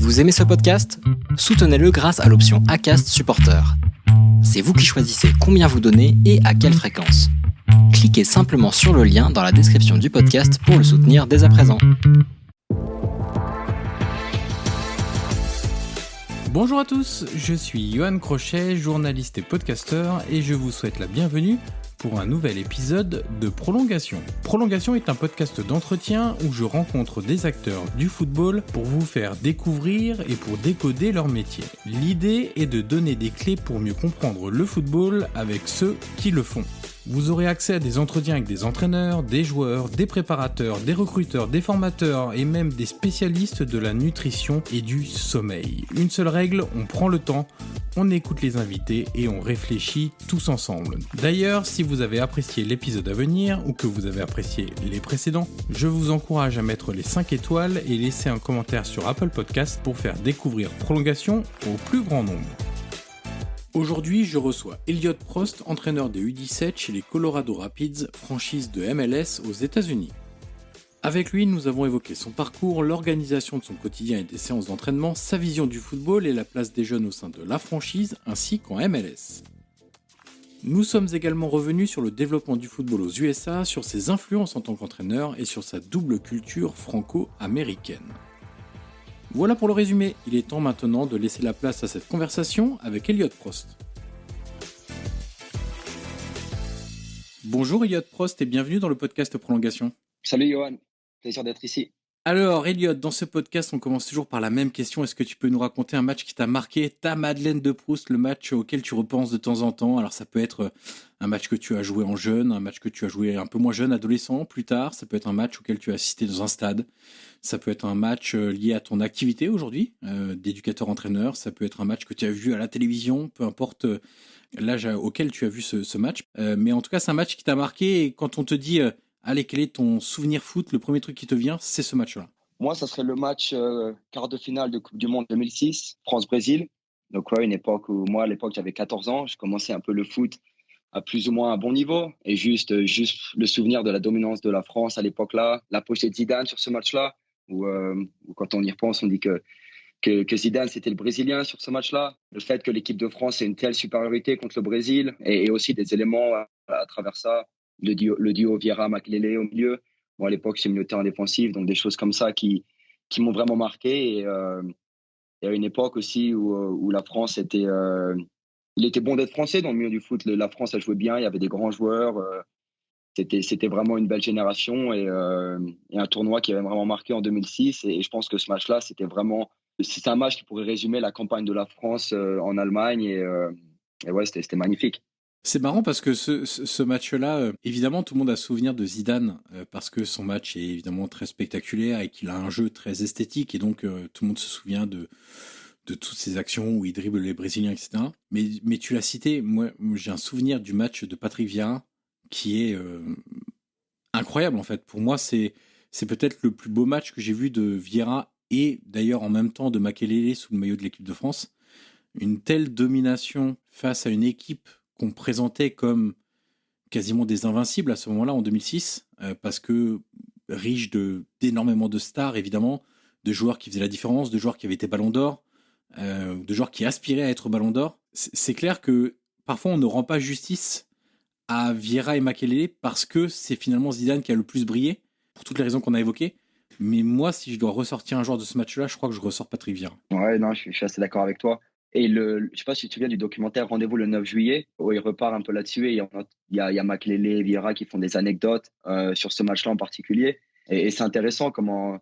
Vous aimez ce podcast ? Soutenez-le grâce à l'option Acast Supporter. C'est vous qui choisissez combien vous donnez et à quelle fréquence. Cliquez simplement sur le lien dans la description du podcast pour le soutenir dès à présent. Bonjour à tous, je suis Johan Crochet, journaliste et podcasteur, et je vous souhaite la bienvenue pour un nouvel épisode de Prolongation. Prolongation est un podcast d'entretien où je rencontre des acteurs du football pour vous faire découvrir et pour décoder leur métier. L'idée est de donner des clés pour mieux comprendre le football avec ceux qui le font. Vous aurez accès à des entretiens avec des entraîneurs, des joueurs, des préparateurs, des recruteurs, des formateurs et même des spécialistes de la nutrition et du sommeil. Une seule règle, on prend le temps, on écoute les invités et on réfléchit tous ensemble. D'ailleurs, si vous avez apprécié l'épisode à venir ou que vous avez apprécié les précédents, je vous encourage à mettre les 5 étoiles et laisser un commentaire sur Apple Podcast pour faire découvrir Prolongation au plus grand nombre. Aujourd'hui, je reçois Elliott Prost, entraîneur des U17 chez les Colorado Rapids, franchise de MLS aux États-Unis. Avec lui, nous avons évoqué son parcours, l'organisation de son quotidien et des séances d'entraînement, sa vision du football et la place des jeunes au sein de la franchise, ainsi qu'en MLS. Nous sommes également revenus sur le développement du football aux USA, sur ses influences en tant qu'entraîneur et sur sa double culture franco-américaine. Voilà pour le résumé, il est temps maintenant de laisser la place à cette conversation avec Elliott Prost. Bonjour Elliott Prost et bienvenue dans le podcast Prolongation. Salut Johan, plaisir d'être ici. Alors Elliott, dans ce podcast on commence toujours par la même question, est-ce que tu peux nous raconter un match qui t'a marqué, ta Madeleine de Proust, le match auquel tu repenses de temps en temps? Alors ça peut être un match que tu as joué en jeune, un match que tu as joué un peu moins jeune, adolescent, plus tard, ça peut être un match auquel tu as assisté dans un stade, ça peut être un match lié à ton activité aujourd'hui, d'éducateur-entraîneur, ça peut être un match que tu as vu à la télévision, peu importe l'âge auquel tu as vu ce match, mais en tout cas c'est un match qui t'a marqué et quand on te dit allez, quel est ton souvenir foot, le premier truc qui te vient, c'est ce match-là? Moi, ça serait le match quart de finale de Coupe du Monde 2006, France-Brésil. Donc ouais, une époque où moi, à l'époque, j'avais 14 ans, je commençais un peu le foot à plus ou moins un bon niveau. Et juste le souvenir de la dominance de la France à l'époque-là, la pochette de Zidane sur ce match-là, où quand on y repense, on dit que Zidane, c'était le Brésilien sur ce match-là. Le fait que l'équipe de France ait une telle supériorité contre le Brésil et aussi des éléments à travers ça. Le duo Vieira-Makelele au milieu. Bon, à l'époque, c'est milieu de terrain défensif, donc des choses comme ça qui m'ont vraiment marqué. Et à une époque aussi où la France était... il était bon d'être français dans le milieu du foot. La France, elle jouait bien, il y avait des grands joueurs. C'était vraiment une belle génération et un tournoi qui avait vraiment marqué en 2006. Et je pense que ce match-là, c'était un match qui pourrait résumer la campagne de la France en Allemagne. Et ouais, c'était magnifique. C'est marrant parce que ce match-là, évidemment, tout le monde a souvenir de Zidane parce que son match est évidemment très spectaculaire et qu'il a un jeu très esthétique et donc tout le monde se souvient de toutes ces actions où il dribble les Brésiliens, etc. Mais tu l'as cité, moi j'ai un souvenir du match de Patrick Vieira qui est incroyable en fait. Pour moi, c'est peut-être le plus beau match que j'ai vu de Vieira et d'ailleurs en même temps de Makelele sous le maillot de l'équipe de France. Une telle domination face à une équipe qu'on présentait comme quasiment des invincibles à ce moment-là, en 2006, parce que riche d'énormément de stars, évidemment, de joueurs qui faisaient la différence, de joueurs qui avaient été Ballon d'Or, de joueurs qui aspiraient à être Ballon d'Or. C'est clair que parfois on ne rend pas justice à Vieira et Makelele parce que c'est finalement Zidane qui a le plus brillé, pour toutes les raisons qu'on a évoquées. Mais moi, si je dois ressortir un joueur de ce match-là, je crois que je ressors Patrick Vieira. Ouais, non, je suis assez d'accord avec toi. Et je sais pas si tu te souviens du documentaire Rendez-vous le 9 juillet, où il repart un peu là-dessus et il y a Makelele et Vieira qui font des anecdotes sur ce match-là en particulier. Et c'est intéressant comment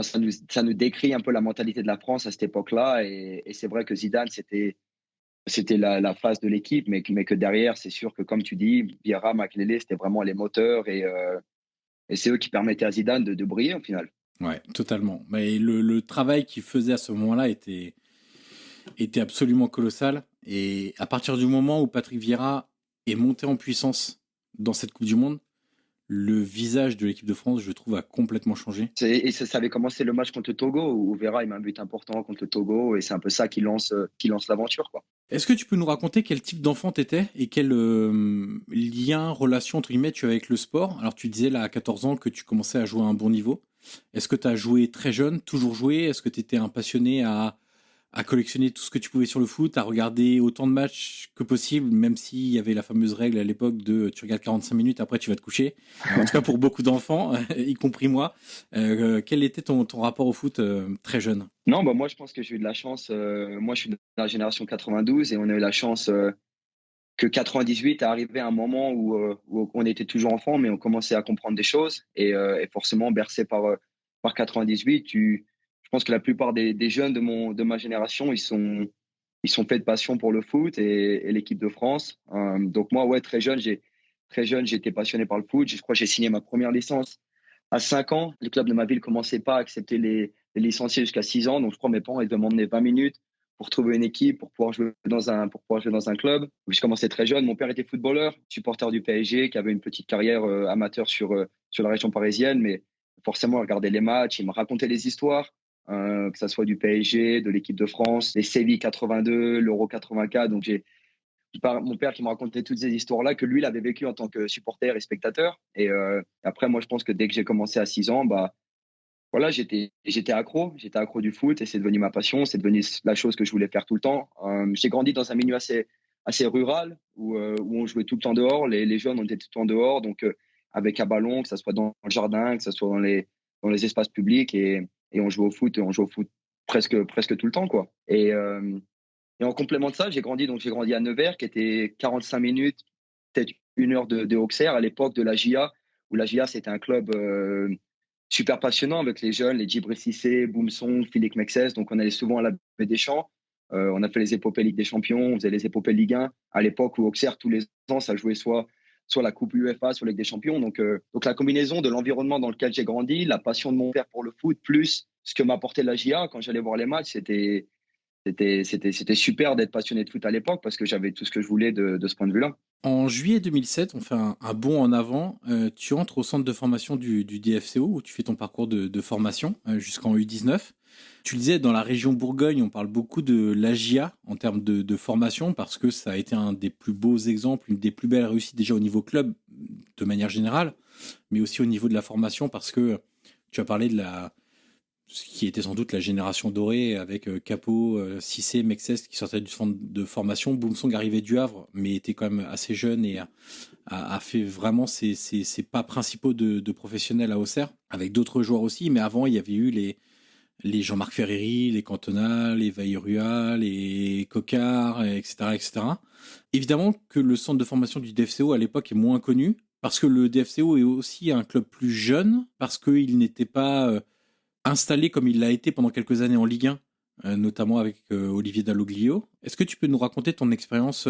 ça nous décrit un peu la mentalité de la France à cette époque-là. Et c'est vrai que Zidane, c'était la face de l'équipe, mais que derrière, c'est sûr que comme tu dis, Vieira, Makelele, c'était vraiment les moteurs et c'est eux qui permettaient à Zidane de briller au final. Ouais, totalement. Mais le travail qu'il faisait à ce moment-là était absolument colossal. Et à partir du moment où Patrick Vieira est monté en puissance dans cette Coupe du Monde, le visage de l'équipe de France, je trouve, a complètement changé. Et ça avait commencé le match contre le Togo, où Vieira il met un but important contre le Togo, et c'est un peu ça qui lance l'aventure, quoi. Est-ce que tu peux nous raconter quel type d'enfant t'étais et quel lien, relation, entre guillemets, tu as avec le sport? Alors tu disais là à 14 ans que tu commençais à jouer à un bon niveau. Est-ce que tu as joué très jeune, toujours joué? Est-ce que tu étais un passionné à collectionner tout ce que tu pouvais sur le foot, à regarder autant de matchs que possible, même s'il y avait la fameuse règle à l'époque de tu regardes 45 minutes, après tu vas te coucher. En tout cas pour beaucoup d'enfants, y compris moi. Quel était ton rapport au foot très jeune? Non, bah, moi, je pense que j'ai eu de la chance. Moi, je suis de la génération 92 et on a eu la chance que 98 est arrivé à un moment où on était toujours enfant, mais on commençait à comprendre des choses. Et forcément, bercé par 98, je pense que la plupart des jeunes de ma génération, ils sont faits de passion pour le foot et l'équipe de France. Donc moi, ouais, très jeune, j'étais passionné par le foot. Je crois que j'ai signé ma première licence à 5 ans. Les clubs de ma ville ne commençaient pas à accepter les licenciés jusqu'à 6 ans. Donc je crois que mes parents, ils devaient m'emmener 20 minutes pour trouver une équipe, pour pouvoir jouer dans un club. Donc, j'ai commencé très jeune. Mon père était footballeur, supporter du PSG, qui avait une petite carrière amateur sur la région parisienne. Mais forcément, il regardait les matchs, il me racontait les histoires. Que ça soit du PSG, de l'équipe de France, les Séville 82, l'Euro 84. Donc mon père qui me racontait toutes ces histoires-là que lui, il avait vécu en tant que supporter et spectateur. Et après, moi, je pense que dès que j'ai commencé à 6 ans, bah voilà, j'étais accro du foot et c'est devenu ma passion, c'est devenu la chose que je voulais faire tout le temps. J'ai grandi dans un milieu assez rural où on jouait tout le temps dehors, les jeunes on était tout le temps dehors, donc avec un ballon, que ça soit dans le jardin, que ça soit dans les espaces publics et on jouait au foot presque tout le temps quoi. Et en complément de ça, j'ai grandi à Nevers qui était 45 minutes, peut-être 1 heure de Auxerre à l'époque de la GIA, où la GIA c'était un club super passionnant avec les jeunes, les Djibril Cissé, Boumson, Philippe Mexès. Donc, on allait souvent à la Baie des Champs. On a fait les épopées Ligue des Champions, on faisait les épopées Ligue 1. À l'époque où Auxerre, tous les ans, ça jouait soit la Coupe UEFA, soit la Ligue des Champions. Donc, la combinaison de l'environnement dans lequel j'ai grandi, la passion de mon père pour le foot, plus ce que m'apportait la GIA quand j'allais voir les matchs, c'était super d'être passionné de foot à l'époque parce que j'avais tout ce que je voulais de ce point de vue-là. En juillet 2007, on fait un bond en avant. Tu entres au centre de formation du DFCO où tu fais ton parcours de formation jusqu'en U19. Tu le disais, dans la région Bourgogne, on parle beaucoup de l'AGIA en termes de formation parce que ça a été un des plus beaux exemples, une des plus belles réussites déjà au niveau club de manière générale, mais aussi au niveau de la formation parce que tu as parlé de ce qui était sans doute la génération dorée avec Capot, Cissé, Mexès qui sortaient du centre de formation. Boumsong arrivait du Havre, mais était quand même assez jeune et a fait vraiment ses pas principaux de professionnels à Auxerre, avec d'autres joueurs aussi. Mais avant, il y avait eu les Jean-Marc Ferreri, les Cantona, les Vaillrua, les Cocard, etc., etc. Évidemment que le centre de formation du DFCO à l'époque est moins connu, parce que le DFCO est aussi un club plus jeune, parce qu'il n'était pas installé comme il l'a été pendant quelques années en Ligue 1, notamment avec Olivier Dalloglio. Est-ce que tu peux nous raconter ton expérience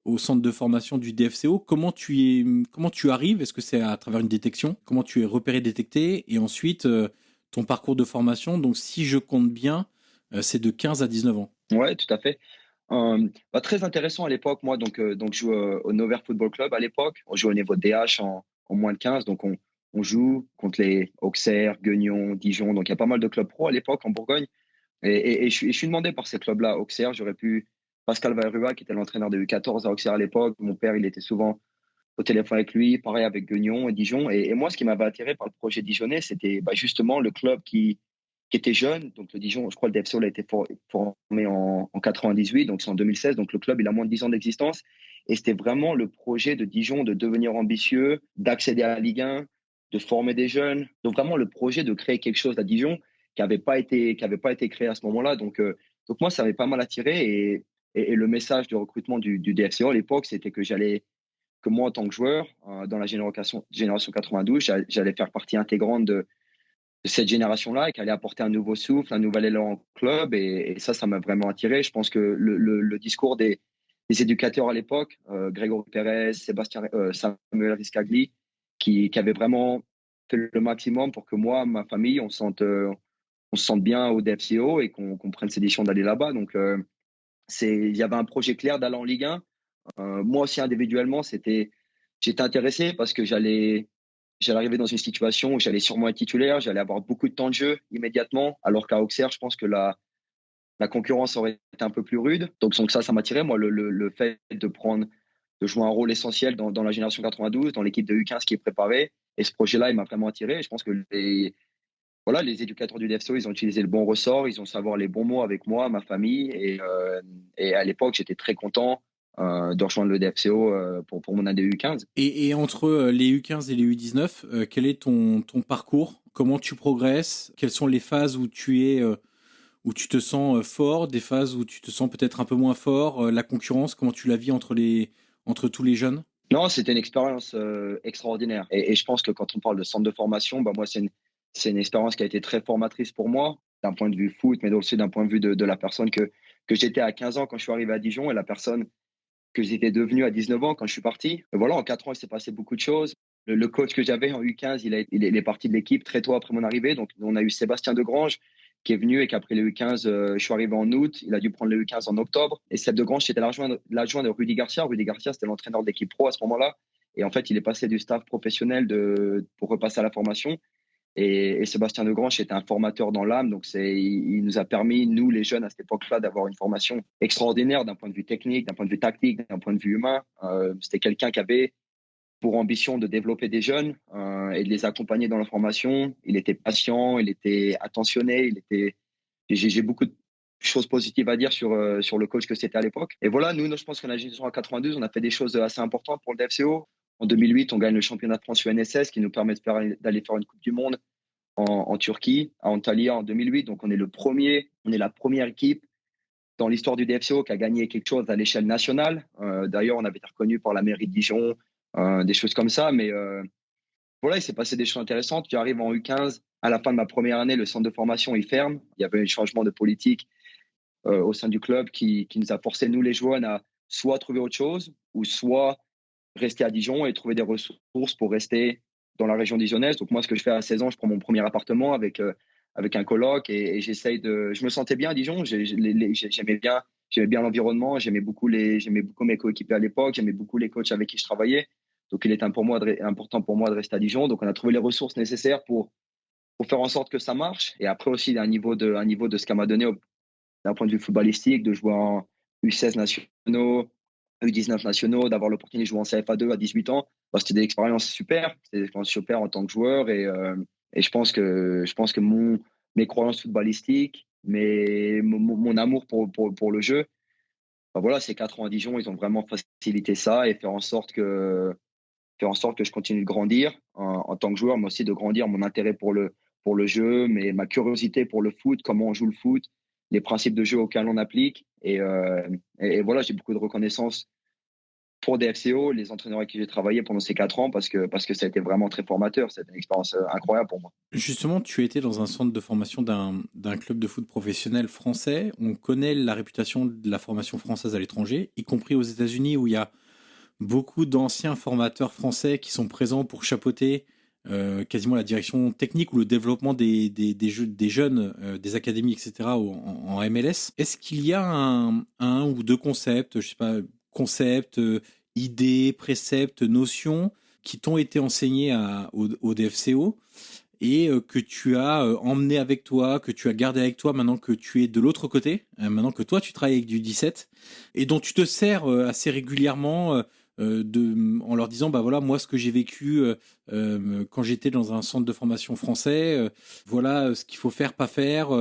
au centre de formation du DFCO? Comment tu arrives? Est-ce que c'est à travers une détection? Comment tu es repéré, détecté? Et ensuite, ton parcours de formation, donc si je compte bien, c'est de 15 à 19 ans. Ouais, tout à fait. Très intéressant à l'époque. Moi, donc je joue au Nevers Football Club à l'époque. On joue au niveau DH en moins de 15. Donc, on joue contre les Auxerre, Guignon, Dijon. Donc, il y a pas mal de clubs pro à l'époque en Bourgogne. Et je suis demandé par ces clubs-là. Auxerre, j'aurais pu. Pascal Vaillrua, qui était l'entraîneur de U14 à Auxerre à l'époque. Mon père, il était souvent au téléphone avec lui. Pareil avec Guignon et Dijon. Et moi, ce qui m'avait attiré par le projet dijonnais, c'était justement le club qui était jeune. Donc, le Dijon, je crois que le DFCO a été formé en 98. Donc, c'est en 2016. Donc, le club, il a moins de 10 ans d'existence. Et c'était vraiment le projet de Dijon de devenir ambitieux, d'accéder à la Ligue 1, de former des jeunes. Donc, vraiment le projet de créer quelque chose à Dijon qui n'avait pas été créé à ce moment-là. Donc moi, ça m'avait pas mal attiré. Et le message de recrutement du DFCO à l'époque, c'était que moi, en tant que joueur, dans la génération 92, j'allais faire partie intégrante de cette génération-là et qui allait apporter un nouveau souffle, un nouvel élan au club. Et ça m'a vraiment attiré. Je pense que le discours des éducateurs à l'époque, Grégory Pérez, Samuel Riscagli, qui avaient vraiment fait le maximum pour que moi, ma famille, on se sente bien au DFCO et qu'on prenne cette décision d'aller là-bas. Donc, il y avait un projet clair d'aller en Ligue 1. Moi aussi, individuellement, j'étais intéressé parce que j'allais arriver dans une situation où j'allais sûrement être titulaire, j'allais avoir beaucoup de temps de jeu immédiatement, alors qu'à Auxerre, je pense que la concurrence aurait été un peu plus rude. Donc ça m'attirait, moi, le fait de jouer un rôle essentiel dans la génération 92, dans l'équipe de U15 qui est préparée. Et ce projet-là, il m'a vraiment attiré. Je pense que voilà, les éducateurs du DFCO, ils ont utilisé le bon ressort, ils ont savoir les bons mots avec moi, ma famille. Et à l'époque, j'étais très content de rejoindre le DFCO pour mon année U15. Et entre les U15 et les U19, quel est ton parcours? Comment tu progresses? Quelles sont les phases où où tu te sens fort, des phases où tu te sens peut-être un peu moins fort, la concurrence, comment tu la vis entre tous les jeunes? Non, c'était une expérience extraordinaire. Et je pense que quand on parle de centre de formation, bah, moi, c'est une expérience qui a été très formatrice pour moi, d'un point de vue foot, mais aussi d'un point de vue de la personne que j'étais à 15 ans quand je suis arrivé à Dijon et la personne que j'étais devenu à 19 ans quand je suis parti. Et voilà, en 4 ans, il s'est passé beaucoup de choses. Le coach que j'avais en U15, il est parti de l'équipe très tôt après mon arrivée. Donc, on a eu Sébastien Degrange qui est venu et qui a pris les U15. Je suis arrivé en août. Il a dû prendre les U15 en octobre. Et Seb Degrange, c'était l'adjoint de Rudy Garcia. Rudy Garcia, c'était l'entraîneur de l'équipe pro à ce moment-là. Et en fait, il est passé du staff professionnel pour repasser à la formation. Et Sébastien Degrange était un formateur dans l'âme, donc il nous a permis, nous les jeunes à cette époque-là, d'avoir une formation extraordinaire d'un point de vue technique, d'un point de vue tactique, d'un point de vue humain. C'était quelqu'un qui avait pour ambition de développer des jeunes et de les accompagner dans la formation. Il était patient, il était attentionné, J'ai beaucoup de choses positives à dire sur le coach que c'était à l'époque. Et voilà, nous, je pense qu'on a en 92, on a fait des choses assez importantes pour le DFCO. En 2008, on gagne le championnat de France UNSS qui nous permet d'aller faire une Coupe du Monde en Turquie, à Antalya en 2008. Donc, on est la première équipe dans l'histoire du DFCO qui a gagné quelque chose à l'échelle nationale. D'ailleurs, on avait été reconnu par la mairie de Dijon, des choses comme ça. Mais voilà, il s'est passé des choses intéressantes. J'arrive en U15. À la fin de ma première année, le centre de formation, il ferme. Il y avait un changement de politique au sein du club qui nous a forcé, nous les joueurs, à soit trouver autre chose ou soit rester à Dijon et trouver des ressources pour rester dans la région dijonnaise. Donc moi, ce que je fais à 16 ans, je prends mon premier appartement avec un coloc et j'essaye de. Je me sentais bien à Dijon. J'aimais bien l'environnement. J'aimais beaucoup mes coéquipiers à l'époque. J'aimais beaucoup les coachs avec qui je travaillais. Donc il était important pour moi de rester à Dijon. Donc on a trouvé les ressources nécessaires pour faire en sorte que ça marche. Et après aussi un niveau de ce qu'elle m'a donné d'un point de vue footballistique, de jouer en U16 nationaux, U19 nationaux, d'avoir l'opportunité de jouer en CFA2 à 18 ans. Bah, c'était des expériences super. C'était des expériences super en tant que joueur. Et je pense que mes croyances footballistiques, mon amour pour le jeu, bah voilà, ces 4 ans à Dijon, ils ont vraiment facilité ça et faire en sorte que je continue de grandir en tant que joueur, mais aussi de grandir mon intérêt pour le jeu, mais ma curiosité pour le foot, comment on joue le foot, les principes de jeu auxquels on applique. Et voilà, j'ai beaucoup de reconnaissance pour DFCO, les entraîneurs avec qui j'ai travaillé pendant ces 4 ans, parce que ça a été vraiment très formateur. C'était une expérience incroyable pour moi. Justement, tu étais dans un centre de formation d'un club de foot professionnel français. On connaît la réputation de la formation française à l'étranger, y compris aux États-Unis, où il y a beaucoup d'anciens formateurs français qui sont présents pour chapeauter quasiment la direction technique ou le développement des jeunes, des académies, etc. en MLS. Est-ce qu'il y a un ou deux concepts, je sais pas, concepts, idées, préceptes, notions qui t'ont été enseignés au DFCO et que tu as emmené avec toi, que tu as gardé avec toi maintenant que tu es de l'autre côté, maintenant que toi tu travailles avec du 17 et dont tu te sers assez régulièrement en leur disant bah voilà moi ce que j'ai vécu quand j'étais dans un centre de formation français, voilà ce qu'il faut faire pas faire,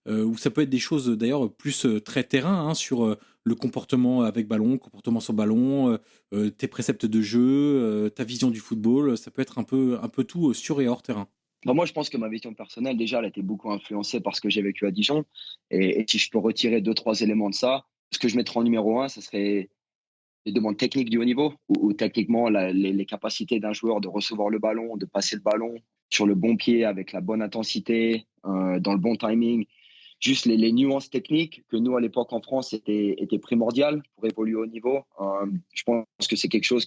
ou ça peut être des choses d'ailleurs plus très terrain sur le comportement avec ballon, comportement sur ballon, tes préceptes de jeu, ta vision du football, ça peut être un peu tout sur et hors terrain. Bah moi, je pense que ma vision personnelle, déjà, elle a été beaucoup influencée par ce que j'ai vécu à Dijon. Et si je peux retirer 2-3 éléments de ça, ce que je mettrais en numéro 1, ce serait les demandes techniques du haut niveau, où techniquement, les capacités d'un joueur de recevoir le ballon, de passer le ballon sur le bon pied avec la bonne intensité, dans le bon timing. Juste les nuances techniques que nous, à l'époque en France, étaient primordiales pour évoluer au haut niveau. Je pense que c'est quelque chose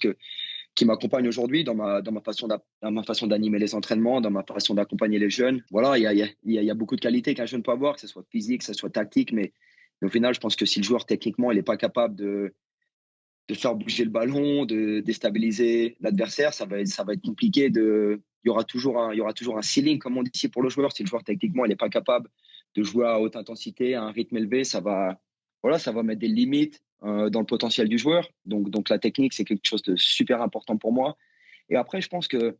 qui m'accompagne aujourd'hui dans ma façon d'animer les entraînements, dans ma façon d'accompagner les jeunes. Voilà, il y a beaucoup de qualités qu'un jeune peut avoir, que ce soit physique, que ce soit tactique, mais au final, je pense que si le joueur techniquement il n'est pas capable de faire bouger le ballon, de déstabiliser l'adversaire, ça va être compliqué. Il y aura toujours un ceiling, comme on dit ici, pour le joueur. Si le joueur techniquement il n'est pas capable de jouer à haute intensité, à un rythme élevé, ça va mettre des limites dans le potentiel du joueur. Donc la technique, c'est quelque chose de super important pour moi. Et après, je pense que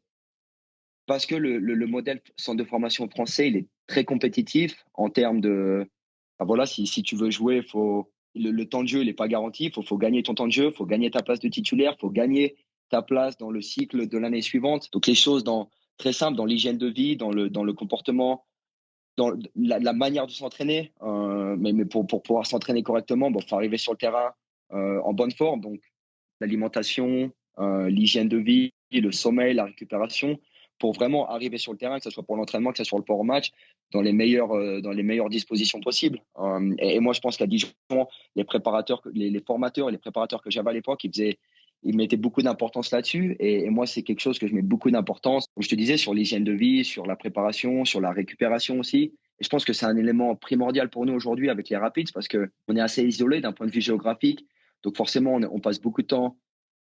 Parce que le modèle centre de formation français, il est très compétitif en termes de, bah, voilà, si tu veux jouer, faut le temps de jeu, il est pas garanti. Faut gagner ton temps de jeu, faut gagner ta place de titulaire, faut gagner ta place dans le cycle de l'année suivante. Donc les choses très simples, dans l'hygiène de vie, dans le comportement, dans la manière de s'entraîner. Mais pour pouvoir s'entraîner correctement, bon, faut arriver sur le terrain en bonne forme. Donc l'alimentation, l'hygiène de vie, le sommeil, la récupération, pour vraiment arriver sur le terrain, que ce soit pour l'entraînement, que ce soit le port au match, dans les meilleures dispositions possibles. Et moi, je pense qu'à Dijon, les préparateurs, les formateurs et les préparateurs que j'avais à l'époque, ils mettaient beaucoup d'importance là-dessus. Et moi, c'est quelque chose que je mets beaucoup d'importance. Comme je te disais, sur l'hygiène de vie, sur la préparation, sur la récupération aussi. Et je pense que c'est un élément primordial pour nous aujourd'hui avec les Rapids parce qu'on est assez isolé d'un point de vue géographique. Donc forcément, on passe beaucoup de temps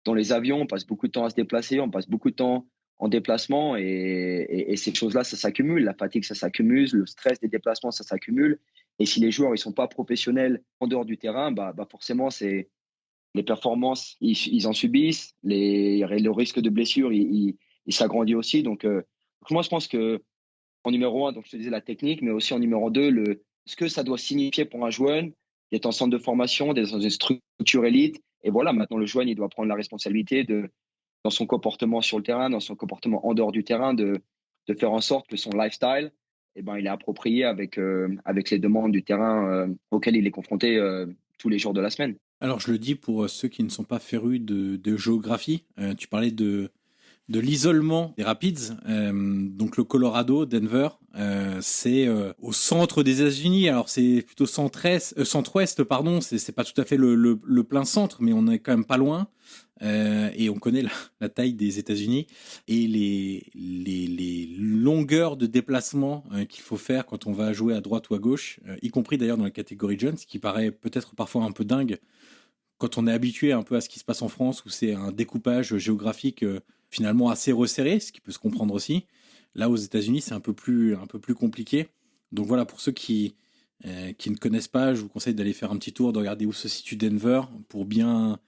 dans les avions, on passe beaucoup de temps à se déplacer, on passe beaucoup de temps en déplacement et ces choses-là, ça s'accumule. La fatigue, ça s'accumule, le stress des déplacements, ça s'accumule. Et si les joueurs ils sont pas professionnels en dehors du terrain, bah forcément, c'est les performances, ils en subissent, le risque de blessure, il s'agrandit aussi. Donc moi, je pense que en numéro un, donc je te disais la technique, mais aussi en numéro deux, ce que ça doit signifier pour un joueur d'être en centre de formation, d'être dans une structure élite. Et voilà, maintenant, le joueur, il doit prendre la responsabilité dans son comportement sur le terrain, dans son comportement en dehors du terrain, de faire en sorte que son lifestyle, il est approprié avec les demandes du terrain auquel il est confronté tous les jours de la semaine. Alors, je le dis pour ceux qui ne sont pas férus de géographie. Tu parlais de l'isolement des Rapids. Donc, le Colorado, Denver, c'est au centre des États-Unis. Alors, c'est plutôt centre-ouest, pardon. C'est pas tout à fait le plein centre, mais on est quand même pas loin. Et on connaît la taille des États-Unis et les longueurs de déplacement qu'il faut faire quand on va jouer à droite ou à gauche, y compris d'ailleurs dans la catégorie jeunes, ce qui paraît peut-être parfois un peu dingue quand on est habitué un peu à ce qui se passe en France, où c'est un découpage géographique finalement assez resserré, ce qui peut se comprendre aussi. Là, aux États-Unis, c'est un peu plus compliqué. Donc voilà, pour ceux qui ne connaissent pas, je vous conseille d'aller faire un petit tour, de regarder où se situe Denver pour bien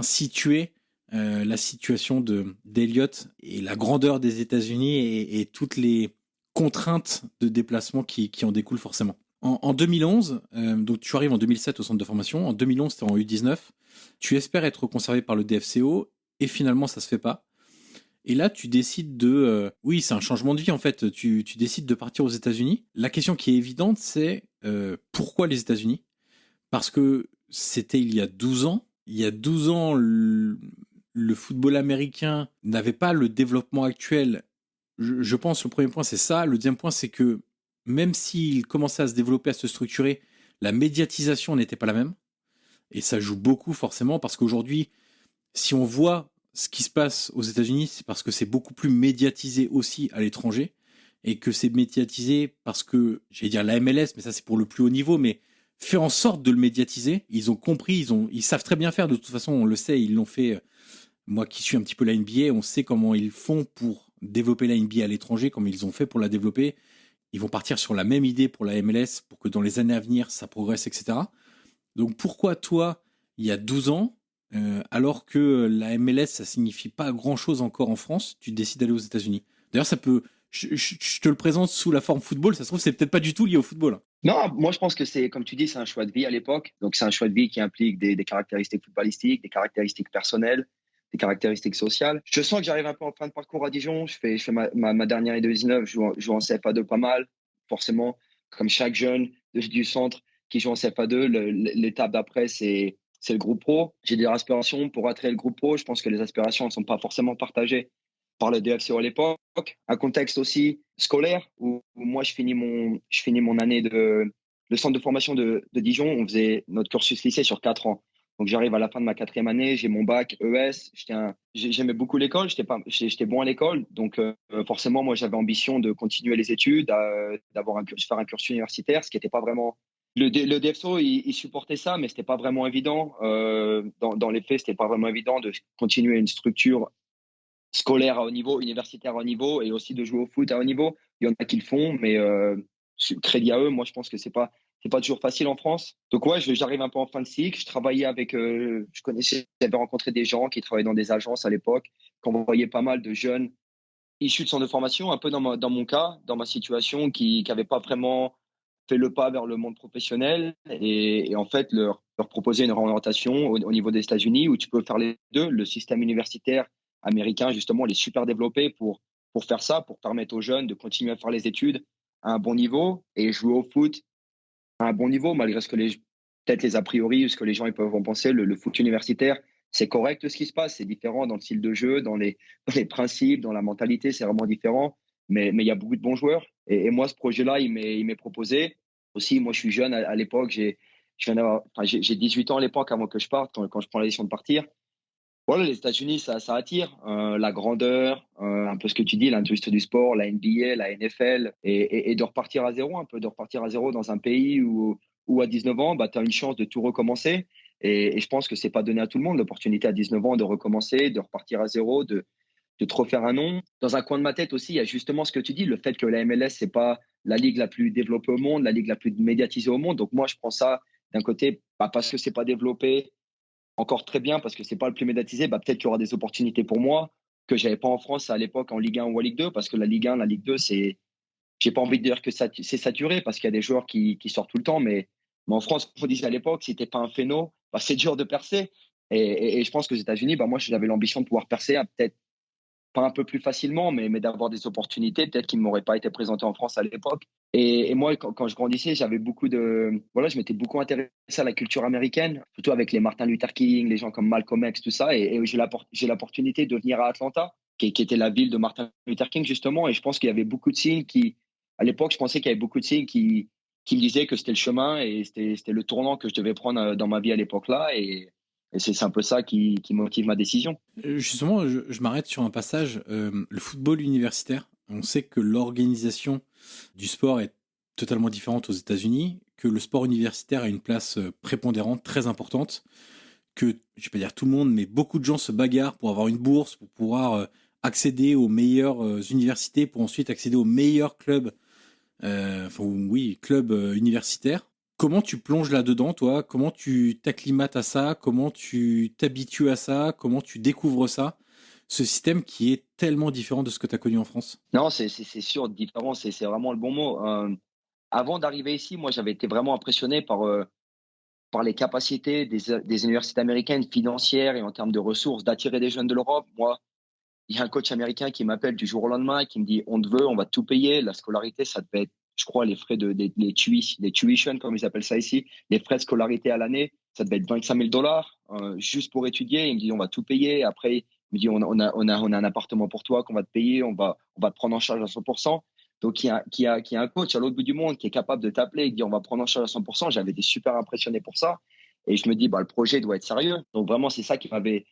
situer la situation d'Eliott et la grandeur des États-Unis et toutes les contraintes de déplacement qui en découlent forcément. En 2011, donc tu arrives en 2007 au centre de formation, en 2011 tu es en U19, tu espères être conservé par le DFCO et finalement ça se fait pas. Et là tu décides oui c'est un changement de vie en fait, tu décides de partir aux États-Unis. La question qui est évidente c'est pourquoi les États-Unis ? Parce que c'était il y a 12 ans. Il y a 12 ans, le football américain n'avait pas le développement actuel. Je pense le premier point c'est ça. Le deuxième point c'est que même s'il commençait à se développer, à se structurer, la médiatisation n'était pas la même. Et ça joue beaucoup forcément parce qu'aujourd'hui, si on voit ce qui se passe aux États-Unis, c'est parce que c'est beaucoup plus médiatisé aussi à l'étranger et que c'est médiatisé parce que, j'allais dire la MLS, mais ça c'est pour le plus haut niveau, mais fait en sorte de le médiatiser. Ils ont compris, ils savent très bien faire. De toute façon, on le sait, ils l'ont fait. Moi qui suis un petit peu la NBA, on sait comment ils font pour développer la NBA à l'étranger, comment ils ont fait pour la développer. Ils vont partir sur la même idée pour la MLS pour que dans les années à venir, ça progresse, etc. Donc pourquoi toi, il y a 12 ans, alors que la MLS, ça signifie pas grand-chose encore en France, tu décides d'aller aux États-Unis ? D'ailleurs, ça peut... Je te le présente sous la forme football, ça se trouve, c'est peut-être pas du tout lié au football. Non, moi je pense que c'est, comme tu dis, c'est un choix de vie à l'époque. Donc c'est un choix de vie qui implique des caractéristiques footballistiques, des caractéristiques personnelles, des caractéristiques sociales. Je sens que j'arrive un peu en fin de parcours à Dijon. Je fais ma dernière U19, je joue en CFA2 pas mal. Forcément, comme chaque jeune du centre qui joue en CFA2, l'étape d'après, c'est le groupe pro. J'ai des aspirations pour atteindre le groupe pro. Je pense que les aspirations ne sont pas forcément partagées par le DFCO à l'époque. Un contexte aussi scolaire où moi, je finis mon année de centre de formation de Dijon. On faisait notre cursus lycée sur 4 ans. Donc, j'arrive à la fin de ma 4e année, j'ai mon bac ES. J'aimais beaucoup l'école, j'étais bon à l'école. Donc, forcément, moi, j'avais ambition de continuer les études, faire un cursus universitaire, ce qui n'était pas vraiment... Le DFCO, il supportait ça, mais ce n'était pas vraiment évident. Dans les faits, ce n'était pas vraiment évident de continuer une structure scolaire à haut niveau, universitaire à haut niveau, et aussi de jouer au foot à haut niveau. Il y en a qui le font, mais crédit à eux, moi, je pense que c'est pas toujours facile en France. Donc ouais, j'arrive un peu en fin de cycle. Je travaillais avec, j'avais rencontré des gens qui travaillaient dans des agences à l'époque, qui envoyaient pas mal de jeunes issus de centre de formation, un peu dans mon cas, dans ma situation, qui n'avaient pas vraiment fait le pas vers le monde professionnel et en fait leur proposer une orientation au niveau des États-Unis où tu peux faire les deux. Le système universitaire américain, justement, il est super développé pour faire ça, pour permettre aux jeunes de continuer à faire les études à un bon niveau et jouer au foot à un bon niveau, malgré ce que peut-être les a priori ou ce que les gens ils peuvent en penser. Le foot universitaire, c'est correct ce qui se passe, c'est différent dans le style de jeu, dans les principes, dans la mentalité, c'est vraiment différent. Mais il y a beaucoup de bons joueurs. Et moi, ce projet-là, il m'est proposé. Aussi, moi, je suis jeune à l'époque, j'ai 18 ans à l'époque avant que je parte, quand je prends la décision de partir. Voilà, les États-Unis, ça attire la grandeur, un peu ce que tu dis, l'industrie du sport, la NBA, la NFL, et de repartir à zéro, un peu de repartir à zéro dans un pays où à 19 ans, bah, tu as une chance de tout recommencer. Et je pense que c'est pas donné à tout le monde l'opportunité à 19 ans de recommencer, de repartir à zéro, de te refaire un nom. Dans un coin de ma tête aussi, il y a justement ce que tu dis, le fait que la MLS, c'est pas la ligue la plus développée au monde, la ligue la plus médiatisée au monde. Donc moi, je prends ça d'un côté, bah, parce que c'est pas développé encore très bien parce que c'est pas le plus médiatisé, bah, peut-être qu'il y aura des opportunités pour moi que j'avais pas en France à l'époque en Ligue 1 ou en Ligue 2 parce que la Ligue 1, la Ligue 2, j'ai pas envie de dire que c'est saturé parce qu'il y a des joueurs qui sortent tout le temps, mais en France, comme on disait à l'époque, si t'es pas un phéno, bah, c'est dur de percer. Et je pense qu'aux États-Unis, bah, moi, j'avais l'ambition de pouvoir percer, peut-être pas un peu plus facilement, mais d'avoir des opportunités peut-être qui ne m'auraient pas été présentées en France à l'époque. Et moi, quand je grandissais, j'avais je m'étais beaucoup intéressé à la culture américaine, surtout avec les Martin Luther King, les gens comme Malcolm X, tout ça. Et j'ai l'opportunité de venir à Atlanta, qui était la ville de Martin Luther King, justement. Et je pense qu'il y avait beaucoup de signes à l'époque, je pensais qu'il y avait beaucoup de signes qui me disaient que c'était le chemin et c'était le tournant que je devais prendre dans ma vie à l'époque-là. Et c'est un peu ça qui motive ma décision. Justement, je m'arrête sur un passage. Le football universitaire, on sait que l'organisation du sport est totalement différente aux États-Unis, que le sport universitaire a une place prépondérante, très importante, que, je vais pas dire tout le monde, mais beaucoup de gens se bagarrent pour avoir une bourse, pour pouvoir accéder aux meilleures universités, pour ensuite accéder aux meilleurs clubs, clubs universitaires. Comment tu plonges là-dedans, toi? Comment tu t'acclimates à ça? Comment tu t'habitues à ça? Comment tu découvres ça? Ce système qui est tellement différent de ce que tu as connu en France. Non, c'est sûr, différent, c'est vraiment le bon mot. Avant d'arriver ici, moi, j'avais été vraiment impressionné par les capacités des universités américaines financières et en termes de ressources d'attirer des jeunes de l'Europe. Moi, il y a un coach américain qui m'appelle du jour au lendemain, qui me dit, on te veut, on va tout payer. La scolarité, ça devait être, je crois, les frais les tuition, comme ils appellent ça ici, les frais de scolarité à l'année, ça devait être 25 000 dollars juste pour étudier. Il me dit, on va tout payer. Après, il me dit, on a un appartement pour toi qu'on va te payer, on va te prendre en charge à 100%. Donc, il y a un coach à l'autre bout du monde qui est capable de t'appeler et de dire, on va prendre en charge à 100%. J'avais été super impressionné pour ça. Et je me dis, bah, le projet doit être sérieux. Donc, vraiment, c'est ça qui m'avait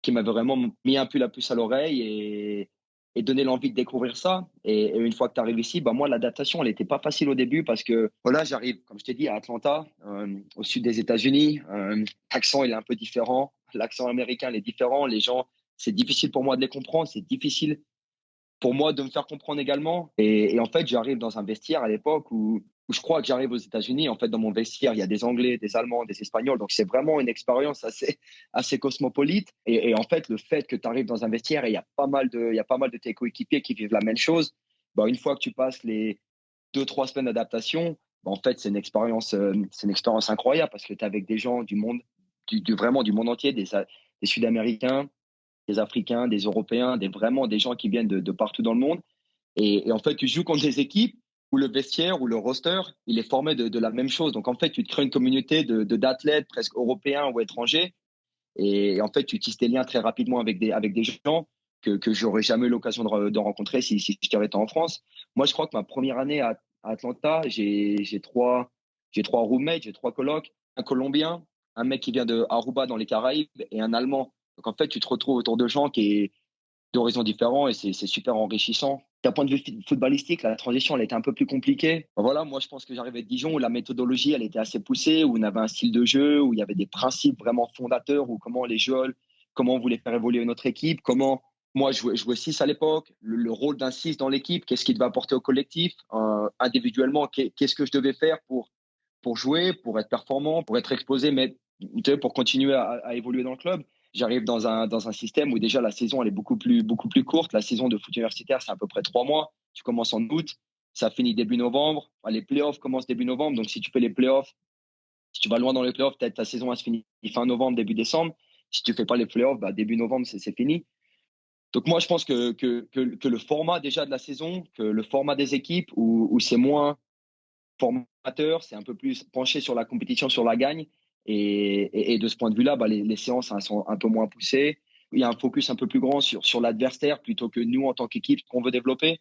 vraiment mis un peu la puce à l'oreille et donné l'envie de découvrir ça. Et une fois que tu arrives ici, bah moi, l'adaptation, elle n'était pas facile au début parce que voilà, j'arrive, comme je t'ai dit, à Atlanta, au sud des États-Unis. L'accent, il est un peu différent. L'accent américain, il est différent. Les gens, c'est difficile pour moi de les comprendre. C'est difficile pour moi de me faire comprendre également. Et en fait, j'arrive dans un vestiaire à l'époque où je crois que j'arrive aux États-Unis. En fait, dans mon vestiaire, il y a des Anglais, des Allemands, des Espagnols. Donc, c'est vraiment une expérience assez cosmopolite. Et en fait, le fait que tu arrives dans un vestiaire et il y a pas mal de tes coéquipiers qui vivent la même chose, bah, une fois que tu passes les 2-3 semaines d'adaptation, bah, en fait, c'est une expérience incroyable parce que tu es avec des gens du monde, vraiment du monde entier, des Sud-Américains, des Africains, des Européens, vraiment des gens qui viennent de partout dans le monde. Et en fait, tu joues contre des équipes où le vestiaire ou le roster, il est formé de la même chose. Donc, en fait, tu te crées une communauté d'athlètes presque européens ou étrangers. Et en fait, tu tisses des liens très rapidement avec des gens que j'aurais jamais eu l'occasion de rencontrer si je t'avais été en France. Moi, je crois que ma première année à Atlanta, j'ai trois roommates, j'ai trois colocs, un Colombien, un mec qui vient de Aruba dans les Caraïbes et un Allemand. Donc, en fait, tu te retrouves autour de gens d'horizons différents et c'est super enrichissant. D'un point de vue footballistique, la transition, elle était un peu plus compliquée. Voilà, moi, je pense que j'arrivais de Dijon où la méthodologie, elle était assez poussée, où on avait un style de jeu, où il y avait des principes vraiment fondateurs, où comment on voulait faire évoluer notre équipe, moi, je jouais 6 à l'époque, le rôle d'un 6 dans l'équipe, qu'est-ce qu'il devait apporter au collectif, individuellement, qu'est-ce que je devais faire pour jouer, pour être performant, pour être exposé, mais pour continuer à évoluer dans le club. J'arrive dans un système où déjà la saison elle est beaucoup plus courte. La saison de foot universitaire, c'est à peu près 3 mois. Tu commences en août, ça finit début novembre. Enfin, les playoffs commencent début novembre. Donc, si tu fais les playoffs, si tu vas loin dans les playoffs, peut-être ta saison elle se finit fin novembre, début décembre. Si tu fais pas les playoffs, bah, début novembre, c'est fini. Donc, moi, je pense que le format déjà de la saison, que le format des équipes où c'est moins formateur, c'est un peu plus penché sur la compétition, sur la gagne. Et de ce point de vue-là, bah, les séances hein, sont un peu moins poussées. Il y a un focus un peu plus grand sur l'adversaire plutôt que nous en tant qu'équipe qu'on veut développer.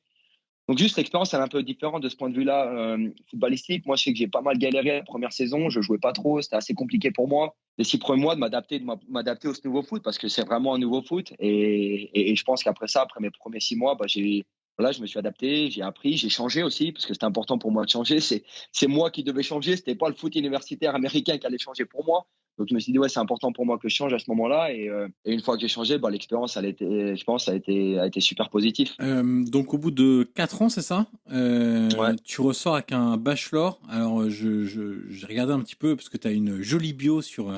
Donc juste l'expérience elle est un peu différente de ce point de vue-là footballistique. Moi, je sais que j'ai pas mal galéré la première saison. Je jouais pas trop, c'était assez compliqué pour moi. Les 6 premiers mois de m'adapter au nouveau foot parce que c'est vraiment un nouveau foot. Et je pense qu'après ça, après mes premiers 6 mois, bah, je me suis adapté, j'ai appris, j'ai changé aussi parce que c'était important pour moi de changer. C'est moi qui devais changer. C'était pas le foot universitaire américain qui allait changer pour moi. Donc je me suis dit ouais c'est important pour moi que je change à ce moment-là et une fois que j'ai changé bah, l'expérience je pense a été super positive. Donc au bout de 4 ans, c'est ça Ouais. Tu ressors avec un bachelor. Alors j'ai regardé un petit peu parce que tu as une jolie bio sur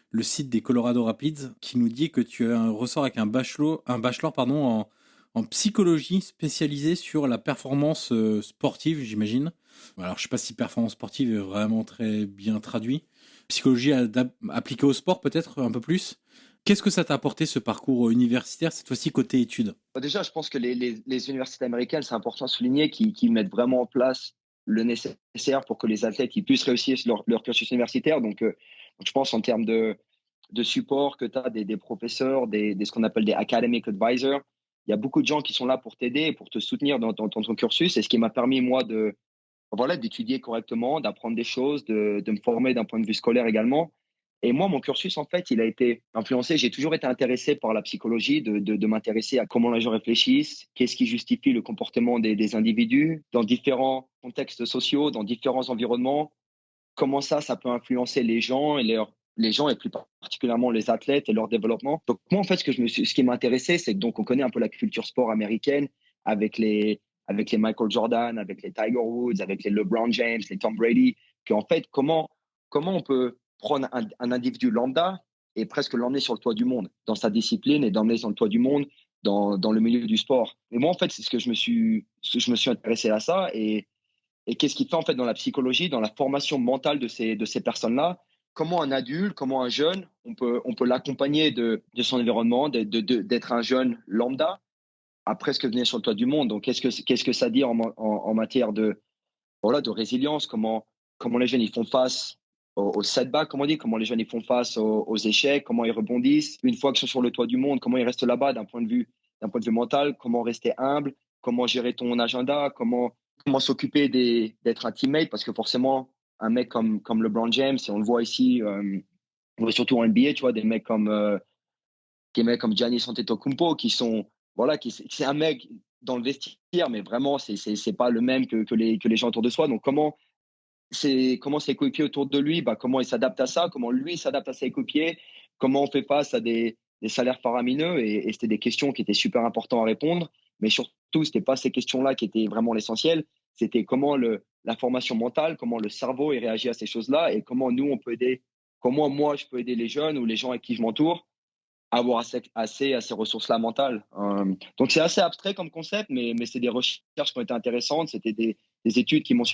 le site des Colorado Rapids qui nous dit que tu ressors avec un bachelor pardon, en psychologie spécialisée sur la performance sportive, j'imagine. Alors je sais pas si performance sportive est vraiment très bien traduit. Psychologie appliquée au sport peut-être un peu plus. Qu'est-ce que ça t'a apporté ce parcours universitaire, cette fois-ci côté études? Bah, déjà, je pense que les universités américaines, c'est important de souligner qu'ils mettent vraiment en place le nécessaire pour que les athlètes ils puissent réussir leur cursus universitaire. Donc, je pense en termes de support que tu as des professeurs, ce qu'on appelle des academic advisors. Il y a beaucoup de gens qui sont là pour t'aider et pour te soutenir dans ton cursus. Et ce qui m'a permis, moi, d'étudier correctement, d'apprendre des choses, de me former d'un point de vue scolaire également. Et moi, mon cursus, en fait, il a été influencé. J'ai toujours été intéressé par la psychologie, de m'intéresser à comment les gens réfléchissent, qu'est-ce qui justifie le comportement des individus dans différents contextes sociaux, dans différents environnements, comment ça peut influencer les gens et plus particulièrement les athlètes et leur développement. Donc moi, en fait, ce qui m'a intéressé, c'est que donc on connaît un peu la culture sport américaine avec les Michael Jordan, avec les Tiger Woods, avec les LeBron James, les Tom Brady, qu'en fait, comment on peut prendre un individu lambda et presque l'emmener sur le toit du monde, dans sa discipline et d'emmener sur le toit du monde dans le milieu du sport. Et moi, en fait, c'est ce que je me suis intéressé à ça et qu'est-ce qui fait en fait dans la psychologie, dans la formation mentale de ces personnes-là, comment un adulte, comment un jeune, on peut l'accompagner de son environnement, d'être un jeune lambda à presque venir sur le toit du monde. Donc, qu'est-ce que ça dit en matière de résilience, comment les jeunes ils font face aux setbacks, comment on dit, comment les jeunes ils font face aux échecs, comment ils rebondissent une fois qu'ils sont sur le toit du monde, comment ils restent là-bas d'un point de vue mental, comment rester humble, comment gérer ton agenda, comment s'occuper d'être un teammate, parce que forcément un mec comme LeBron James, et on le voit ici, on voit surtout en NBA, tu vois, des mecs comme Giannis Antetokounmpo qui sont voilà c'est un mec dans le vestiaire mais vraiment c'est pas le même que les gens autour de soi. Donc comment ses coéquipiers autour de lui, bah comment il s'adapte à ça, comment lui s'adapte à ses coéquipiers, comment on fait face à des salaires faramineux et c'était des questions qui étaient super importantes à répondre, mais surtout c'était pas ces questions-là qui étaient vraiment l'essentiel, c'était comment la formation mentale, comment le cerveau il réagit à ces choses-là et comment nous on peut aider, comment moi je peux aider les jeunes ou les gens avec qui je m'entoure avoir accès à ces ressources-là mentales. Donc, c'est assez abstrait comme concept, mais c'est des recherches qui ont été intéressantes. C'était des études qui m'ont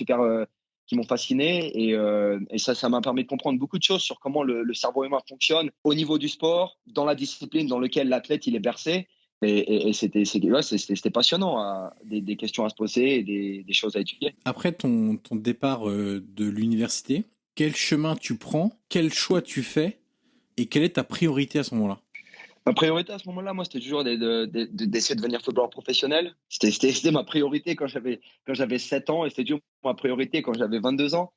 fasciné et ça m'a permis de comprendre beaucoup de choses sur comment le cerveau humain fonctionne au niveau du sport, dans la discipline dans laquelle l'athlète il est bercé. Et c'était passionnant, des questions à se poser et des choses à étudier. Après ton départ de l'université, quel chemin tu prends, quel choix tu fais et quelle est ta priorité à ce moment-là? Ma priorité à ce moment-là, moi, c'était toujours d'essayer de devenir footballeur professionnel. C'était ma priorité quand j'avais 7 ans et c'était toujours ma priorité quand j'avais 22 ans.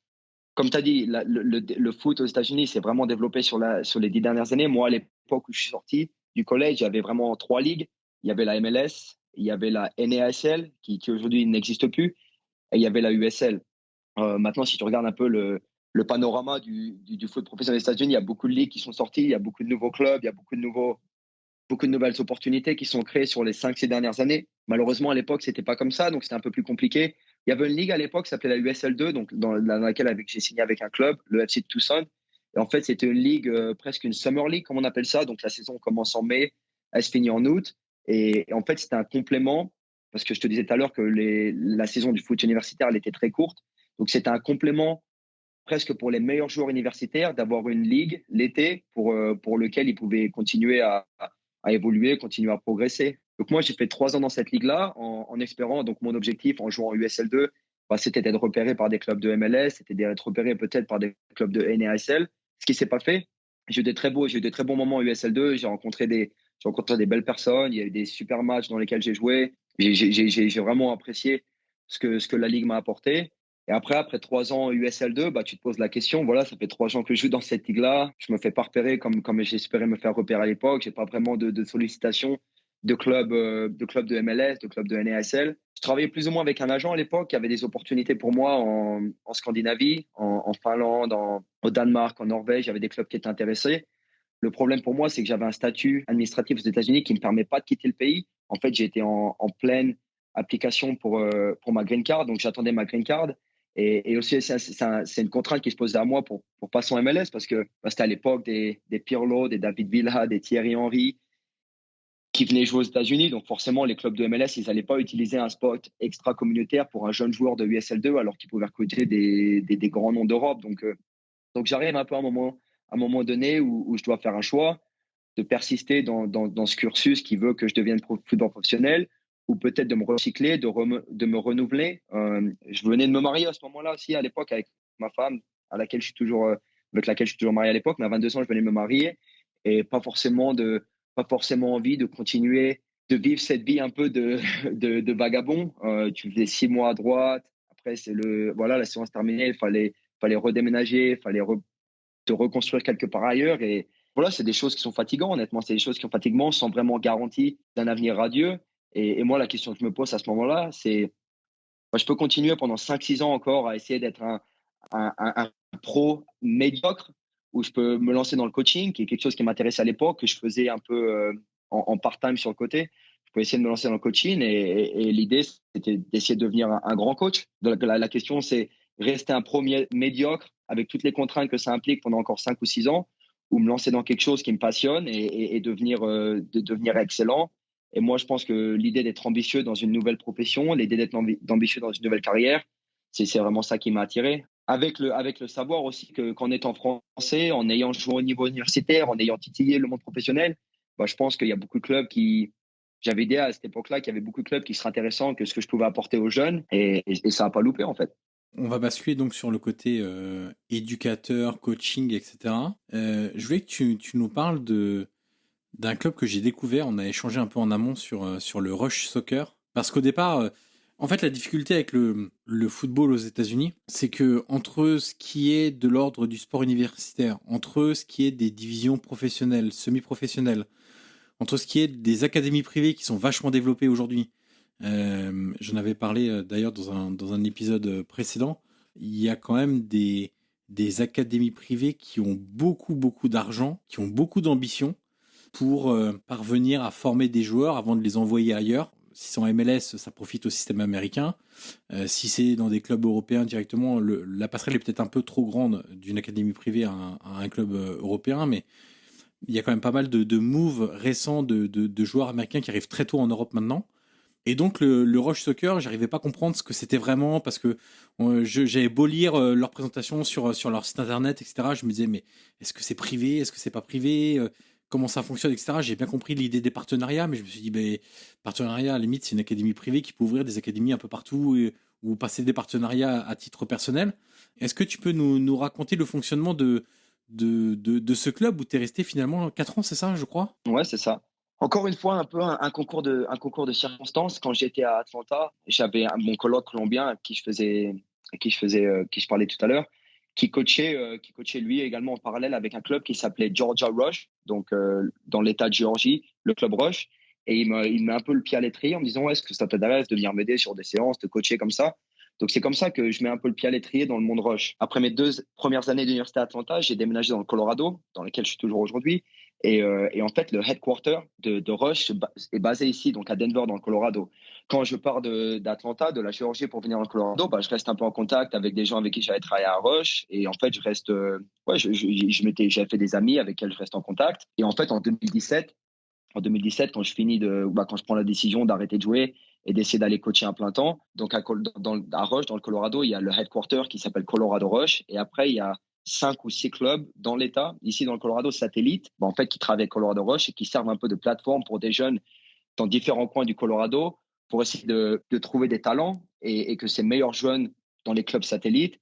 Comme tu as dit, le foot aux États-Unis s'est vraiment développé sur les 10 dernières années. Moi, à l'époque où je suis sorti du collège, il y avait vraiment 3 ligues. Il y avait la MLS, il y avait la NASL, qui aujourd'hui n'existe plus, et il y avait la USL. Maintenant, si tu regardes un peu le panorama du foot professionnel aux États-Unis, il y a beaucoup de ligues qui sont sorties, il y a beaucoup de nouveaux clubs, il y a beaucoup de nouvelles opportunités qui sont créées sur les 5-6 dernières années. Malheureusement, à l'époque, c'était pas comme ça, donc c'était un peu plus compliqué. Il y avait une ligue à l'époque qui s'appelait la USL2, donc dans laquelle j'ai signé avec un club, le FC de Tucson. Et en fait, c'était une ligue, presque une summer league, comme on appelle ça. Donc, la saison commence en mai, elle se finit en août. Et en fait, c'était un complément, parce que je te disais tout à l'heure que la saison du foot universitaire, elle était très courte. Donc, c'était un complément presque pour les meilleurs joueurs universitaires d'avoir une ligue l'été pour lequel ils pouvaient continuer à évoluer, continuer à progresser. Donc moi, j'ai fait 3 ans dans cette ligue-là en espérant, donc mon objectif en jouant en USL2, c'était d'être repéré par des clubs de MLS, c'était d'être repéré peut-être par des clubs de NASL, ce qui s'est pas fait. J'ai eu des très bons moments en USL2, j'ai rencontré des belles personnes, il y a eu des super matchs dans lesquels j'ai joué, j'ai vraiment apprécié ce que la ligue m'a apporté. Et après 3 ans USL2, tu te poses la question, voilà, ça fait 3 ans que je joue dans cette ligue-là. Je me fais pas repérer comme j'espérais me faire repérer à l'époque. J'ai pas vraiment de sollicitations de clubs de MLS, de clubs de NASL. Je travaillais plus ou moins avec un agent à l'époque qui avait des opportunités pour moi en Scandinavie, en Finlande, au Danemark, en Norvège. Il y avait des clubs qui étaient intéressés. Le problème pour moi, c'est que j'avais un statut administratif aux États-Unis qui ne me permet pas de quitter le pays. En fait, j'ai été en pleine application pour ma green card, donc j'attendais ma green card. Et aussi, c'est une contrainte qui se posait à moi pour passer en MLS parce que c'était à l'époque des Pirlo, des David Villa, des Thierry Henry qui venaient jouer aux États-Unis. Donc forcément, les clubs de MLS, ils n'allaient pas utiliser un spot extra-communautaire pour un jeune joueur de USL2 alors qu'ils pouvaient recruter des grands noms d'Europe. Donc j'arrive un peu à un moment donné où je dois faire un choix de persister dans ce cursus qui veut que je devienne footballeur professionnel ou peut-être de me recycler, de me renouveler. Je venais de me marier à ce moment-là aussi, à l'époque, avec ma femme, avec laquelle je suis toujours marié à l'époque, mais à 22 ans, je venais de me marier et pas forcément envie de continuer de vivre cette vie un peu de vagabond. Tu faisais 6 mois à droite, après, la saison se terminait, il fallait redéménager, il fallait te reconstruire quelque part ailleurs. Et voilà, c'est des choses qui sont fatigantes, honnêtement. C'est des choses qui sont fatigantes sans vraiment garantie d'un avenir radieux. Et moi, la question que je me pose à ce moment-là, c'est je peux continuer pendant 5-6 ans encore à essayer d'être un pro médiocre ou je peux me lancer dans le coaching, qui est quelque chose qui m'intéressait à l'époque, que je faisais un peu en part-time sur le côté. Je peux essayer de me lancer dans le coaching et l'idée, c'était d'essayer de devenir un grand coach. Donc, la question, c'est rester un pro médiocre avec toutes les contraintes que ça implique pendant encore 5 ou 6 ans ou me lancer dans quelque chose qui me passionne et de devenir excellent. Et moi, je pense que l'idée d'être ambitieux dans une nouvelle profession, l'idée d'être ambitieux dans une nouvelle carrière, c'est vraiment ça qui m'a attiré. Avec le savoir aussi qu'en étant français, en ayant joué au niveau universitaire, en ayant titillé le monde professionnel, je pense qu'il y a beaucoup de clubs j'avais idée à cette époque-là qu'il y avait beaucoup de clubs qui seraient intéressants que ce que je pouvais apporter aux jeunes et ça n'a pas loupé en fait. On va basculer donc sur le côté éducateur, coaching, etc. Je voulais que tu nous parles d'un club que j'ai découvert. On a échangé un peu en amont sur le Rush Soccer. Parce qu'au départ, en fait, la difficulté avec le football aux États-Unis, c'est que entre ce qui est de l'ordre du sport universitaire, entre ce qui est des divisions professionnelles, semi-professionnelles, entre ce qui est des académies privées qui sont vachement développées aujourd'hui, j'en avais parlé d'ailleurs dans un épisode précédent, il y a quand même des académies privées qui ont beaucoup, beaucoup d'argent, qui ont beaucoup d'ambition pour parvenir à former des joueurs avant de les envoyer ailleurs. Si c'est en MLS, ça profite au système américain. Si c'est dans des clubs européens directement, la passerelle est peut-être un peu trop grande d'une académie privée à un club européen, mais il y a quand même pas mal de moves récents de joueurs américains qui arrivent très tôt en Europe maintenant. Et donc le Rush Soccer, j'arrivais pas à comprendre ce que c'était vraiment parce que j'avais beau lire leur présentation sur leur site internet, etc. Je me disais mais est-ce que c'est privé, est-ce que c'est pas privé, comment ça fonctionne, etc. J'ai bien compris l'idée des partenariats, mais je me suis dit partenariat à la limite c'est une académie privée qui peut ouvrir des académies un peu partout ou passer des partenariats à titre personnel. Est-ce que tu peux nous raconter le fonctionnement de ce club où tu es resté finalement 4 ans, c'est ça, je crois? Ouais, c'est ça. Encore une fois, un peu un concours de circonstances. Quand j'étais à Atlanta, j'avais mon coloc colombien à qui je parlais tout à l'heure, qui coachait lui également en parallèle avec un club qui s'appelait Georgia Rush, donc dans l'État de Géorgie, le club Rush. Et il met un peu le pied à l'étrier en me disant est-ce que ça t'intéresse de venir m'aider sur des séances, de coacher comme ça. Donc c'est comme ça que je mets un peu le pied à l'étrier dans le monde Rush. Après mes 2 premières années d'université à Atlanta, j'ai déménagé dans le Colorado, dans lequel je suis toujours aujourd'hui. Et en fait, le headquarter de Rush est basé ici, donc à Denver, dans le Colorado. Quand je pars d'Atlanta, de la Géorgie, pour venir dans le Colorado, je reste un peu en contact avec des gens avec qui j'avais travaillé à Rush. Et en fait, je reste, j'avais fait des amis avec lesquels je reste en contact. Et en fait, en 2017, quand quand je prends la décision d'arrêter de jouer et d'essayer d'aller coacher à plein temps, donc à Rush, dans le Colorado, il y a le headquarter qui s'appelle Colorado Rush. Et après, il y a 5 ou 6 clubs dans l'État, ici dans le Colorado, satellites, en fait, qui travaillent avec Colorado Rush et qui servent un peu de plateforme pour des jeunes dans différents coins du Colorado pour essayer de trouver des talents et que ces meilleurs jeunes dans les clubs satellites,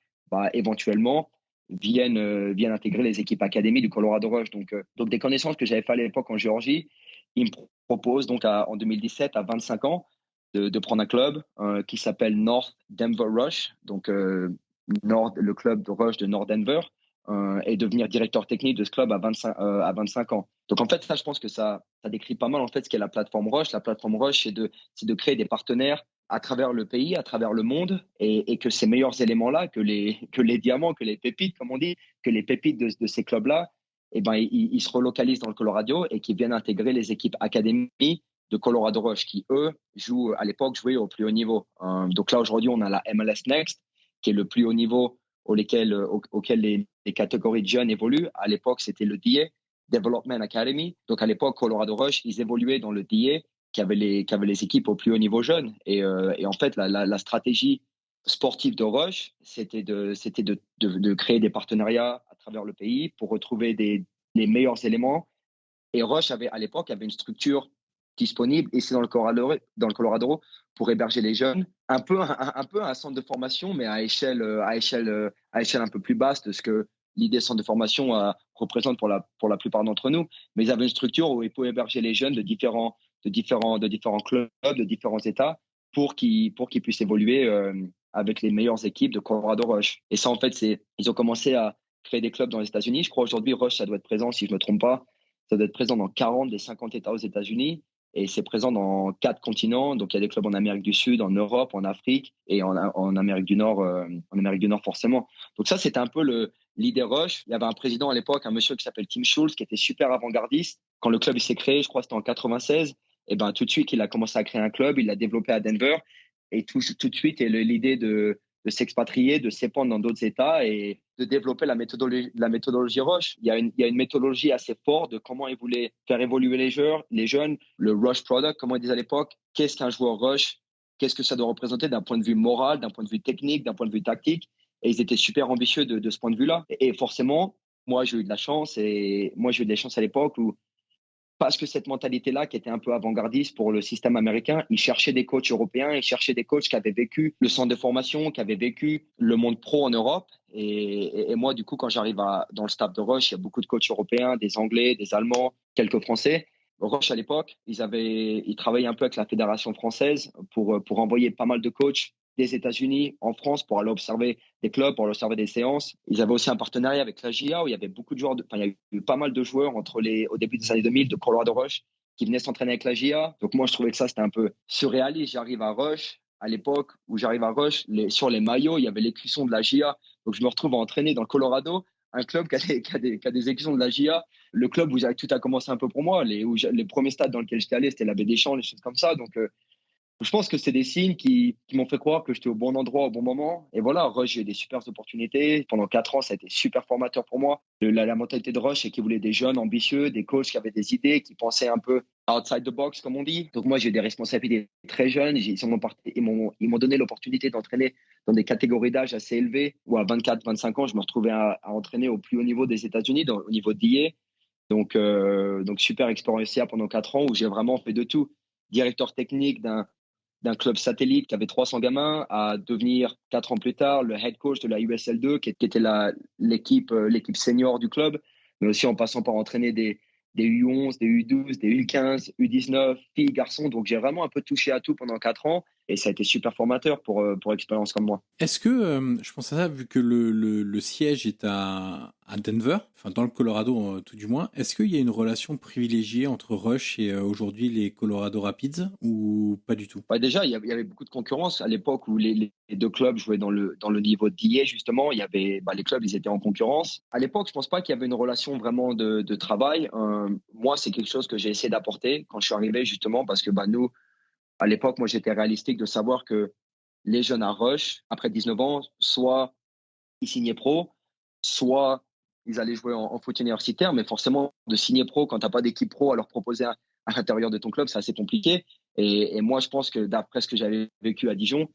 éventuellement, viennent intégrer les équipes académies du Colorado Rush. Donc des connaissances que j'avais fait à l'époque en Géorgie, ils me proposent donc en 2017, à 25 ans, de prendre un club qui s'appelle North Denver Rush, donc le club de Rush de North Denver, et devenir directeur technique de ce club à 25 ans. Donc en fait, ça, je pense que ça décrit pas mal en fait ce qu'est la plateforme Rush. La plateforme Rush, c'est de créer des partenaires à travers le pays, à travers le monde, et que ces meilleurs éléments-là, que les diamants, que les pépites, comme on dit, que les pépites de ces clubs-là, ils se relocalisent dans le Colorado et qui viennent intégrer les équipes académies de Colorado Rush qui, eux, à l'époque, jouaient au plus haut niveau. Donc là, aujourd'hui, on a la MLS Next, qui est le plus haut niveau auquel les catégories de jeunes évoluent. À l'époque, c'était le DA, Development Academy. Donc à l'époque, Colorado Rush, ils évoluaient dans le DA, qui avait les équipes au plus haut niveau jeunes. Et en fait, la stratégie sportive de Rush, c'était de créer des partenariats à travers le pays pour retrouver les meilleurs éléments. Et Rush à l'époque avait une structure disponible ici dans le Colorado pour héberger les jeunes, un peu un centre de formation, mais à échelle un peu plus basse de ce que l'idée centre de formation représente pour la plupart d'entre nous. Mais ils avaient une structure où ils pouvaient héberger les jeunes de différents clubs, de différents États, pour qu'ils puissent évoluer avec les meilleures équipes de Colorado Rush. Et ça, en fait, ils ont commencé à créer des clubs dans les États-Unis. Je crois aujourd'hui, Rush, ça doit être présent, si je ne me trompe pas, ça doit être présent dans 40 des 50 États aux États-Unis. Et c'est présent dans 4 continents. Donc, il y a des clubs en Amérique du Sud, en Europe, en Afrique et en Amérique du Nord, forcément. Donc, ça, c'était un peu l'idée Rush. Il y avait un président à l'époque, un monsieur qui s'appelle Tim Schultz, qui était super avant-gardiste. Quand le club s'est créé, je crois que c'était en 96, et tout de suite, il a commencé à créer un club. Il l'a développé à Denver. Et tout de suite, il y a l'idée de s'expatrier, de s'épandre dans d'autres États et de développer la méthodologie Rush. Il y a une méthodologie assez forte de comment ils voulaient faire évoluer les jeunes, le Rush Product, comme on disait à l'époque. Qu'est-ce qu'un joueur Rush? Qu'est-ce que ça doit représenter d'un point de vue moral, d'un point de vue technique, d'un point de vue tactique? Et ils étaient super ambitieux de ce point de vue-là. Et forcément, moi, j'ai eu de la chance à l'époque où, parce que cette mentalité-là, qui était un peu avant-gardiste pour le système américain, ils cherchaient des coachs européens, ils cherchaient des coachs qui avaient vécu le centre de formation, qui avaient vécu le monde pro en Europe. Et moi, du coup, quand j'arrive dans le staff de Rush, il y a beaucoup de coachs européens, des Anglais, des Allemands, quelques Français. Rush, à l'époque, ils travaillaient un peu avec la fédération française pour envoyer pas mal de coachs des États-Unis en France pour aller observer des clubs, pour aller observer des séances. Ils avaient aussi un partenariat avec la GIA où il y avait beaucoup de joueurs, il y a eu pas mal de joueurs au début des années 2000 de Colorado Rush qui venaient s'entraîner avec la GIA. Donc moi, je trouvais que ça, c'était un peu surréaliste. J'arrive à Rush, à l'époque où j'arrive à Rush, sur les maillots, il y avait l'écusson de la GIA. Donc je me retrouve à entraîner dans le Colorado, un club qui a des écussons de la GIA. Le club où tout a commencé un peu pour moi. Les premiers stades dans lesquels j'étais allé, c'était la Baie des Champs, des choses comme ça. Donc je pense que c'est des signes qui m'ont fait croire que j'étais au bon endroit au bon moment. Et voilà, Rush, j'ai eu des super opportunités. Pendant 4 ans, ça a été super formateur pour moi. La mentalité de Rush, c'est qu'ils voulaient des jeunes ambitieux, des coachs qui avaient des idées, qui pensaient un peu outside the box, comme on dit. Donc moi, j'ai eu des responsabilités très jeunes. Ils m'ont donné l'opportunité d'entraîner dans des catégories d'âge assez élevées, où à 24, 25 ans, je me retrouvais à entraîner au plus haut niveau des États-Unis, au niveau d'IA. Donc super expérience pendant 4 ans où j'ai vraiment fait de tout. Directeur technique d'un club satellite qui avait 300 gamins à devenir 4 ans plus tard le head coach de la USL2 qui était l'équipe senior du club, mais aussi en passant par entraîner des U11, des U12, des U15, U19, filles, garçons. Donc j'ai vraiment un peu touché à tout pendant 4 ans Et ça a été super formateur pour expérience comme moi. Est-ce que, je pense à ça, vu que le siège est à Denver, enfin dans le Colorado tout du moins, est-ce qu'il y a une relation privilégiée entre Rush et aujourd'hui les Colorado Rapids ou pas du tout? Bah déjà, il y avait beaucoup de concurrence à l'époque où les deux clubs jouaient dans le niveau d'IA, justement. Il y avait, les clubs, ils étaient en concurrence. À l'époque, je pense pas qu'il y avait une relation vraiment de travail. Moi, c'est quelque chose que j'ai essayé d'apporter quand je suis arrivé, justement, parce que nous, à l'époque, moi, j'étais réalistique de savoir que les jeunes à Rush, après 19 ans, soit ils signaient pro, soit ils allaient jouer en foot universitaire. Mais forcément, de signer pro quand tu n'as pas d'équipe pro à leur proposer à l'intérieur de ton club, c'est assez compliqué. Et moi, je pense que d'après ce que j'avais vécu à Dijon,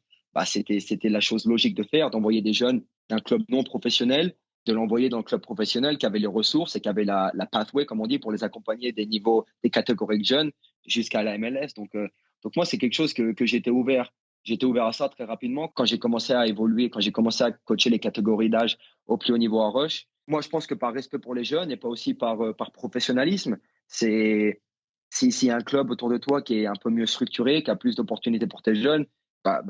c'était la chose logique de faire, d'envoyer des jeunes d'un club non professionnel, de l'envoyer dans le club professionnel qui avait les ressources et qui avait la pathway, comme on dit, pour les accompagner des catégories de jeunes jusqu'à la MLS. Donc moi, c'est quelque chose que j'étais ouvert. J'étais ouvert à ça très rapidement quand j'ai commencé à évoluer, quand j'ai commencé à coacher les catégories d'âge au plus haut niveau à Rush. Moi, je pense que par respect pour les jeunes et pas aussi par professionnalisme, c'est s'il y a un club autour de toi qui est un peu mieux structuré, qui a plus d'opportunités pour tes jeunes,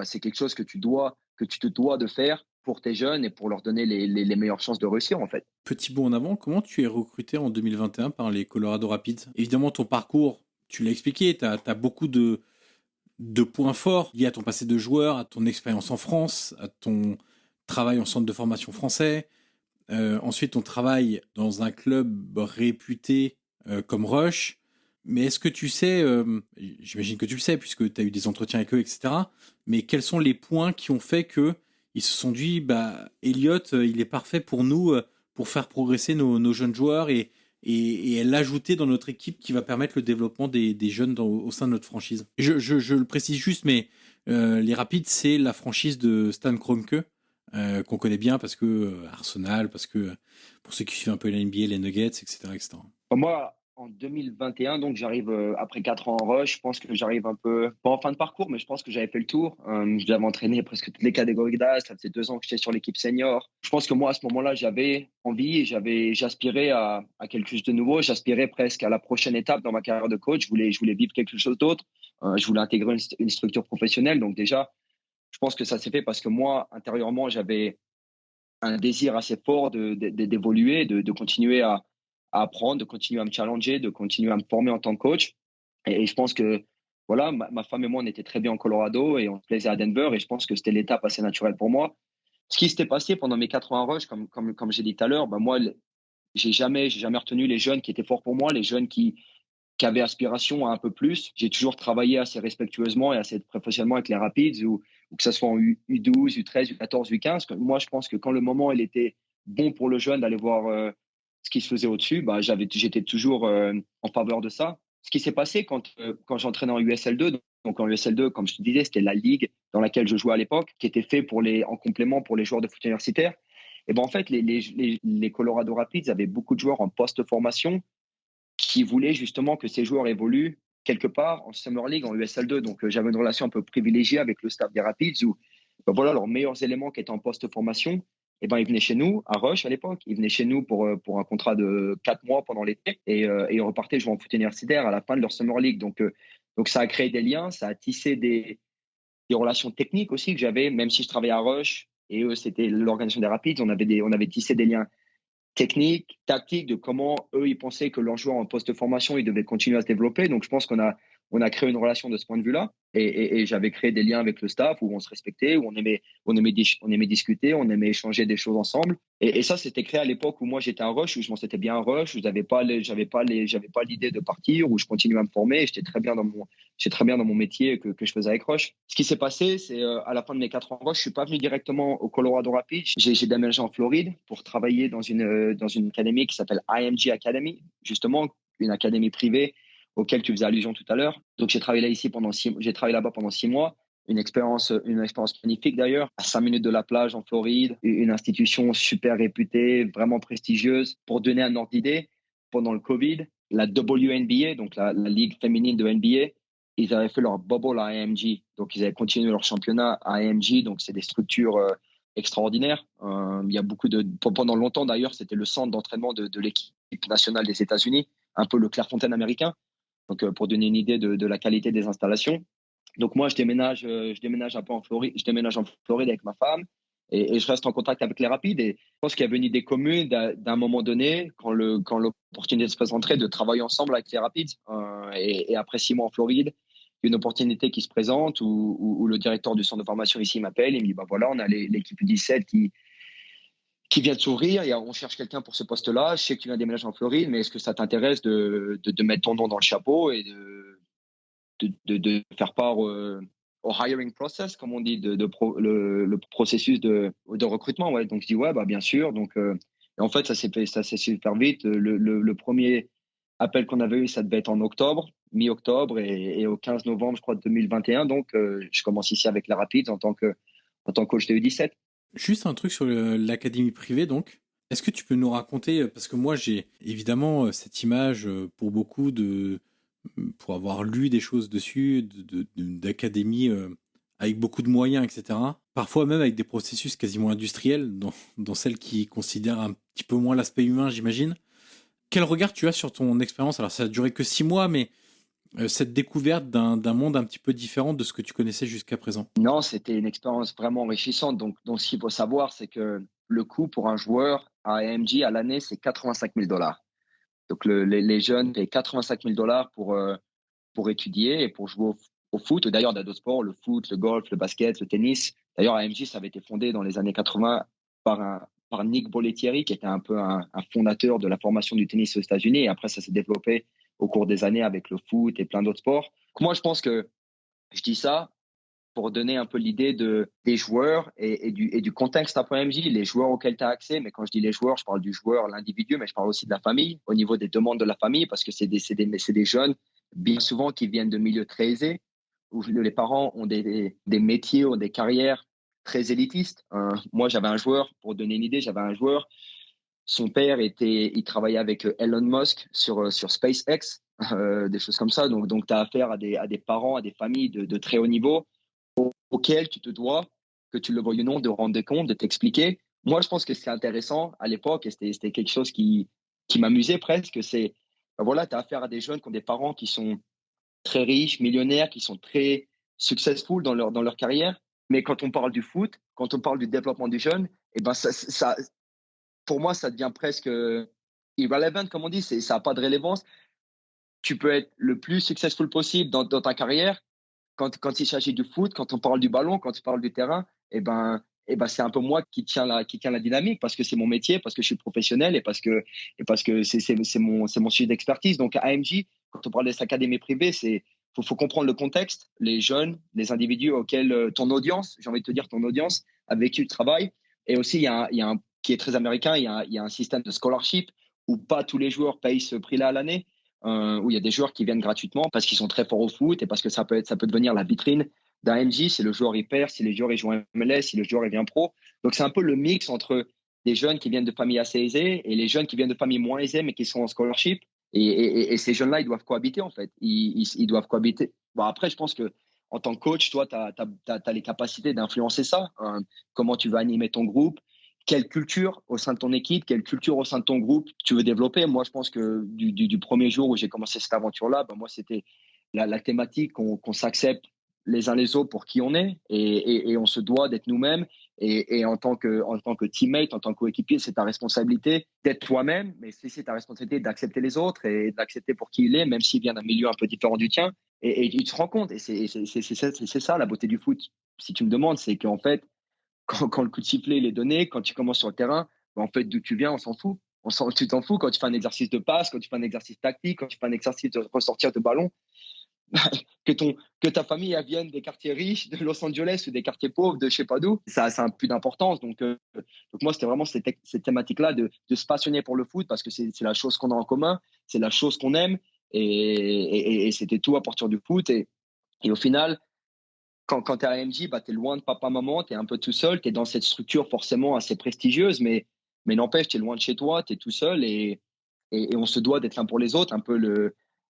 c'est quelque chose que tu te dois de faire pour tes jeunes et pour leur donner les meilleures chances de réussir, en fait. Petit bond en avant, comment tu es recruté en 2021 par les Colorado Rapids? Évidemment, ton parcours, tu l'as expliqué, tu as beaucoup de points forts liés à ton passé de joueur, à ton expérience en France, à ton travail en centre de formation français, ensuite ton travail dans un club réputé comme Rush. Mais est-ce que tu sais, j'imagine que tu le sais puisque tu as eu des entretiens avec eux, etc. Mais quels sont les points qui ont fait que ils se sont dit, Elliott, il est parfait pour nous, pour faire progresser nos jeunes joueurs et l'ajouter dans notre équipe qui va permettre le développement des jeunes au sein de notre franchise. Je le précise juste, mais les Rapids, c'est la franchise de Stan Kroenke, qu'on connaît bien parce que Arsenal, parce que pour ceux qui suivent un peu la NBA, les Nuggets, etc. etc. Moi, en 2021, donc j'arrive après 4 ans en rush. Je pense que j'arrive un peu, pas en fin de parcours, mais je pense que j'avais fait le tour. J'avais entraîné presque toutes les catégories d'âge. Ça faisait 2 ans que j'étais sur l'équipe senior. Je pense que moi, à ce moment-là, j'avais envie et j'aspirais à quelque chose de nouveau. J'aspirais presque à la prochaine étape dans ma carrière de coach. Je voulais vivre quelque chose d'autre. Je voulais intégrer une structure professionnelle. Donc déjà, je pense que ça s'est fait parce que moi, intérieurement, j'avais un désir assez fort d'évoluer, de continuer à apprendre, de continuer à me challenger, de continuer à me former en tant que coach. Et je pense que voilà, ma femme et moi, on était très bien en Colorado et on se plaisait à Denver. Et je pense que c'était l'étape assez naturelle pour moi. Ce qui s'était passé pendant mes 4 ans en rush, comme j'ai dit tout à l'heure, moi, j'ai jamais retenu les jeunes qui étaient forts pour moi, les jeunes qui avaient aspiration à un peu plus. J'ai toujours travaillé assez respectueusement et assez professionnellement avec les Rapids, ou que ce soit en U12, U13, U14, U15. Moi, je pense que quand le moment il était bon pour le jeune d'aller voir ce qui se faisait au-dessus, j'étais toujours en faveur de ça. Ce qui s'est passé quand j'entraînais en USL2, donc en USL2, comme je te disais, c'était la ligue dans laquelle je jouais à l'époque, qui était fait en complément pour les joueurs de foot universitaire. Et en fait, les Colorado Rapids avaient beaucoup de joueurs en post-formation qui voulaient justement que ces joueurs évoluent quelque part en Summer League, en USL2. Donc, j'avais une relation un peu privilégiée avec le staff des Rapids où voilà, leurs meilleurs éléments qui étaient en post-formation, ils venaient chez nous, à Rush à l'époque. Ils venaient chez nous pour un contrat de 4 mois pendant l'été et ils repartaient jouer en foot universitaire à la fin de leur Summer League. Donc, ça a créé des liens, ça a tissé des relations techniques aussi que j'avais, même si je travaillais à Rush et eux, c'était l'organisation des Rapids. On avait tissé des liens technique, tactique, de comment eux, ils pensaient que leurs joueurs en post-formation, ils devaient continuer à se développer. Donc, je pense qu'on a créé une relation de ce point de vue-là. Et j'avais créé des liens avec le staff où on se respectait, où on aimait discuter, on aimait échanger des choses ensemble. Et ça, c'était créé à l'époque où moi, j'étais un rush, où je m'en sentais bien un rush, où j'avais pas l'idée de partir, où je continuais à me former. J'étais très bien dans mon métier que je faisais avec Rush. Ce qui s'est passé, c'est à la fin de mes 4 ans en Rush, je suis pas venu directement au Colorado Rapids. J'ai déménagé en Floride pour travailler dans une académie qui s'appelle IMG Academy, justement, une académie privée auquel tu faisais allusion tout à l'heure. Donc, j'ai travaillé là-bas pendant 6 mois. Une expérience magnifique d'ailleurs, à 5 minutes de la plage en Floride, une institution super réputée, vraiment prestigieuse. Pour donner un ordre d'idée, pendant le Covid, la WNBA, donc la ligue féminine de NBA, ils avaient fait leur bubble à IMG. Donc, ils avaient continué leur championnat à IMG. Donc, c'est des structures extraordinaires. Il y a pendant longtemps d'ailleurs, c'était le centre d'entraînement de l'équipe nationale des États-Unis, un peu le Clairefontaine américain. Donc, pour donner une idée de la qualité des installations. Donc moi, je déménage un peu en Floride, je déménage en Floride avec ma femme et je reste en contact avec les Rapides. Et je pense qu'il y avait une idée commune d'un moment donné, quand l'opportunité se présenterait, de travailler ensemble avec les Rapides. Et après 6 mois en Floride, il y a une opportunité qui se présente où le directeur du centre de formation ici m'appelle. Il me dit, bah voilà, on a l'équipe U17 qui vient de s'ouvrir et on cherche quelqu'un pour ce poste-là. Je sais que tu viens déménager en Floride, mais est-ce que ça t'intéresse de mettre ton nom dans le chapeau et de faire part au hiring process, comme on dit, le processus de recrutement. Ouais. Donc, je dis, ouais, bah, bien sûr. Donc, et en fait, ça s'est fait super vite. Le premier appel qu'on avait eu, ça devait être en octobre, mi-octobre, et au 15 novembre, je crois, 2021. Donc, je commence ici avec la Rapids en tant que coach de U17. Juste un truc sur l'académie privée, donc. Est-ce que tu peux nous raconter, parce que moi j'ai évidemment cette image pour beaucoup pour avoir lu des choses dessus, d'académie avec beaucoup de moyens, etc. Parfois même avec des processus quasiment industriels, dans celles qui considèrent un petit peu moins l'aspect humain, j'imagine. Quel regard tu as sur ton expérience? Alors ça a duré que 6 mois, mais cette découverte d'un monde un petit peu différent de ce que tu connaissais jusqu'à présent. Non, c'était une expérience vraiment enrichissante. Donc, ce qu'il faut savoir, c'est que le coût pour un joueur à AMG à l'année, c'est 85 000 dollars. Donc, les jeunes payent 85 000 dollars pour étudier et pour jouer au foot. D'ailleurs, dans d'autres sports, le foot, le golf, le basket, le tennis. D'ailleurs, AMG, ça avait été fondé dans les années 80 par Nick Bollettieri, qui était un peu un fondateur de la formation du tennis aux États-Unis. Et après, ça s'est développé au cours des années avec le foot et plein d'autres sports. Moi, je pense que je dis ça pour donner un peu l'idée des joueurs et du contexte à AMG, les joueurs auxquels tu as accès. Mais quand je dis les joueurs, je parle du joueur, l'individu, mais je parle aussi de la famille, au niveau des demandes de la famille, parce que c'est des jeunes, bien souvent, qui viennent de milieux très aisés, où les parents ont des métiers ou des carrières très élitistes. Moi, j'avais un joueur, pour donner une idée, j'avais un joueur, son père il travaillait avec Elon Musk sur SpaceX, des choses comme ça. Donc tu as affaire à des parents, à des familles de très haut niveau auquel tu te dois, que tu le veuilles ou non, de rendre compte, de t'expliquer. Moi, je pense que c'est intéressant à l'époque et c'était quelque chose qui m'amusait presque. C'est, ben voilà, tu as affaire à des jeunes qui ont des parents qui sont très riches, millionnaires, qui sont très successful dans leur carrière. Mais quand on parle du foot, quand on parle du développement du jeune, eh ben pour moi, ça devient presque irrelevant, comme on dit. Ça n'a pas de rélevance. Tu peux être le plus successful possible dans ta carrière. Quand il s'agit du foot, quand on parle du ballon, quand on parle du terrain, c'est un peu moi qui tient la dynamique parce que c'est mon métier, parce que je suis professionnel et parce que c'est mon sujet d'expertise. Donc, à AMG, quand on parle de cette académie privée, faut comprendre le contexte, les jeunes, les individus auxquels ton audience, j'ai envie de te dire ton audience, avec qui tu travailles. Et aussi, il y a un qui est très américain, il y a un système de scholarship où pas tous les joueurs payent ce prix-là à l'année. Où il y a des joueurs qui viennent gratuitement parce qu'ils sont très forts au foot et parce que ça peut devenir la vitrine d'un MJ si le joueur il perd, si les joueurs ils jouent en MLS, si le joueur il vient pro. Donc c'est un peu le mix entre des jeunes qui viennent de familles assez aisées et les jeunes qui viennent de familles moins aisées mais qui sont en scholarship. Et ces jeunes-là, ils doivent cohabiter en fait. Ils doivent cohabiter. Bon, après, je pense que en tant que coach, toi, tu as les capacités d'influencer ça. Comment tu vas animer ton groupe, quelle culture au sein de ton équipe, quelle culture au sein de ton groupe tu veux développer. Moi, je pense que du premier jour où j'ai commencé cette aventure-là, moi, c'était la thématique qu'on s'accepte les uns les autres pour qui on est et on se doit d'être nous-mêmes. Et en tant que teammate, en tant que coéquipier, c'est ta responsabilité d'être toi-même, mais c'est ta responsabilité d'accepter les autres et d'accepter pour qui il est, même s'il vient d'un milieu un peu différent du tien. Et tu te rends compte, et c'est ça la beauté du foot. Si tu me demandes, c'est qu'en fait, quand le coup de sifflet est donné, quand tu commences sur le terrain, en fait, d'où tu viens, on s'en fout. Tu t'en fous quand tu fais un exercice de passe, quand tu fais un exercice tactique, quand tu fais un exercice de ressortir de ballon. que ta famille elle vienne des quartiers riches de Los Angeles ou des quartiers pauvres de je sais pas d'où, ça a plus d'importance. Donc moi, c'était vraiment cette thématique-là de se passionner pour le foot parce que c'est la chose qu'on a en commun, c'est la chose qu'on aime et c'était tout à partir du foot. Et au final, quand tu es à AMG, tu es loin de papa, maman, tu es un peu tout seul, tu es dans cette structure forcément assez prestigieuse, mais n'empêche, tu es loin de chez toi, tu es tout seul et on se doit d'être l'un pour les autres, un peu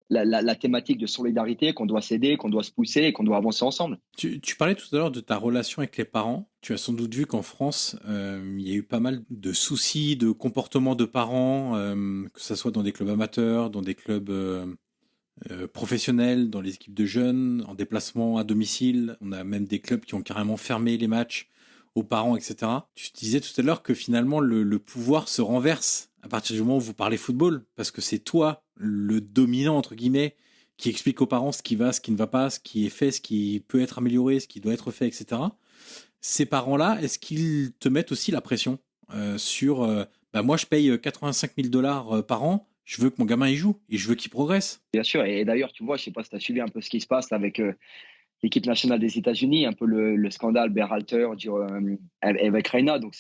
la thématique de solidarité, qu'on doit s'aider, qu'on doit se pousser et qu'on doit avancer ensemble. Tu parlais tout à l'heure de ta relation avec les parents. Tu as sans doute vu qu'en France, il y a eu pas mal de soucis de comportement de parents, que ce soit dans des clubs amateurs, dans des clubs professionnels, dans les équipes de jeunes, en déplacement à domicile. On a même des clubs qui ont carrément fermé les matchs aux parents, etc. Tu disais tout à l'heure que finalement le pouvoir se renverse à partir du moment où vous parlez football, parce que c'est toi, le dominant, entre guillemets, qui explique aux parents ce qui va, ce qui ne va pas, ce qui est fait, ce qui peut être amélioré, ce qui doit être fait, etc. Ces parents-là, est-ce qu'ils te mettent aussi la pression sur moi je paye 85 000 dollars par an, je veux que mon gamin y joue et je veux qu'il progresse. Bien sûr, et d'ailleurs, tu vois, je sais pas si tu as suivi un peu ce qui se passe avec l'équipe nationale des États-Unis, un peu le scandale Berhalter avec Reina. Donc,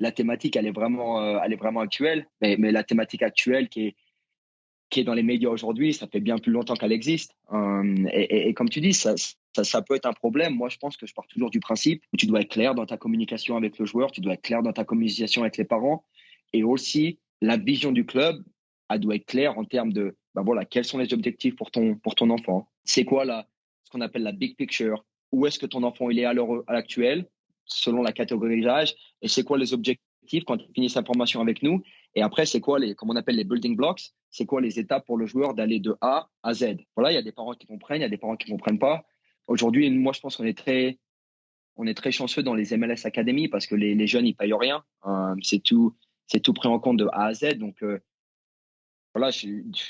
la thématique, elle est vraiment actuelle. Mais la thématique actuelle qui est dans les médias aujourd'hui, ça fait bien plus longtemps qu'elle existe. Et comme tu dis, ça peut être un problème. Moi, je pense que je pars toujours du principe où tu dois être clair dans ta communication avec le joueur, tu dois être clair dans ta communication avec les parents. Et aussi, la vision du club, elle doit être claire en termes de, quels sont les objectifs pour ton enfant. C'est quoi ce qu'on appelle la big picture? Où est-ce que ton enfant il est à l'actuel, selon la catégorie d'âge? Et c'est quoi les objectifs quand il finit sa formation avec nous? Et après, c'est quoi comme on appelle les building blocks? C'est quoi les étapes pour le joueur d'aller de A à Z? Voilà, il y a des parents qui comprennent, il y a des parents qui ne comprennent pas. Aujourd'hui, moi, je pense qu'on est très chanceux dans les MLS Academy parce que les jeunes, ils payent rien. C'est tout pris en compte de A à Z. Donc, voilà,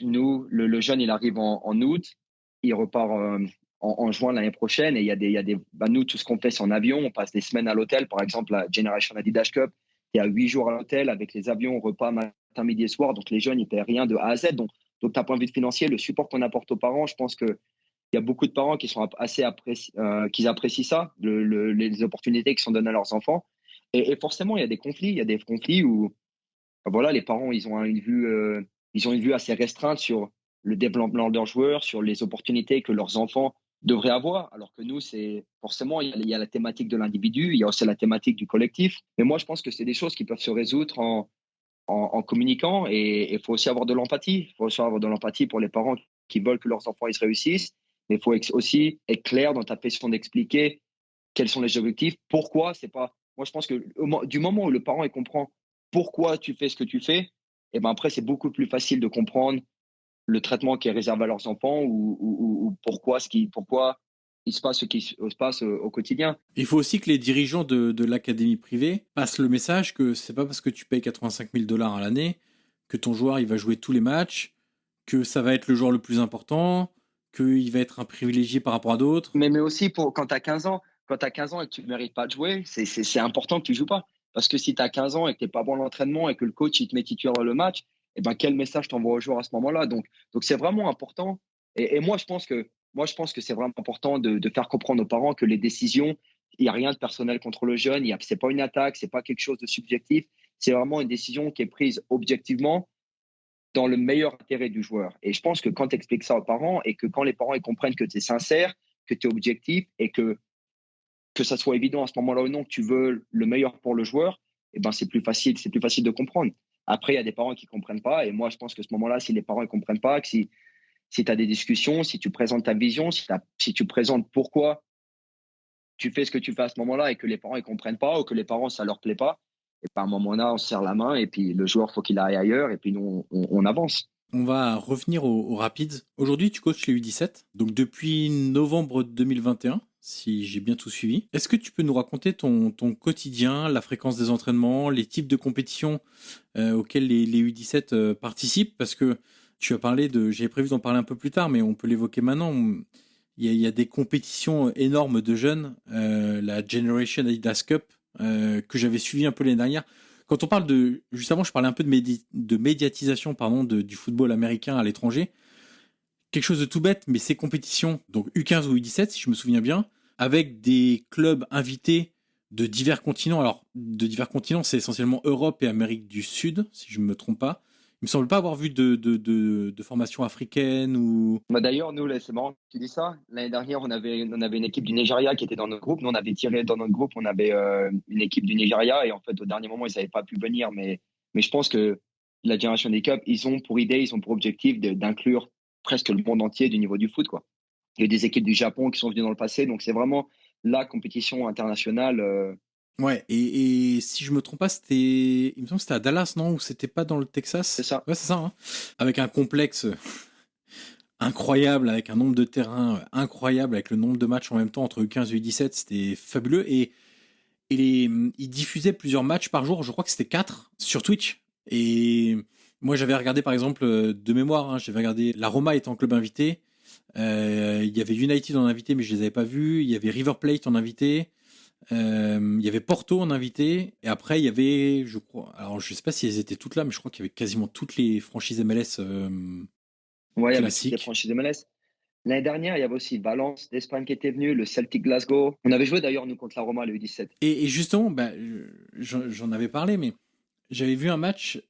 nous, le jeune, il arrive en août, il repart en juin l'année prochaine. Et nous, tout ce qu'on fait, c'est en avion. On passe des semaines à l'hôtel. Par exemple, la Generation Adidas Cup, il y a 8 jours à l'hôtel avec les avions, repas, matin, midi et soir. Donc, les jeunes, ils ne paient rien de A à Z. Donc d'un point de vue financier, le support qu'on apporte aux parents, je pense qu'il y a beaucoup de parents qui sont qui apprécient ça, les opportunités qui sont données à leurs enfants. Et forcément, il y a des conflits. Il y a des conflits où voilà, les parents, ils ont une vue assez restreinte sur le développement de leurs joueurs, sur les opportunités que leurs enfants devraient avoir. Alors que nous, c'est forcément, il y a la thématique de l'individu, il y a aussi la thématique du collectif. Mais moi, je pense que c'est des choses qui peuvent se résoudre en communiquant, et il faut aussi avoir de l'empathie. Il faut aussi avoir de l'empathie pour les parents qui veulent que leurs enfants ils se réussissent. Mais il faut aussi être clair dans ta façon d'expliquer quels sont les objectifs, pourquoi. C'est pas. Moi, je pense que du moment où le parent il comprend pourquoi tu fais ce que tu fais, et ben après, c'est beaucoup plus facile de comprendre le traitement qui est réservé à leurs enfants ou pourquoi il se passe ce qui se passe au quotidien. Il faut aussi que les dirigeants de l'académie privée passent le message que c'est pas parce que tu payes 85 000 dollars à l'année que ton joueur il va jouer tous les matchs, que ça va être le joueur le plus important, qu'il va être un privilégié par rapport à d'autres. Mais aussi quand tu as 15 ans, et que tu ne mérites pas de jouer, c'est important que tu ne joues pas. Parce que si tu as 15 ans et que tu n'es pas bon à l'entraînement et que le coach il te met titulaire dans le match, et ben quel message t'envoie aux joueurs à ce moment-là? Donc c'est vraiment important. Et moi, je pense que c'est vraiment important de faire comprendre aux parents que les décisions, il n'y a rien de personnel contre le jeune, ce n'est pas une attaque, ce n'est pas quelque chose de subjectif, c'est vraiment une décision qui est prise objectivement dans le meilleur intérêt du joueur. Et je pense que quand tu expliques ça aux parents et que quand les parents ils comprennent que tu es sincère, que tu es objectif et que ça soit évident à ce moment-là ou non que tu veux le meilleur pour le joueur, eh ben c'est plus facile de comprendre. Après, il y a des parents qui ne comprennent pas. Et moi, je pense que ce moment-là, si les parents ne comprennent pas, que si tu as des discussions, si tu présentes ta vision, si tu présentes pourquoi tu fais ce que tu fais à ce moment-là et que les parents ne comprennent pas ou que les parents, ça ne leur plaît pas, et ben à un moment-là, on se serre la main et puis le joueur, il faut qu'il aille ailleurs et puis nous, on avance. On va revenir aux Rapids. Aujourd'hui, tu coaches les U17, donc depuis novembre 2021, si j'ai bien tout suivi. Est-ce que tu peux nous raconter ton quotidien, la fréquence des entraînements, les types de compétitions auxquelles les U17 participent? Parce que tu as parlé j'avais prévu d'en parler un peu plus tard, mais on peut l'évoquer maintenant. Il y a des compétitions énormes de jeunes, la Generation Adidas Cup, que j'avais suivi un peu l'année dernière. Quand on parle juste avant, je parlais un peu de médiatisation, du football américain à l'étranger. Quelque chose de tout bête, mais ces compétitions, donc U15 ou U17, si je me souviens bien, avec des clubs invités de divers continents. Alors, de divers continents, c'est essentiellement Europe et Amérique du Sud, si je ne me trompe pas. Il me semble pas avoir vu de formation africaine ou. D'ailleurs, nous, c'est marrant que tu dis ça. L'année dernière, on avait une équipe du Nigeria qui était dans notre groupe. Nous, on avait tiré dans notre groupe, on avait une équipe du Nigeria et en fait, au dernier moment, ils n'avaient pas pu venir. Mais je pense que la Generation des Cup, ils ont pour objectif d'inclure presque le monde entier du niveau du foot, quoi. Il y a des équipes du Japon qui sont venues dans le passé, donc c'est vraiment la compétition internationale. Ouais, et si je me trompe pas, il me semble que c'était à Dallas, non? Ou c'était pas dans le Texas? C'est ça. Ouais, c'est ça, hein. Avec un complexe incroyable, avec un nombre de terrains incroyable, avec le nombre de matchs en même temps entre U15 et U17, c'était fabuleux. Et ils diffusaient plusieurs matchs par jour, je crois que c'était 4 sur Twitch. Et moi, j'avais regardé, par exemple, de mémoire, hein, j'avais regardé la Roma étant club invité. Il y avait United en invité, mais je les avais pas vus. Il y avait River Plate en invité. Il y avait Porto en invité. Et après, il y avait, je crois, alors je sais pas si elles étaient toutes là, mais je crois qu'il y avait quasiment toutes les franchises MLS Ouais, il y avait toutes les classiques. franchises MLS. L'année dernière, il y avait aussi Valence d'Espagne qui était venu, le Celtic Glasgow. On avait joué d'ailleurs, nous, contre la Roma, le U17. Et justement, bah, j'en avais parlé, mais j'avais vu un match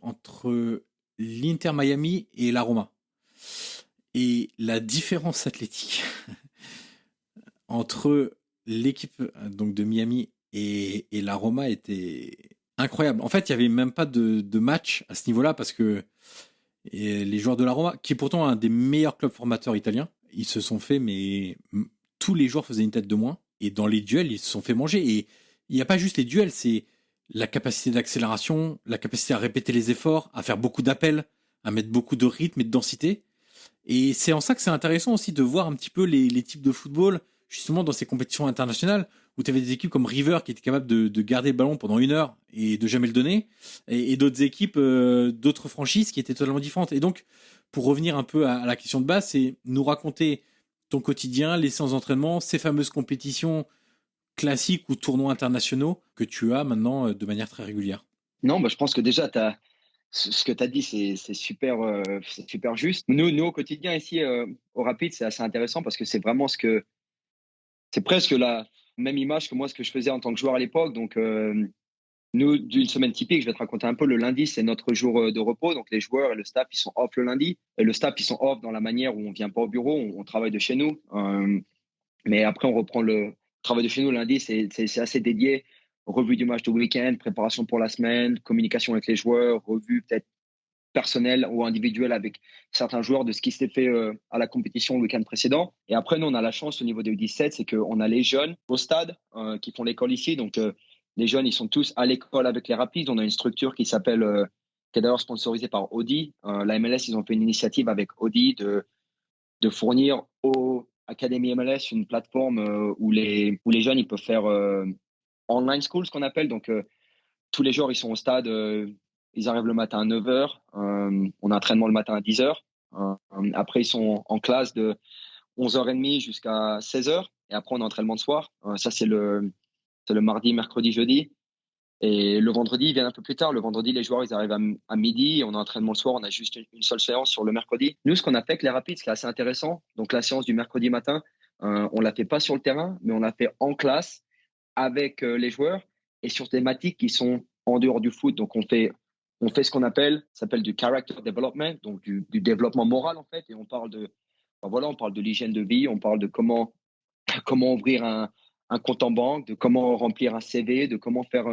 entre l'Inter Miami et la Roma. Et la différence athlétique entre l'équipe donc de Miami et la Roma était incroyable. En fait, il n'y avait même pas de match à ce niveau-là parce que les joueurs de la Roma, qui est pourtant un des meilleurs clubs formateurs italiens, ils se sont fait, mais tous les joueurs faisaient une tête de moins. Et dans les duels, ils se sont fait manger. Et il n'y a pas juste les duels, c'est la capacité d'accélération, la capacité à répéter les efforts, à faire beaucoup d'appels, à mettre beaucoup de rythme et de densité. Et c'est en ça que c'est intéressant aussi de voir un petit peu les types de football, justement dans ces compétitions internationales, où tu avais des équipes comme River qui étaient capables de garder le ballon pendant 1 heure et de jamais le donner, et d'autres équipes, d'autres franchises qui étaient totalement différentes. Et donc, pour revenir un peu à la question de base, c'est nous raconter ton quotidien, les séances d'entraînement, ces fameuses compétitions classiques ou tournois internationaux que tu as maintenant de manière très régulière. Non, bah, je pense que déjà, ce que tu as dit, c'est super juste. Nous, au quotidien, ici, au Rapid, c'est assez intéressant parce que c'est vraiment c'est presque la même image que moi, ce que je faisais en tant que joueur à l'époque. Donc, nous, d'une semaine typique, je vais te raconter un peu. Le lundi, c'est notre jour de repos. Donc, les joueurs et le staff, ils sont off le lundi. Et le staff, ils sont off dans la manière où on vient pas au bureau, on travaille de chez nous. Mais après, on reprend le travail de chez nous. Lundi, c'est assez dédié. Revue du match de week-end, préparation pour la semaine, communication avec les joueurs, revue peut-être personnelle ou individuelle avec certains joueurs de ce qui s'était fait à la compétition le week-end précédent. Et après, nous, on a la chance au niveau des U17, c'est qu'on a les jeunes au stade qui font l'école ici. Donc, les jeunes, ils sont tous à l'école avec les Rapids. On a une structure qui s'appelle, qui est d'ailleurs sponsorisée par Audi. La MLS, ils ont fait une initiative avec Audi de fournir aux Academy MLS une plateforme où les jeunes ils peuvent faire online school, ce qu'on appelle. Donc, tous les jours, ils sont au stade. Ils arrivent le matin à 9h. On a entraînement le matin à 10h. Après, ils sont en classe de 11h30 jusqu'à 16h. Et après, on a entraînement de soir. Ça, c'est le mardi, mercredi, jeudi. Et le vendredi, ils viennent un peu plus tard. Le vendredi, les joueurs, ils arrivent à midi. On a entraînement le soir. On a juste une seule séance sur le mercredi. Nous, ce qu'on a fait avec les Rapids, ce qui est assez intéressant, donc la séance du mercredi matin, on la fait pas sur le terrain, mais on la fait en classe avec les joueurs et sur des thématiques qui sont en dehors du foot. Donc, on fait ce qu'on appelle, ça s'appelle du character development, donc du développement moral, en fait. Et on parle on parle de l'hygiène de vie, on parle de comment ouvrir un compte en banque, de comment remplir un CV, de comment faire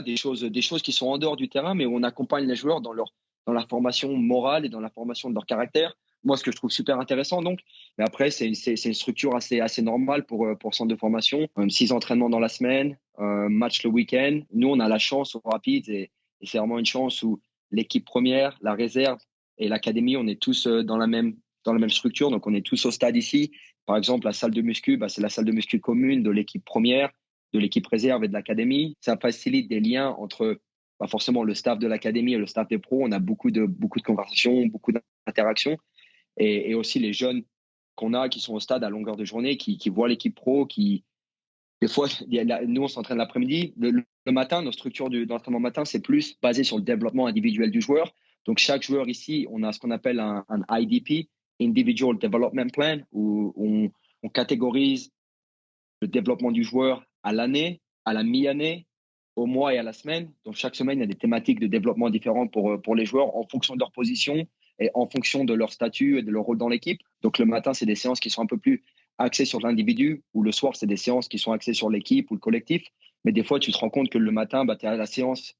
des choses qui sont en dehors du terrain, mais où on accompagne les joueurs dans la formation morale et dans la formation de leur caractère. Moi, ce que je trouve super intéressant, donc. Mais après, c'est une structure assez normale pour centre de formation. 6 entraînements dans la semaine, match le week-end. Nous, on a la chance au Rapids et c'est vraiment une chance où l'équipe première, la réserve et l'académie, on est tous dans la même structure. Donc, on est tous au stade ici. Par exemple, la salle de muscu, c'est la salle de muscu commune de l'équipe première, de l'équipe réserve et de l'académie. Ça facilite des liens entre pas forcément le staff de l'académie et le staff des pros. On a beaucoup de conversations, beaucoup d'interactions. Et aussi les jeunes qu'on a qui sont au stade à longueur de journée, qui voient l'équipe pro, des fois, nous, on s'entraîne l'après-midi. Le matin, nos structures d'entraînement matin, c'est plus basé sur le développement individuel du joueur. Donc, chaque joueur ici, on a ce qu'on appelle un IDP, Individual Development Plan, où on catégorise le développement du joueur à l'année, à la mi-année, au mois et à la semaine. Donc, chaque semaine, il y a des thématiques de développement différentes pour les joueurs en fonction de leur position et en fonction de leur statut et de leur rôle dans l'équipe. Donc, le matin, c'est des séances qui sont un peu plus axées sur l'individu, ou le soir, c'est des séances qui sont axées sur l'équipe ou le collectif. Mais des fois, tu te rends compte que le matin, tu es à la séance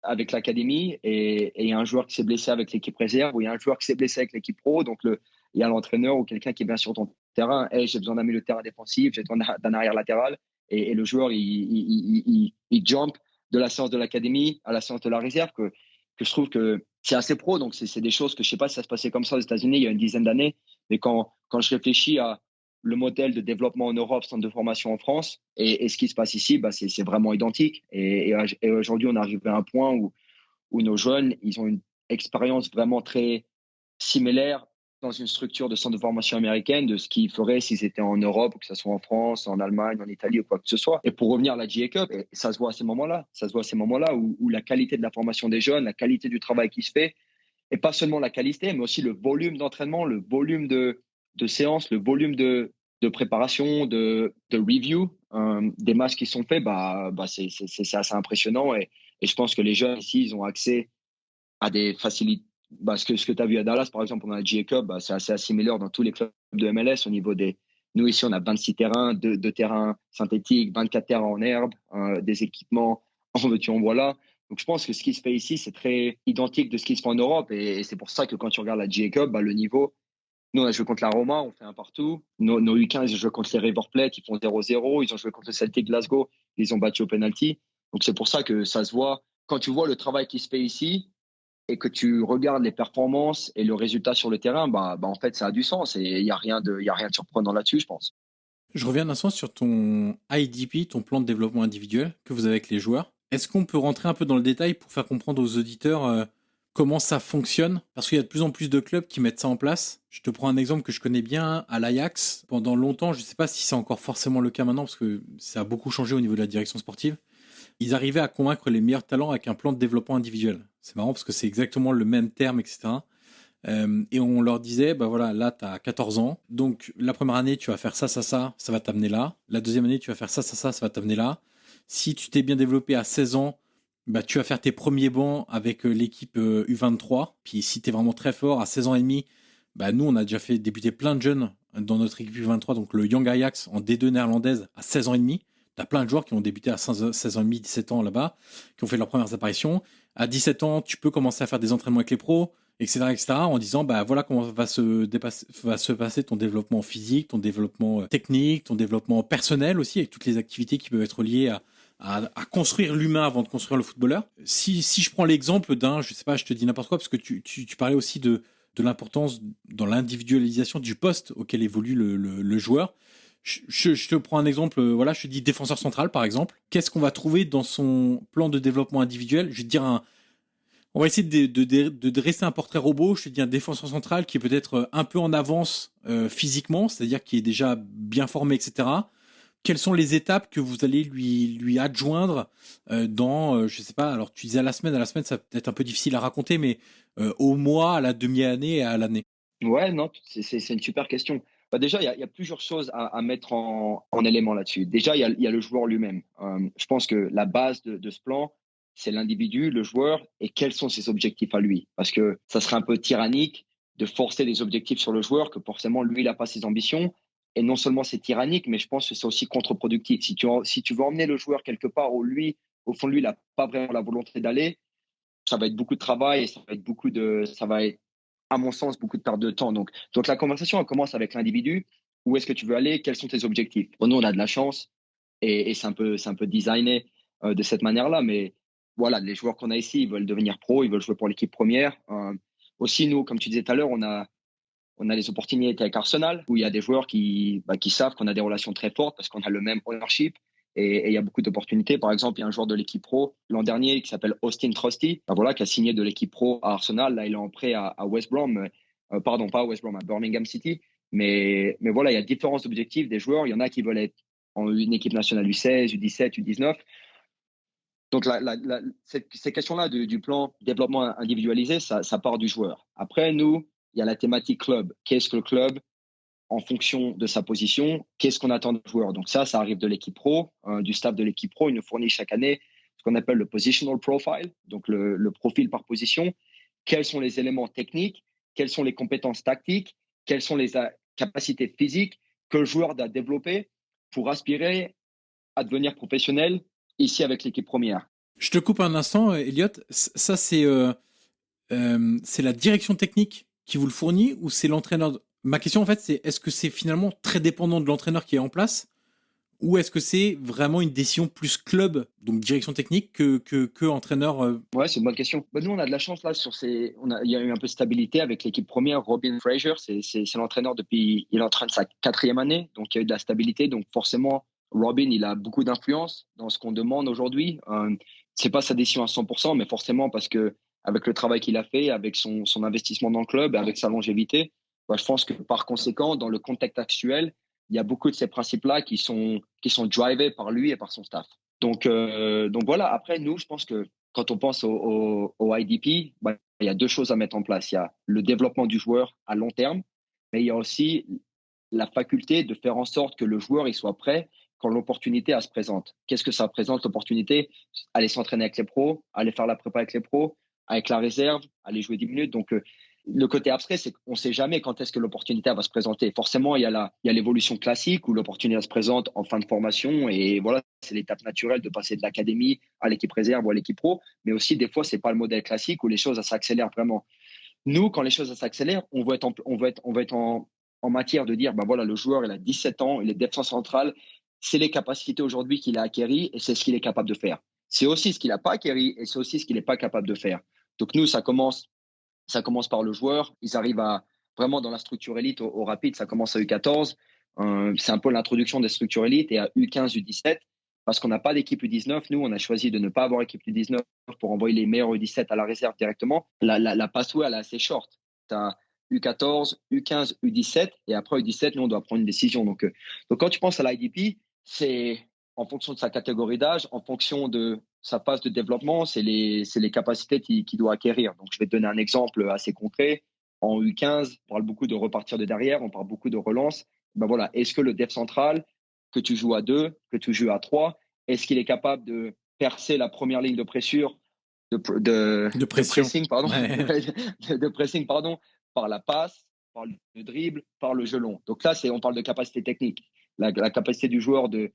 avec l'académie et il y a un joueur qui s'est blessé avec l'équipe réserve ou il y a un joueur qui s'est blessé avec l'équipe pro. Donc, il y a l'entraîneur ou quelqu'un qui est bien sur ton terrain. Hey, j'ai besoin d'un milieu de terrain défensif, j'ai besoin d'un arrière latéral. Et le joueur, il jump de la séance de l'académie à la séance de la réserve, que je trouve que c'est assez pro, donc c'est des choses que je sais pas si ça se passait comme ça aux États-Unis il y a une dizaine d'années, mais quand je réfléchis à le modèle de développement en Europe, centre de formation en France, et ce qui se passe ici, bah, c'est vraiment identique. Et aujourd'hui, on arrive à un point où nos jeunes, ils ont une expérience vraiment très similaire dans une structure de centre de formation américaine de ce qu'ils feraient s'ils étaient en Europe, que ce soit en France, en Allemagne, en Italie ou quoi que ce soit. Et pour revenir à la GA Cup, et ça se voit à ces moments-là. Ça se voit à ces moments-là où la qualité de la formation des jeunes, la qualité du travail qui se fait, et pas seulement la qualité, mais aussi le volume d'entraînement, le volume de séances, le volume de préparation, de review des matchs qui sont faits, c'est assez impressionnant. Et je pense que les jeunes ici, ils ont accès à des facilités. Ce que tu as vu à Dallas, par exemple, pendant la GA Cup, c'est assez similaire dans tous les clubs de MLS au niveau des. Nous, ici, on a 26 terrains, 2 terrains synthétiques, 24 terrains en herbe, des équipements en veux-tu, en voilà. Donc, je pense que ce qui se fait ici, c'est très identique de ce qui se fait en Europe. Et c'est pour ça que quand tu regardes la GA Cup, le niveau. Nous, on a joué contre la Roma, on fait un partout. Nos U15, ils ont joué contre les River Plate, ils font 0-0. Ils ont joué contre le Celtic Glasgow, ils ont battu au penalty. Donc, c'est pour ça que ça se voit. Quand tu vois le travail qui se fait ici, et que tu regardes les performances et le résultat sur le terrain, en fait, ça a du sens et il n'y a rien de surprenant là-dessus, je pense. Je reviens un instant sur ton IDP, ton plan de développement individuel que vous avez avec les joueurs. Est-ce qu'on peut rentrer un peu dans le détail pour faire comprendre aux auditeurs comment ça fonctionne? Parce qu'il y a de plus en plus de clubs qui mettent ça en place. Je te prends un exemple que je connais bien, à l'Ajax. Pendant longtemps, je ne sais pas si c'est encore forcément le cas maintenant, parce que ça a beaucoup changé au niveau de la direction sportive. Ils arrivaient à convaincre les meilleurs talents avec un plan de développement individuel. C'est marrant parce que c'est exactement le même terme, etc. Et on leur disait, là, tu as 14 ans. Donc, la première année, tu vas faire ça va t'amener là. La deuxième année, tu vas faire ça va t'amener là. Si tu t'es bien développé à 16 ans, tu vas faire tes premiers bancs avec l'équipe U23. Puis, si tu es vraiment très fort, à 16 ans et demi, nous, on a déjà fait débuter plein de jeunes dans notre équipe U23, donc le Young Ajax en D2 néerlandaise à 16 ans et demi. T'as plein de joueurs qui ont débuté à 16 ans et demi, 17 ans là-bas, qui ont fait leurs premières apparitions. À 17 ans, tu peux commencer à faire des entraînements avec les pros, etc., en disant, voilà comment va se passer ton développement physique, ton développement technique, ton développement personnel aussi, avec toutes les activités qui peuvent être liées à construire l'humain avant de construire le footballeur. Si je prends l'exemple je sais pas, je te dis n'importe quoi, parce que tu parlais aussi de l'importance dans l'individualisation du poste auquel évolue le joueur. Je te prends un exemple, je te dis défenseur central par exemple. Qu'est-ce qu'on va trouver dans son plan de développement individuel? Je vais te dire on va essayer de dresser un portrait robot. Je te dis un défenseur central qui est peut-être un peu en avance physiquement, c'est-à-dire qui est déjà bien formé, etc. Quelles sont les étapes que vous allez lui adjoindre dans, je sais pas, alors tu disais à la semaine, ça peut être un peu difficile à raconter, mais au mois, à la demi-année et à l'année. Ouais, non, c'est une super question. Déjà, il y a plusieurs choses à mettre en élément là-dessus. Déjà, il y a le joueur lui-même. Je pense que la base de ce plan, c'est l'individu, le joueur, et quels sont ses objectifs à lui. Parce que ça serait un peu tyrannique de forcer des objectifs sur le joueur, que forcément, lui, il n'a pas ses ambitions. Et non seulement c'est tyrannique, mais je pense que c'est aussi contre-productif. Si tu veux emmener le joueur quelque part où lui, au fond de lui, il n'a pas vraiment la volonté d'aller, ça va être beaucoup de travail et ça va être, à mon sens, beaucoup de perte de temps. Donc la conversation, elle commence avec l'individu. Où est-ce que tu veux aller? Quels sont tes objectifs? Bon, nous, on a de la chance et c'est un peu designé de cette manière-là. Mais voilà, les joueurs qu'on a ici, ils veulent devenir pro, ils veulent jouer pour l'équipe première. Aussi, nous, comme tu disais tout à l'heure, on a les opportunités avec Arsenal, où il y a des joueurs qui savent qu'on a des relations très fortes parce qu'on a le même ownership. Et il y a beaucoup d'opportunités. Par exemple, il y a un joueur de l'équipe pro l'an dernier qui s'appelle Austin Trusty, qui a signé de l'équipe pro à Arsenal. Là, il est en prêt à West Brom. Pardon, pas à West Brom, à Birmingham City. Mais voilà, il y a différents objectifs des joueurs. Il y en a qui veulent être en une équipe nationale U16, U17, U19. Donc, ces questions-là du plan développement individualisé, ça part du joueur. Après, nous, il y a la thématique club. Qu'est-ce que le club, en fonction de sa position, qu'est-ce qu'on attend d'un joueur? Donc ça arrive de l'équipe pro, du staff de l'équipe pro. Il nous fournit chaque année ce qu'on appelle le positional profile, donc le profil par position. Quels sont les éléments techniques? Quelles sont les compétences tactiques? Quelles sont les capacités physiques que le joueur doit développer pour aspirer à devenir professionnel ici avec l'équipe première? Je te coupe un instant, Elliot. Ça, c'est la direction technique qui vous le fournit ou c'est l'entraîneur? Ma question, en fait, c'est est-ce que c'est finalement très dépendant de l'entraîneur qui est en place Ou est-ce que c'est vraiment une décision plus club, donc direction technique, que entraîneur Ouais, c'est une bonne question. Nous, on a de la chance là il y a eu un peu de stabilité avec l'équipe première. Robin Fraser, c'est l'entraîneur depuis, il est en train de sa 4e année, donc il y a eu de la stabilité. Donc forcément, Robin, il a beaucoup d'influence dans ce qu'on demande aujourd'hui. C'est pas sa décision à 100%, mais forcément parce que avec le travail qu'il a fait, avec son investissement dans le club, et avec sa longévité, je pense que par conséquent, dans le contexte actuel, il y a beaucoup de ces principes-là qui sont drivés par lui et par son staff. Donc voilà. Après, nous, je pense que quand on pense au IDP, il y a deux choses à mettre en place. Il y a le développement du joueur à long terme, mais il y a aussi la faculté de faire en sorte que le joueur il soit prêt quand l'opportunité se présente. Qu'est-ce que ça représente, l'opportunité? Aller s'entraîner avec les pros, aller faire la prépa avec les pros, avec la réserve, aller jouer 10 minutes. Donc, le côté abstrait, c'est qu'on ne sait jamais quand est-ce que l'opportunité va se présenter. Forcément, il y a l'évolution classique où l'opportunité se présente en fin de formation et voilà, c'est l'étape naturelle de passer de l'académie à l'équipe réserve ou à l'équipe pro. Mais aussi, des fois, ce n'est pas le modèle classique où les choses s'accélèrent vraiment. Nous, quand les choses s'accélèrent, on veut être en matière de dire, voilà, le joueur, il a 17 ans, il est défenseur central, c'est les capacités aujourd'hui qu'il a acquéries et c'est ce qu'il est capable de faire. C'est aussi ce qu'il n'a pas acquéri et c'est aussi ce qu'il n'est pas capable de faire. Donc nous, ça commence par le joueur. Ils arrivent à vraiment dans la structure élite au rapide, ça commence à U14. C'est un peu l'introduction des structures élites et à U15, U17. Parce qu'on n'a pas d'équipe U19, nous, on a choisi de ne pas avoir équipe U19 pour envoyer les meilleurs U17 à la réserve directement. La pathway, elle est assez short. Tu as U14, U15, U17, et après U17, nous, on doit prendre une décision. Donc quand tu penses à l'IDP, c'est en fonction de sa catégorie d'âge, en fonction de sa phase de développement, c'est les capacités qu'il doit acquérir. Donc, je vais te donner un exemple assez concret. En U15, on parle beaucoup de repartir de derrière, on parle beaucoup de relance. Voilà, est-ce que le dev central, que tu joues à 2, que tu joues à 3, est-ce qu'il est capable de percer la première ligne de pressure, de pressing, pardon, ouais. de pressing, pardon, par la passe, par le dribble, par le jeu long. Donc là, on parle de capacité technique. La capacité du joueur de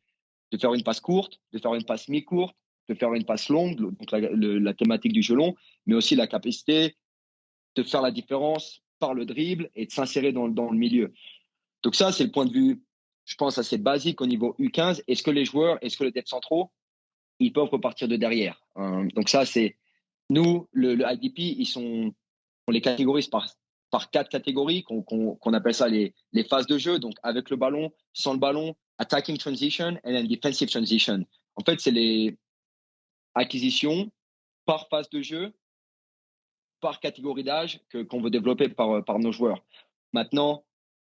faire une passe courte, de faire une passe mi-courte, de faire une passe longue, donc la thématique du jeu long, mais aussi la capacité de faire la différence par le dribble et de s'insérer dans le milieu. Donc ça, c'est le point de vue, je pense, assez basique au niveau U15. Est-ce que les joueurs, est-ce que les devs centraux, ils peuvent repartir de derrière? Donc ça, c'est nous, le IDP, on les catégorise par 4 catégories qu'on appelle ça les phases de jeu. Donc avec le ballon, sans le ballon, attacking transition and then defensive transition. En fait, c'est les acquisitions par phase de jeu, par catégorie d'âge qu'on veut développer par nos joueurs. Maintenant,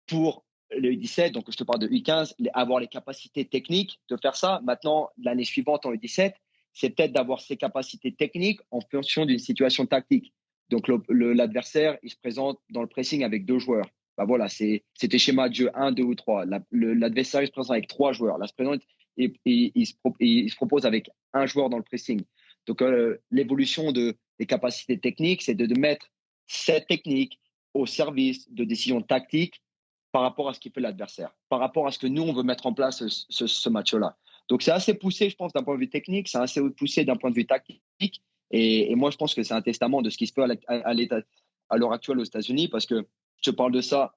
pour le U17, donc je te parle de U15, avoir les capacités techniques de faire ça. Maintenant, l'année suivante en U17, c'est peut-être d'avoir ces capacités techniques en fonction d'une situation tactique. Donc l'adversaire, il se présente dans le pressing avec 2 joueurs. Voilà, c'était schéma de jeu 1, 2 ou 3. L'adversaire, il se présente avec 3 joueurs. Là, se présente et il se propose avec 1 joueur dans le pressing. Donc l'évolution des capacités techniques, c'est de mettre cette technique au service de décisions tactiques par rapport à ce qu'il fait l'adversaire, par rapport à ce que nous, on veut mettre en place ce match-là. Donc, c'est assez poussé, je pense, d'un point de vue technique, c'est assez poussé d'un point de vue tactique. Et moi, je pense que c'est un testament de ce qui se fait à l'heure actuelle aux États-Unis, parce que je te parle de ça,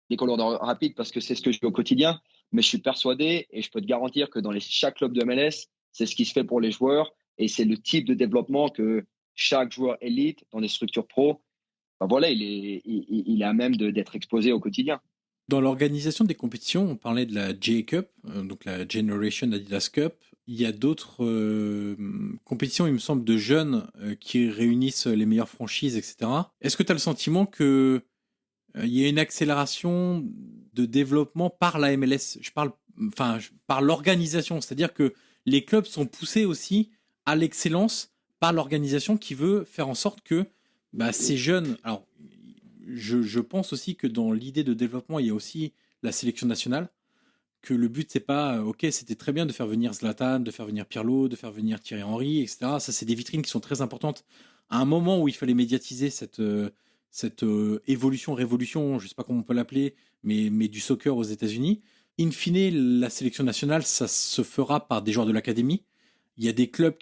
des couleurs rapides, parce que c'est ce que je fais au quotidien, mais je suis persuadé et je peux te garantir que dans chaque club de MLS, c'est ce qui se fait pour les joueurs et c'est le type de développement que chaque joueur élite dans les structures pro, voilà, il est à même d'être exposé au quotidien. Dans l'organisation des compétitions, on parlait de la J-Cup, donc la Generation Adidas Cup. Il y a d'autres compétitions, il me semble, de jeunes qui réunissent les meilleures franchises, etc. Est-ce que tu as le sentiment qu'il y a une accélération de développement par la MLS? Je parle par l'organisation, c'est-à-dire que les clubs sont poussés aussi à l'excellence par l'organisation qui veut faire en sorte que ces jeunes... Alors, je pense aussi que dans l'idée de développement, il y a aussi la sélection nationale, que le but, c'est pas, ok, c'était très bien de faire venir Zlatan, de faire venir Pirlo, de faire venir Thierry Henry, etc. Ça, c'est des vitrines qui sont très importantes. À un moment où il fallait médiatiser cette évolution, révolution, je sais pas comment on peut l'appeler, mais du soccer aux États-Unis. In fine, la sélection nationale, ça se fera par des joueurs de l'académie. Il y a des clubs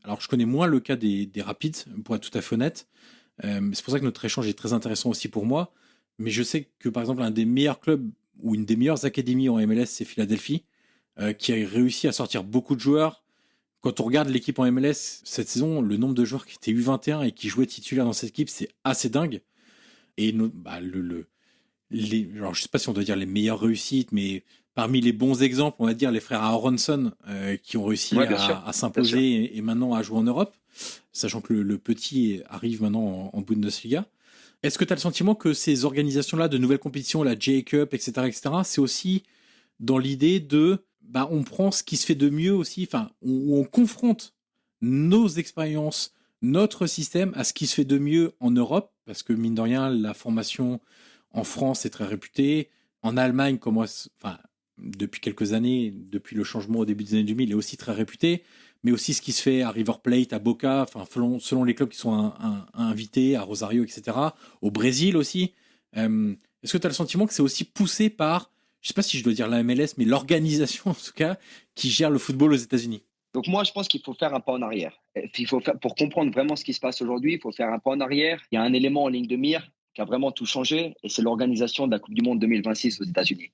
alors je connais moins le cas des Rapids, pour être tout à fait honnête. C'est pour ça que notre échange est très intéressant aussi pour moi. Mais je sais que, par exemple, un des meilleurs clubs ou une des meilleures académies en MLS, c'est Philadelphie, qui a réussi à sortir beaucoup de joueurs. Quand on regarde l'équipe en MLS cette saison, le nombre de joueurs qui étaient U21 et qui jouaient titulaires dans cette équipe, c'est assez dingue. Et alors je sais pas si on doit dire les meilleures réussites, mais parmi les bons exemples, on va dire les frères Aronson qui ont réussi à s'imposer et maintenant à jouer en Europe, sachant que le petit arrive maintenant en Bundesliga. Est-ce que tu as le sentiment que ces organisations-là de nouvelles compétitions, la J-Cup, etc., c'est aussi dans l'idée de on prend ce qui se fait de mieux aussi, où on confronte nos expériences, notre système à ce qui se fait de mieux en Europe, parce que mine de rien, la formation en France est très réputée. En Allemagne, depuis quelques années, depuis le changement au début des années 2000, est aussi très réputée. Mais aussi ce qui se fait à River Plate, à Boca, selon les clubs qui sont invités, à Rosario, etc. Au Brésil aussi. Est-ce que tu as le sentiment que c'est aussi poussé par, je ne sais pas si je dois dire la MLS, mais l'organisation en tout cas, qui gère le football aux États-Unis? Donc moi, je pense qu'il faut faire un pas en arrière. Pour comprendre vraiment ce qui se passe aujourd'hui, il faut faire un pas en arrière. Il y a un élément en ligne de mire qui a vraiment tout changé, et c'est l'organisation de la Coupe du Monde 2026 aux États-Unis.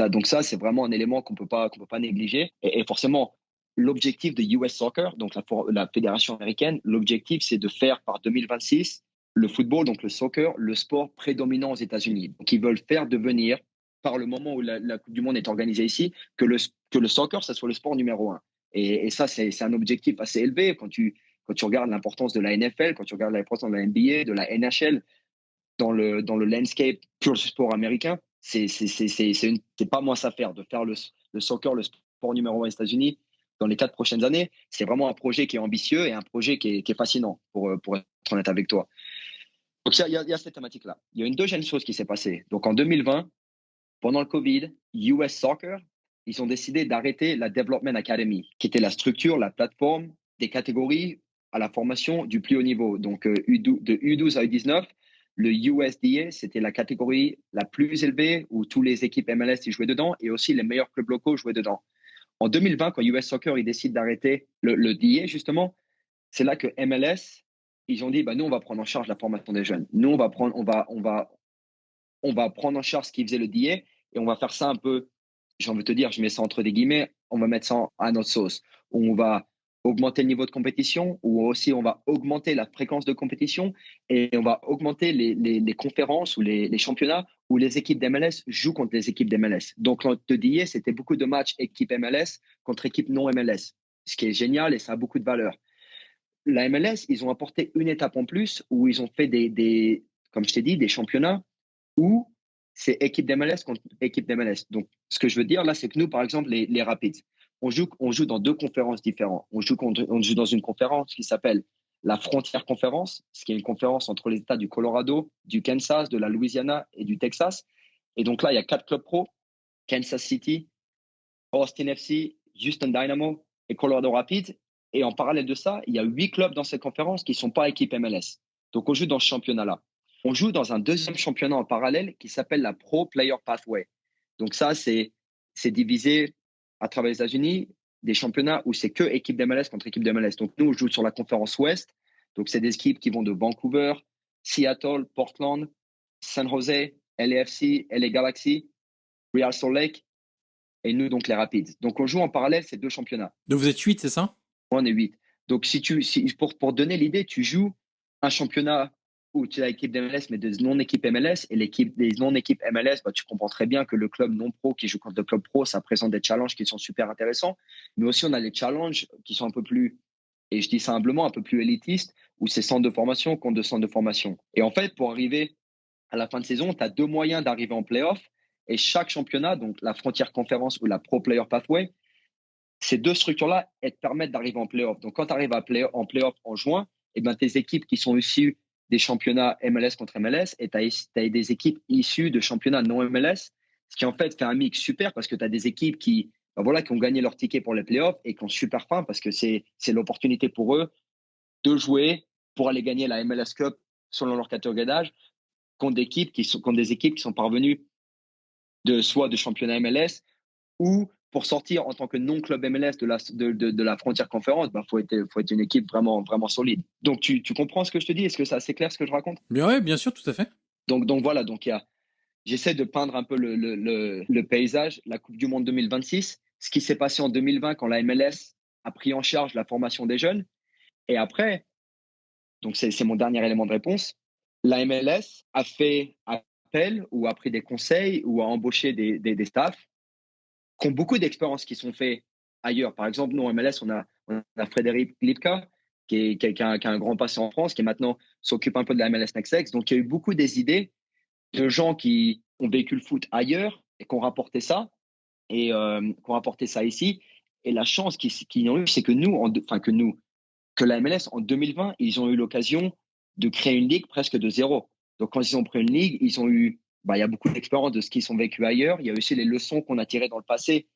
Donc ça, c'est vraiment un élément qu'on peut pas négliger. Et forcément, l'objectif de US Soccer, donc la fédération américaine, l'objectif, c'est de faire par 2026 le football, donc le soccer, le sport prédominant aux États-Unis. Donc ils veulent faire devenir, par le moment où la Coupe du Monde est organisée ici, que le soccer, ça soit le sport numéro 1. Et ça, c'est un objectif assez élevé quand tu regardes l'importance de la NFL, quand tu regardes l'importance de la NBA, de la NHL, dans le landscape pur sport américain. C'est pas moins à faire de faire le soccer, le sport numéro 1 aux États-Unis dans les 4 prochaines années. C'est vraiment un projet qui est ambitieux et un projet qui est fascinant, pour être honnête avec toi. Donc, il y a cette thématique-là. Il y a une deuxième chose qui s'est passée. Donc, en 2020, pendant le Covid, US Soccer, ils ont décidé d'arrêter la Development Academy, qui était la structure, la plateforme des catégories à la formation du plus haut niveau. Donc, de U12 à U19, le USDA, c'était la catégorie la plus élevée où tous les équipes MLS y jouaient dedans et aussi les meilleurs clubs locaux jouaient dedans. En 2020, quand US Soccer décide d'arrêter le DA, justement, c'est là que MLS, ils ont dit, nous, on va prendre en charge la formation des jeunes. Nous, on va prendre en charge ce qui faisait le DA et on va faire ça un peu, j'ai envie de te dire, je mets ça entre des guillemets, on va mettre ça à notre sauce. On va augmenter le niveau de compétition, ou aussi on va augmenter la fréquence de compétition et on va augmenter les conférences ou les championnats où les équipes d'MLS jouent contre les équipes d'MLS. Donc, on te disait, c'était beaucoup de matchs équipe MLS contre équipe non MLS, ce qui est génial et ça a beaucoup de valeur. La MLS, ils ont apporté une étape en plus où ils ont fait comme je t'ai dit, des championnats où c'est équipe d'MLS contre équipe d'MLS. Donc, ce que je veux dire là, c'est que nous, par exemple, les Rapids, on joue dans 2 conférences différentes. On joue dans une conférence qui s'appelle la Frontière Conférence, ce qui est une conférence entre les États du Colorado, du Kansas, de la Louisiana et du Texas. Et donc là, il y a 4 clubs pro, Kansas City, Austin FC, Houston Dynamo et Colorado Rapids. Et en parallèle de ça, il y a 8 clubs dans cette conférence qui ne sont pas équipe MLS. Donc, on joue dans ce championnat-là. On joue dans un deuxième championnat en parallèle qui s'appelle la Pro Player Pathway. Donc ça, c'est divisé à travers les États-Unis, des championnats où c'est que équipe d'MLS contre équipe d'MLS. Donc nous, on joue sur la conférence Ouest. Donc c'est des équipes qui vont de Vancouver, Seattle, Portland, San Jose, LAFC, LA Galaxy, Real Salt Lake et nous, donc les Rapids. Donc on joue en parallèle ces 2 championnats. Donc vous êtes 8, c'est ça? On est 8. Donc pour donner l'idée, tu joues un championnat où tu as l'équipe d'MLS, mais des non-équipes MLS, et des non-équipes MLS, tu comprends très bien que le club non-pro qui joue contre le club pro, ça présente des challenges qui sont super intéressants. Mais aussi, on a les challenges qui sont un peu plus, et je dis ça humblement, un peu plus élitistes, où c'est centre de formation contre 2 centres de formation. Et en fait, pour arriver à la fin de saison, tu as 2 moyens d'arriver en play-off, et chaque championnat, donc la Frontière Conférence ou la Pro Player Pathway, ces 2 structures-là, elles te permettent d'arriver en play-off. Donc, quand tu arrives en play-off en juin, tes équipes qui sont issues des championnats MLS contre MLS et tu as des équipes issues de championnats non MLS, ce qui en fait fait un mix super parce que tu as des équipes qui ont gagné leur ticket pour les playoffs et qui ont super faim parce que c'est l'opportunité pour eux de jouer pour aller gagner la MLS Cup selon leur catégorie d'âge contre des équipes qui sont parvenues soit de championnat MLS ou pour sortir en tant que non-club MLS de la Frontière Conférence, faut être une équipe vraiment, vraiment solide. Donc, tu comprends ce que je te dis? Est-ce que c'est assez clair ce que je raconte? Oui, bien sûr, tout à fait. Donc voilà, donc il j'essaie de peindre un peu le paysage, la Coupe du Monde 2026, ce qui s'est passé en 2020 quand la MLS a pris en charge la formation des jeunes. Et après, donc c'est mon dernier élément de réponse, la MLS a fait appel ou a pris des conseils ou a embauché des staffs qui ont beaucoup d'expériences qui sont faits ailleurs. Par exemple, nous, en MLS, on a Frédéric Lipka, qui a un grand passé en France, qui maintenant s'occupe un peu de la MLS Next X. Donc, il y a eu beaucoup des idées de gens qui ont vécu le foot ailleurs et qui ont rapporté ça, ici. Et la chance qu'ils ont eu, c'est que que la MLS, en 2020, ils ont eu l'occasion de créer une ligue presque de zéro. Donc, quand ils ont pris une ligue, il y a beaucoup d'expérience de ce qu'ils ont vécu ailleurs. Il y a aussi les leçons qu'on a tirées dans le passé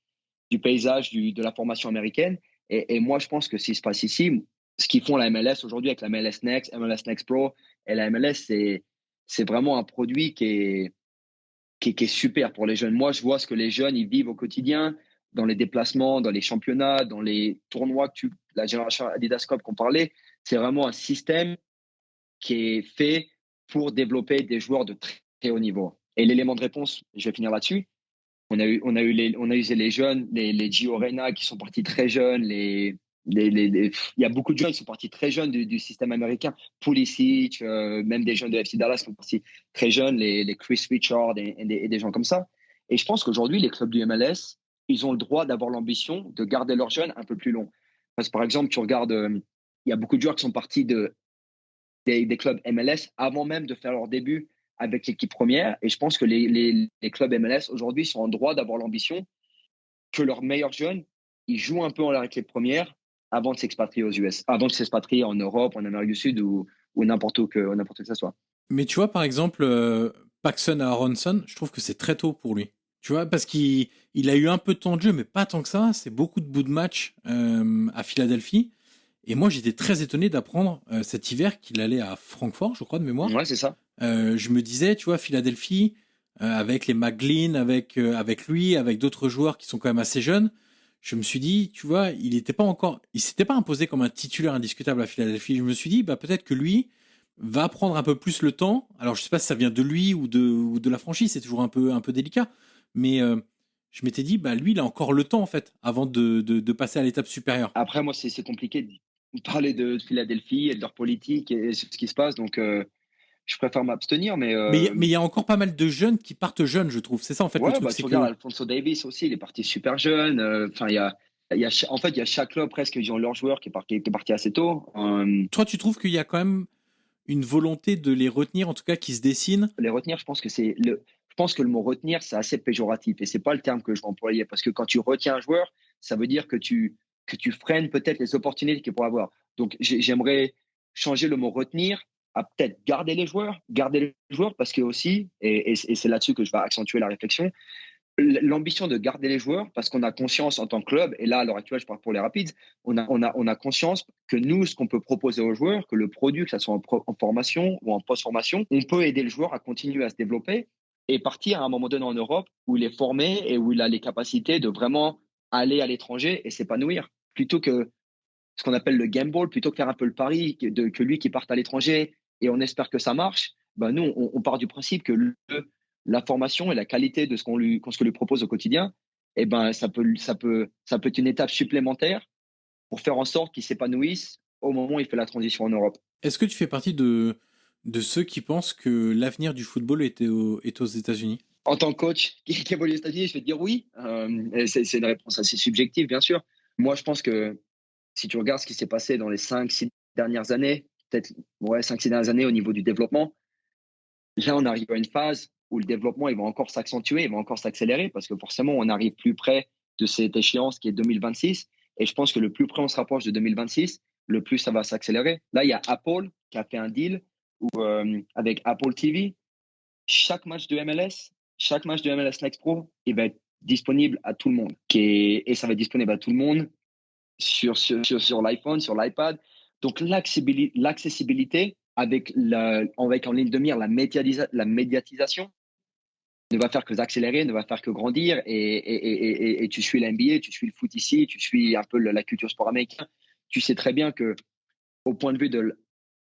du paysage de la formation américaine. Et moi, je pense que ce qui se passe ici, ce qu'ils font la MLS aujourd'hui avec la MLS Next, MLS Next Pro et la MLS, c'est vraiment un produit qui est super pour les jeunes. Moi, je vois ce que les jeunes ils vivent au quotidien, dans les déplacements, dans les championnats, dans les tournois la génération Adidas Cup qu'on parlait. C'est vraiment un système qui est fait pour développer des joueurs de très, très haut niveau. Et l'élément de réponse, je vais finir là-dessus. On a eu les jeunes, les Gio Reyna qui sont partis très jeunes, il y a beaucoup de jeunes qui sont partis très jeunes du système américain. Pulisic, même des jeunes de FC Dallas qui sont partis très jeunes, les Chris Richard et des gens comme ça. Et je pense qu'aujourd'hui, les clubs du MLS, ils ont le droit d'avoir l'ambition de garder leurs jeunes un peu plus longs. Parce que par exemple, tu regardes, il y a beaucoup de joueurs qui sont partis des clubs MLS avant même de faire leur début avec l'équipe première. Et je pense que les clubs MLS aujourd'hui sont en droit d'avoir l'ambition que leurs meilleurs jeunes, ils jouent un peu en l'équipe première avant de s'expatrier aux US, avant de s'expatrier en Europe, en Amérique du Sud ou n'importe où que ça soit. Mais tu vois, par exemple, Paxson Aronson, je trouve que c'est très tôt pour lui. Tu vois, parce qu'il a eu un peu de temps de jeu, mais pas tant que ça. C'est beaucoup de bouts de match à Philadelphie. Et moi, j'étais très étonné d'apprendre cet hiver qu'il allait à Francfort, je crois, de mémoire. Ouais, c'est ça. Je me disais, tu vois, Philadelphie, avec les McGlynn, avec lui, avec d'autres joueurs qui sont quand même assez jeunes, je me suis dit, tu vois, il s'était pas imposé comme un titulaire indiscutable à Philadelphie. Je me suis dit, bah, peut-être que lui va prendre un peu plus le temps. Alors, je sais pas si ça vient de lui ou de la franchise, c'est toujours un peu délicat. Mais je m'étais dit, bah, lui, il a encore le temps, en fait, avant de passer à l'étape supérieure. Après, moi, c'est compliqué de parler de Philadelphie et de leur politique et ce qui se passe. Donc, je préfère m'abstenir. Mais il y a encore pas mal de jeunes qui partent jeunes, je trouve. C'est ça, en fait, le truc. Tu regardes Alphonso Davies aussi, il est parti super jeune. Enfin, il y a chaque club presque, ils ont leur joueur qui est parti assez tôt. Toi, tu trouves qu'il y a quand même une volonté de les retenir, en tout cas, qui se dessine? Les retenir, je pense que le mot retenir, c'est assez péjoratif et c'est pas le terme que je vais employer parce que quand tu retiens un joueur, ça veut dire que tu freines peut-être les opportunités qu'il pourrait avoir. Donc, j'aimerais changer le mot retenir à peut-être garder les joueurs parce que aussi, et c'est là-dessus que je vais accentuer la réflexion, l'ambition de garder les joueurs parce qu'on a conscience en tant que club, et là à l'heure actuelle je parle pour les Rapids, on a conscience que nous, ce qu'on peut proposer aux joueurs, que le produit, que ce soit en formation ou en post-formation, on peut aider le joueur à continuer à se développer et partir à un moment donné en Europe où il est formé et où il a les capacités de vraiment aller à l'étranger et s'épanouir, plutôt que ce qu'on appelle le gamble, plutôt que faire un peu le pari que lui qui parte à l'étranger et on espère que ça marche. Ben nous, on part du principe que la formation et la qualité de ce qu'on lui propose au quotidien, eh ben, ça peut être une étape supplémentaire pour faire en sorte qu'il s'épanouisse au moment où il fait la transition en Europe. Est-ce que tu fais partie de ceux qui pensent que l'avenir du football est aux États-Unis? En tant que coach qui évolue aux États-Unis, je vais te dire oui. C'est une réponse assez subjective, bien sûr. Moi, je pense que si tu regardes ce qui s'est passé dans les 5-6 dernières années, peut-être 5-6 dernières années au niveau du développement, là, on arrive à une phase où le développement il va encore s'accentuer, il va encore s'accélérer parce que forcément, on arrive plus près de cette échéance qui est 2026. Et je pense que le plus près on se rapproche de 2026, le plus ça va s'accélérer. Là, il y a Apple qui a fait un deal avec Apple TV. Chaque match de MLS Next Pro, il va être disponible à tout le monde. Et ça va être disponible à tout le monde sur l'iPhone, sur l'iPad. Donc, l'accessibilité avec en ligne de mire la médiatisation ne va faire que s'accélérer, ne va faire que grandir. Et tu suis la NBA, tu suis le foot ici, tu suis un peu la culture sport américain. Tu sais très bien que au point de vue de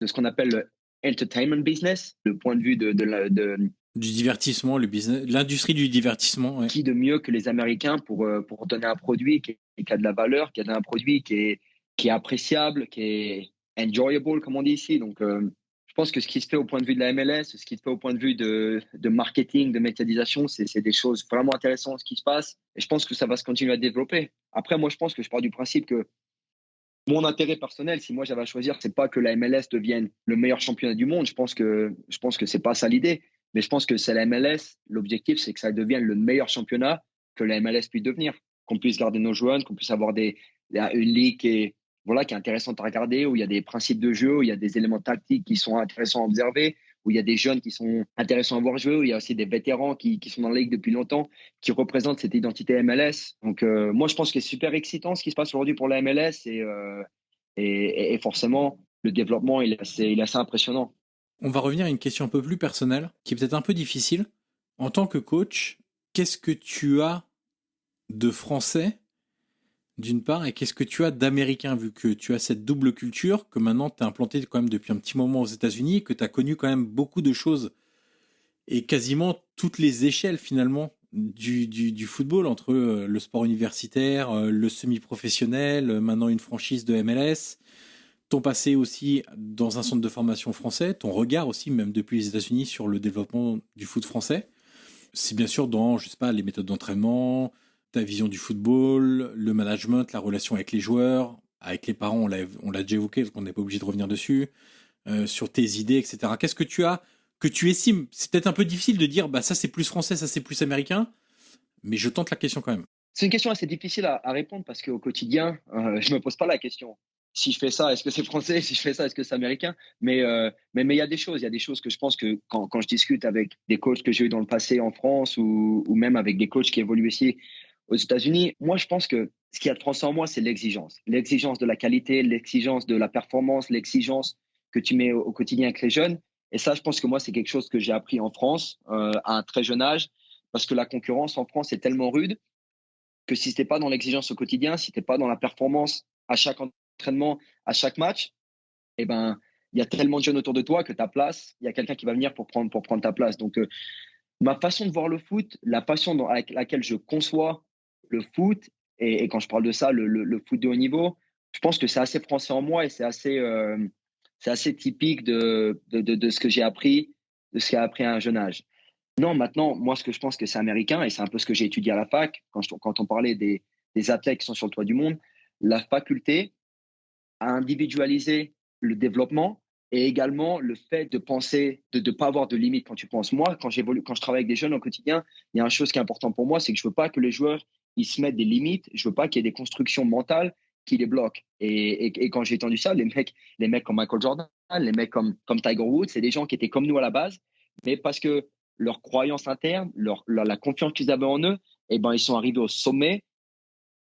ce qu'on appelle le entertainment business, le point de vue de Du divertissement, le business, l'industrie du divertissement. Ouais. Qui de mieux que les Américains pour donner un produit qui a de la valeur, qui a un produit qui est appréciable, qui est enjoyable, comme on dit ici. Donc, je pense que ce qui se fait au point de vue de la MLS, ce qui se fait au point de vue de marketing, de médiatisation, c'est des choses vraiment intéressantes qui se passent. Et je pense que ça va se continuer à développer. Après, moi, je pense que je pars du principe que mon intérêt personnel, si moi j'avais à choisir, c'est pas que la MLS devienne le meilleur championnat du monde. Je pense que c'est pas ça l'idée. Mais je pense que c'est la MLS. L'objectif, c'est que ça devienne le meilleur championnat que la MLS puisse devenir. Qu'on puisse garder nos joueurs, qu'on puisse avoir une ligue qui est intéressante à regarder, où il y a des principes de jeu, où il y a des éléments tactiques qui sont intéressants à observer, où il y a des jeunes qui sont intéressants à voir jouer, où il y a aussi des vétérans qui sont dans la ligue depuis longtemps, qui représentent cette identité MLS. Donc, moi, je pense que c'est super excitant ce qui se passe aujourd'hui pour la MLS et forcément, le développement, il est assez impressionnant. On va revenir à une question un peu plus personnelle, qui est peut-être un peu difficile. En tant que coach, qu'est-ce que tu as de français, d'une part, et qu'est-ce que tu as d'américain, vu que tu as cette double culture, que maintenant tu as implanté quand même depuis un petit moment aux États-Unis, que tu as connu quand même beaucoup de choses, et quasiment toutes les échelles finalement du football, entre le sport universitaire, le semi-professionnel, maintenant une franchise de MLS, ton passé aussi dans un centre de formation français, ton regard aussi, même depuis les États-Unis, sur le développement du foot français. C'est bien sûr dans, je sais pas, les méthodes d'entraînement, ta vision du football, le management, la relation avec les joueurs, avec les parents, on l'a déjà évoqué, parce qu'on n'est pas obligé de revenir dessus, sur tes idées, etc. Qu'est-ce que tu as, que tu estimes? C'est peut-être un peu difficile de dire, bah ça c'est plus français, ça c'est plus américain, mais je tente la question quand même. C'est une question assez difficile à répondre parce qu'au quotidien, je me pose pas la question. Si je fais ça, est-ce que c'est français? Si je fais ça, est-ce que c'est américain? Mais il y a des choses que je pense que quand je discute avec des coachs que j'ai eu dans le passé en France ou même avec des coachs qui évoluent ici aux États-Unis, moi je pense que ce qu'il y a de français en moi, c'est l'exigence de la qualité, l'exigence de la performance, l'exigence que tu mets au quotidien avec les jeunes. Et ça, je pense que moi, c'est quelque chose que j'ai appris en France à un très jeune âge parce que la concurrence en France est tellement rude que si tu n'es pas dans l'exigence au quotidien, si tu n'es pas dans la performance à chaque entraînement, à chaque match, eh ben, il y a tellement de jeunes autour de toi que ta place, il y a quelqu'un qui va venir pour prendre ta place. Donc, ma façon de voir le foot, la passion avec laquelle je conçois le foot, et quand je parle de ça, le foot de haut niveau, je pense que c'est assez français en moi et c'est assez typique de ce que j'ai appris, de ce qu'a appris à un jeune âge. Non, maintenant, moi, ce que je pense que c'est américain, et c'est un peu ce que j'ai étudié à la fac, quand on parlait des athlètes qui sont sur le toit du monde, la faculté à individualiser le développement et également le fait de penser, de ne pas avoir de limites quand tu penses. Moi, quand je travaille avec des jeunes au quotidien, il y a une chose qui est importante pour moi, c'est que je ne veux pas que les joueurs ils se mettent des limites, je ne veux pas qu'il y ait des constructions mentales qui les bloquent. Et quand j'ai entendu ça, les mecs comme Michael Jordan, les mecs comme Tiger Woods, c'est des gens qui étaient comme nous à la base, mais parce que leur croyance interne, la confiance qu'ils avaient en eux, eh ben, ils sont arrivés au sommet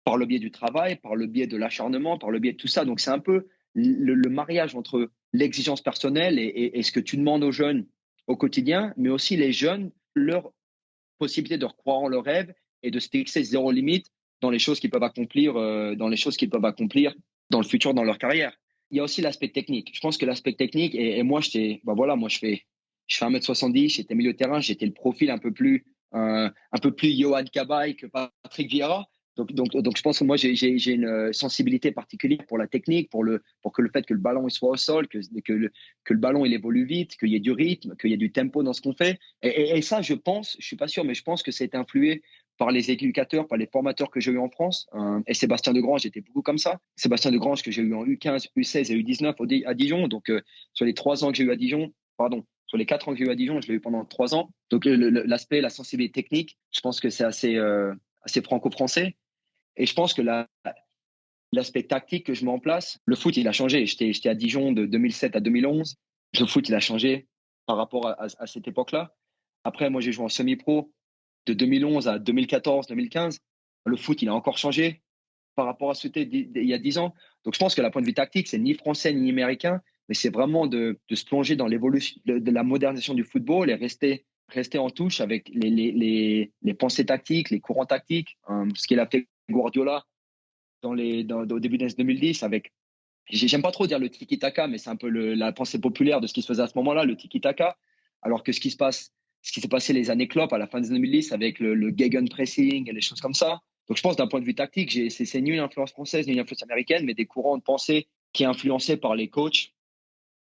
par le biais du travail, par le biais de l'acharnement, par le biais de tout ça. Donc, c'est un peu le mariage entre l'exigence personnelle et ce que tu demandes aux jeunes au quotidien, mais aussi les jeunes, leur possibilité de croire en leurs rêves et de se fixer zéro limite dans les choses qu'ils peuvent accomplir, dans le futur, dans leur carrière. Il y a aussi l'aspect technique. Je pense que l'aspect technique, et moi, je fais 1m70, j'étais milieu de terrain, j'étais le profil un peu plus Yohan Cabaye que Patrick Vieira. Donc, je pense que moi, j'ai une sensibilité particulière pour la technique, pour que le fait que le ballon il soit au sol, que le ballon il évolue vite, qu'il y ait du rythme, qu'il y ait du tempo dans ce qu'on fait. Et ça, je suis pas sûr, mais je pense que c'est influé par les éducateurs, par les formateurs que j'ai eu en France. Et Sébastien Degrange était beaucoup comme ça. Sébastien Degrange que j'ai eu en U15, U16 et U19 à Dijon. Donc, sur les 3 ans que j'ai eu à Dijon, sur les 4 ans que j'ai eu à Dijon, je l'ai eu pendant 3 ans. Donc, l'aspect, la sensibilité technique, je pense que c'est assez franco-français. Et je pense que l'aspect tactique que je mets en place, le foot, il a changé. J'étais à Dijon de 2007 à 2011. Le foot, il a changé par rapport à cette époque-là. Après, moi, j'ai joué en semi-pro de 2011 à 2014, 2015. Le foot, il a encore changé par rapport à ce que c'était il y a 10 ans. Donc, je pense que la point de vue tactique, c'est ni français ni américain, mais c'est vraiment de se plonger dans l'évolution de la modernisation du football et rester en touche avec les pensées tactiques, les courants tactiques, ce qu'il a fait Guardiola au début des années 2010 avec, j'aime pas trop dire le tiki-taka, mais c'est un peu la pensée populaire de ce qui se faisait à ce moment-là, le tiki-taka, alors que ce qui se passe ce qui s'est passé les années Klopp à la fin des années 2010 avec le gegenpressing et les choses comme ça. Donc, je pense d'un point de vue tactique, c'est ni une influence française ni une influence américaine, mais des courants de pensée qui est influencé par les coachs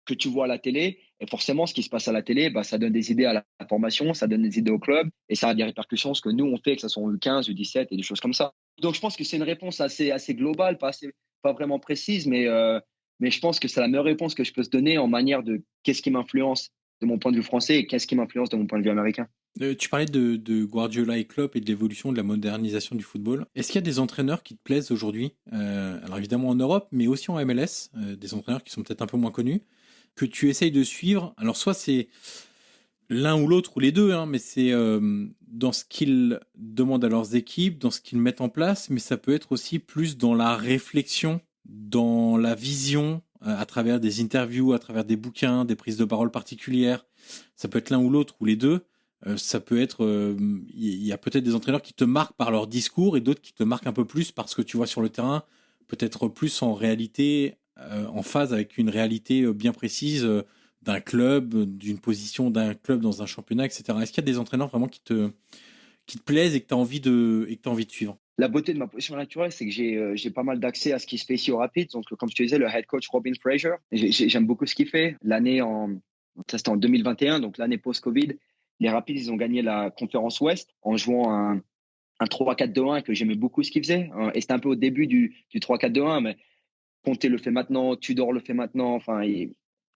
que tu vois à la télé. Et forcément, ce qui se passe à la télé, ça donne des idées à la formation, ça donne des idées au club, et ça a des répercussions, ce que nous, on fait, que ce soit en U15, U17 et des choses comme ça. Donc, je pense que c'est une réponse assez globale, pas vraiment précise, mais je pense que c'est la meilleure réponse que je peux te donner en manière de qu'est-ce qui m'influence de mon point de vue français et qu'est-ce qui m'influence de mon point de vue américain. Tu parlais de Guardiola et Klopp et de l'évolution, de la modernisation du football. Est-ce qu'il y a des entraîneurs qui te plaisent aujourd'hui, alors évidemment en Europe, mais aussi en MLS, des entraîneurs qui sont peut-être un peu moins connus, que tu essayes de suivre? Alors soit c'est l'un ou l'autre ou les deux, hein, mais c'est dans ce qu'ils demandent à leurs équipes, dans ce qu'ils mettent en place, mais ça peut être aussi plus dans la réflexion, dans la vision, à travers des interviews, à travers des bouquins, des prises de parole particulières. Ça peut être l'un ou l'autre ou les deux. Ça peut être, il y a peut-être des entraîneurs qui te marquent par leur discours et d'autres qui te marquent un peu plus parce que tu vois sur le terrain, peut-être plus en réalité, en phase avec une réalité bien précise d'un club, d'une position d'un club dans un championnat, etc. Est-ce qu'il y a des entraîneurs vraiment qui te plaisent et que tu as envie de suivre? La beauté de ma position naturelle, c'est que j'ai pas mal d'accès à ce qui se fait ici au Rapids. Donc, comme je te disais, le head coach Robin Fraser, j'aime beaucoup ce qu'il fait. Ça c'était en 2021, donc l'année post-Covid, les Rapids, ils ont gagné la conférence Ouest en jouant un 3-4-2-1 que j'aimais beaucoup ce qu'ils faisaient. Et c'était un peu au début du 3-4-2-1, mais Conte le fait maintenant, Tudor le fait maintenant. Enfin,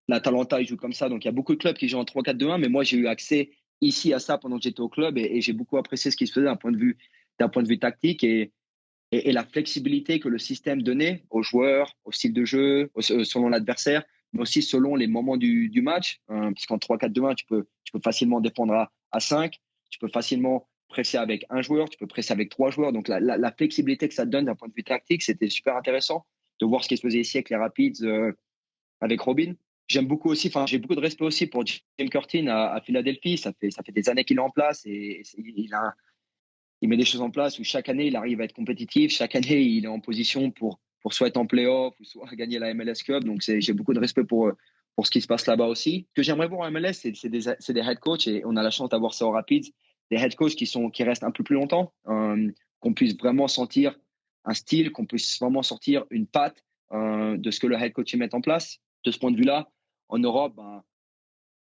l'Atalanta, il joue comme ça. Donc, il y a beaucoup de clubs qui jouent en 3-4-2-1, mais moi, j'ai eu accès ici à ça pendant que j'étais au club et j'ai beaucoup apprécié ce qui se faisait d'un point de vue tactique et la flexibilité que le système donnait aux joueurs, au style de jeu, selon l'adversaire, mais aussi selon les moments du match. Parce qu'en 3-4-2-1, tu peux facilement défendre à 5, tu peux facilement presser avec un joueur, tu peux presser avec 3 joueurs. Donc, la flexibilité que ça te donne d'un point de vue tactique, c'était super intéressant de voir ce qui se faisait ici avec les Rapids, avec Robin. J'aime beaucoup aussi, j'ai beaucoup de respect aussi pour Jim Curtin à Philadelphie. Ça fait des années qu'il est en place et il met des choses en place où chaque année, il arrive à être compétitif. Chaque année, il est en position pour soit être en playoff ou soit gagner la MLS Cup. Donc, j'ai beaucoup de respect pour ce qui se passe là-bas aussi. Ce que j'aimerais voir en MLS, c'est des head coachs et on a la chance d'avoir ça au Rapids. Des head coachs qui restent un peu plus longtemps, qu'on puisse vraiment sentir un style, qu'on puisse vraiment sortir une patte de ce que le head coach met en place. De ce point de vue-là, en Europe,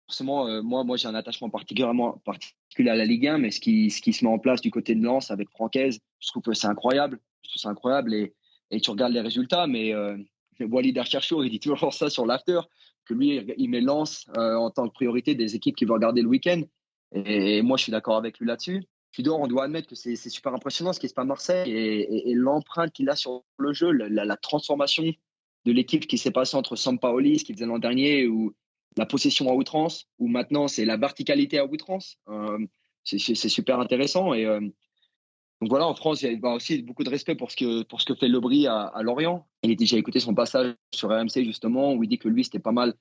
forcément, moi j'ai un attachement particulier à la Ligue 1, mais ce qui se met en place du côté de Lens avec Francaise, je trouve que c'est incroyable. Je trouve ça incroyable et tu regardes les résultats, mais Walid Acharchour, il dit toujours ça sur l'after, que lui, il met Lens en tant que priorité des équipes qu'il veut regarder le week-end. Et moi, je suis d'accord avec lui là-dessus. Tudor, on doit admettre que c'est super impressionnant ce qui se passe à Marseille et l'empreinte qu'il a sur le jeu, la transformation de l'équipe qui s'est passée entre Sampaoli, ce qu'il faisait l'an dernier, ou la possession à outrance, ou maintenant c'est la verticalité à outrance. C'est super intéressant. Et donc voilà, en France, il y a aussi beaucoup de respect pour ce que fait Lebris à Lorient. J'ai écouté son passage sur RMC justement, où il dit que lui, c'était pas mal.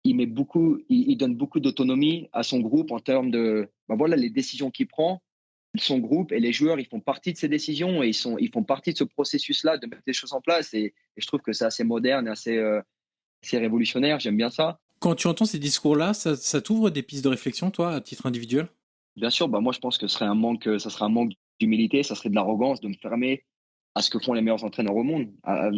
Il donne beaucoup d'autonomie à son groupe en termes de les décisions qu'il prend. Son groupe et les joueurs, ils font partie de ces décisions et ils font partie de ce processus-là de mettre des choses en place. Et je trouve que c'est assez moderne et assez révolutionnaire. J'aime bien ça. Quand tu entends ces discours-là, ça t'ouvre des pistes de réflexion, toi, à titre individuel? Bien sûr, moi je pense que ça serait un manque d'humilité, ça serait de l'arrogance de me fermer à ce que font les meilleurs entraîneurs au monde. À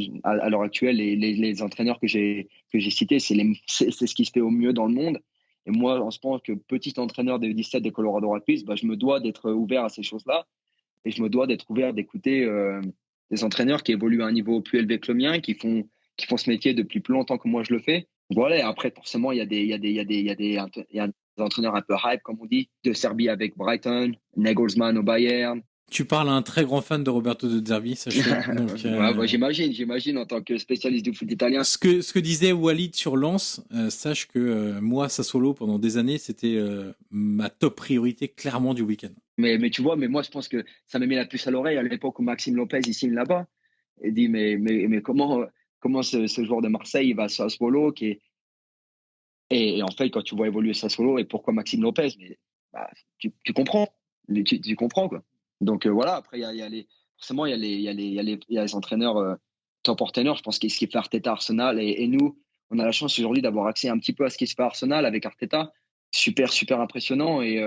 l'heure actuelle, les entraîneurs que j'ai cités, c'est ce qui se fait au mieux dans le monde. Et moi, en ce moment, que petit entraîneur des 17 des Colorado Rapids, je me dois d'être ouvert à ces choses-là. Et je me dois d'être ouvert d'écouter des entraîneurs qui évoluent à un niveau plus élevé que le mien, qui font ce métier depuis plus longtemps que moi je le fais. Voilà, et après, forcément, il y a des entraîneurs un peu hype, comme on dit, de Serbie avec Brighton, Nagelsmann au Bayern. Tu parles à un très grand fan de Roberto De Zerbi, sachez. Donc, j'imagine en tant que spécialiste du foot italien. Ce que disait Walid sur Lens, sache que moi, Sassuolo, pendant des années, c'était ma top priorité clairement du week-end. Mais tu vois, moi je pense que ça m'a mis la puce à l'oreille à l'époque où Maxime Lopez il signe là-bas. Et dit mais comment ce joueur de Marseille il va à Sassuolo et en fait quand tu vois évoluer Sassuolo et pourquoi Maxime Lopez, tu comprends, tu comprends quoi. Donc voilà, après il y a les entraîneurs top entraîneurs. Je pense ce qui fait Arteta Arsenal et nous on a la chance aujourd'hui d'avoir accès un petit peu à ce qui se fait à Arsenal avec Arteta. super, super impressionnant. Et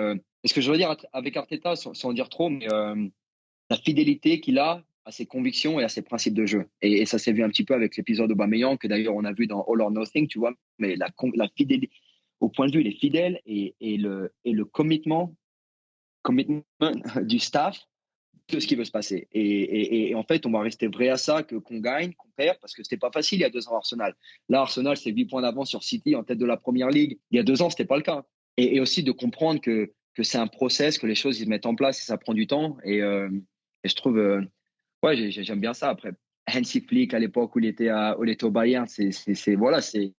ce que je veux dire avec Arteta, sans en dire trop, mais la fidélité qu'il a à ses convictions et à ses principes de jeu. Et ça s'est vu un petit peu avec l'épisode Aubameyang, que d'ailleurs on a vu dans All or Nothing, tu vois. Mais la fidélité, au point de vue, il est fidèle et le commitment du staff de ce qui veut se passer. Et en fait, on va rester vrai à ça, qu'on gagne, qu'on perd, parce que c'était pas facile il y a 2 ans à Arsenal. Là, Arsenal, c'est 8 points d'avance sur City en tête de la Première Ligue. Il y a 2 ans, c'était pas le cas. Et aussi de comprendre que c'est un process, que les choses ils se mettent en place et ça prend du temps. Et je trouve, ouais, j'aime bien ça. Après, Hansi Flick, à l'époque où il était au Bayern, voilà, c'est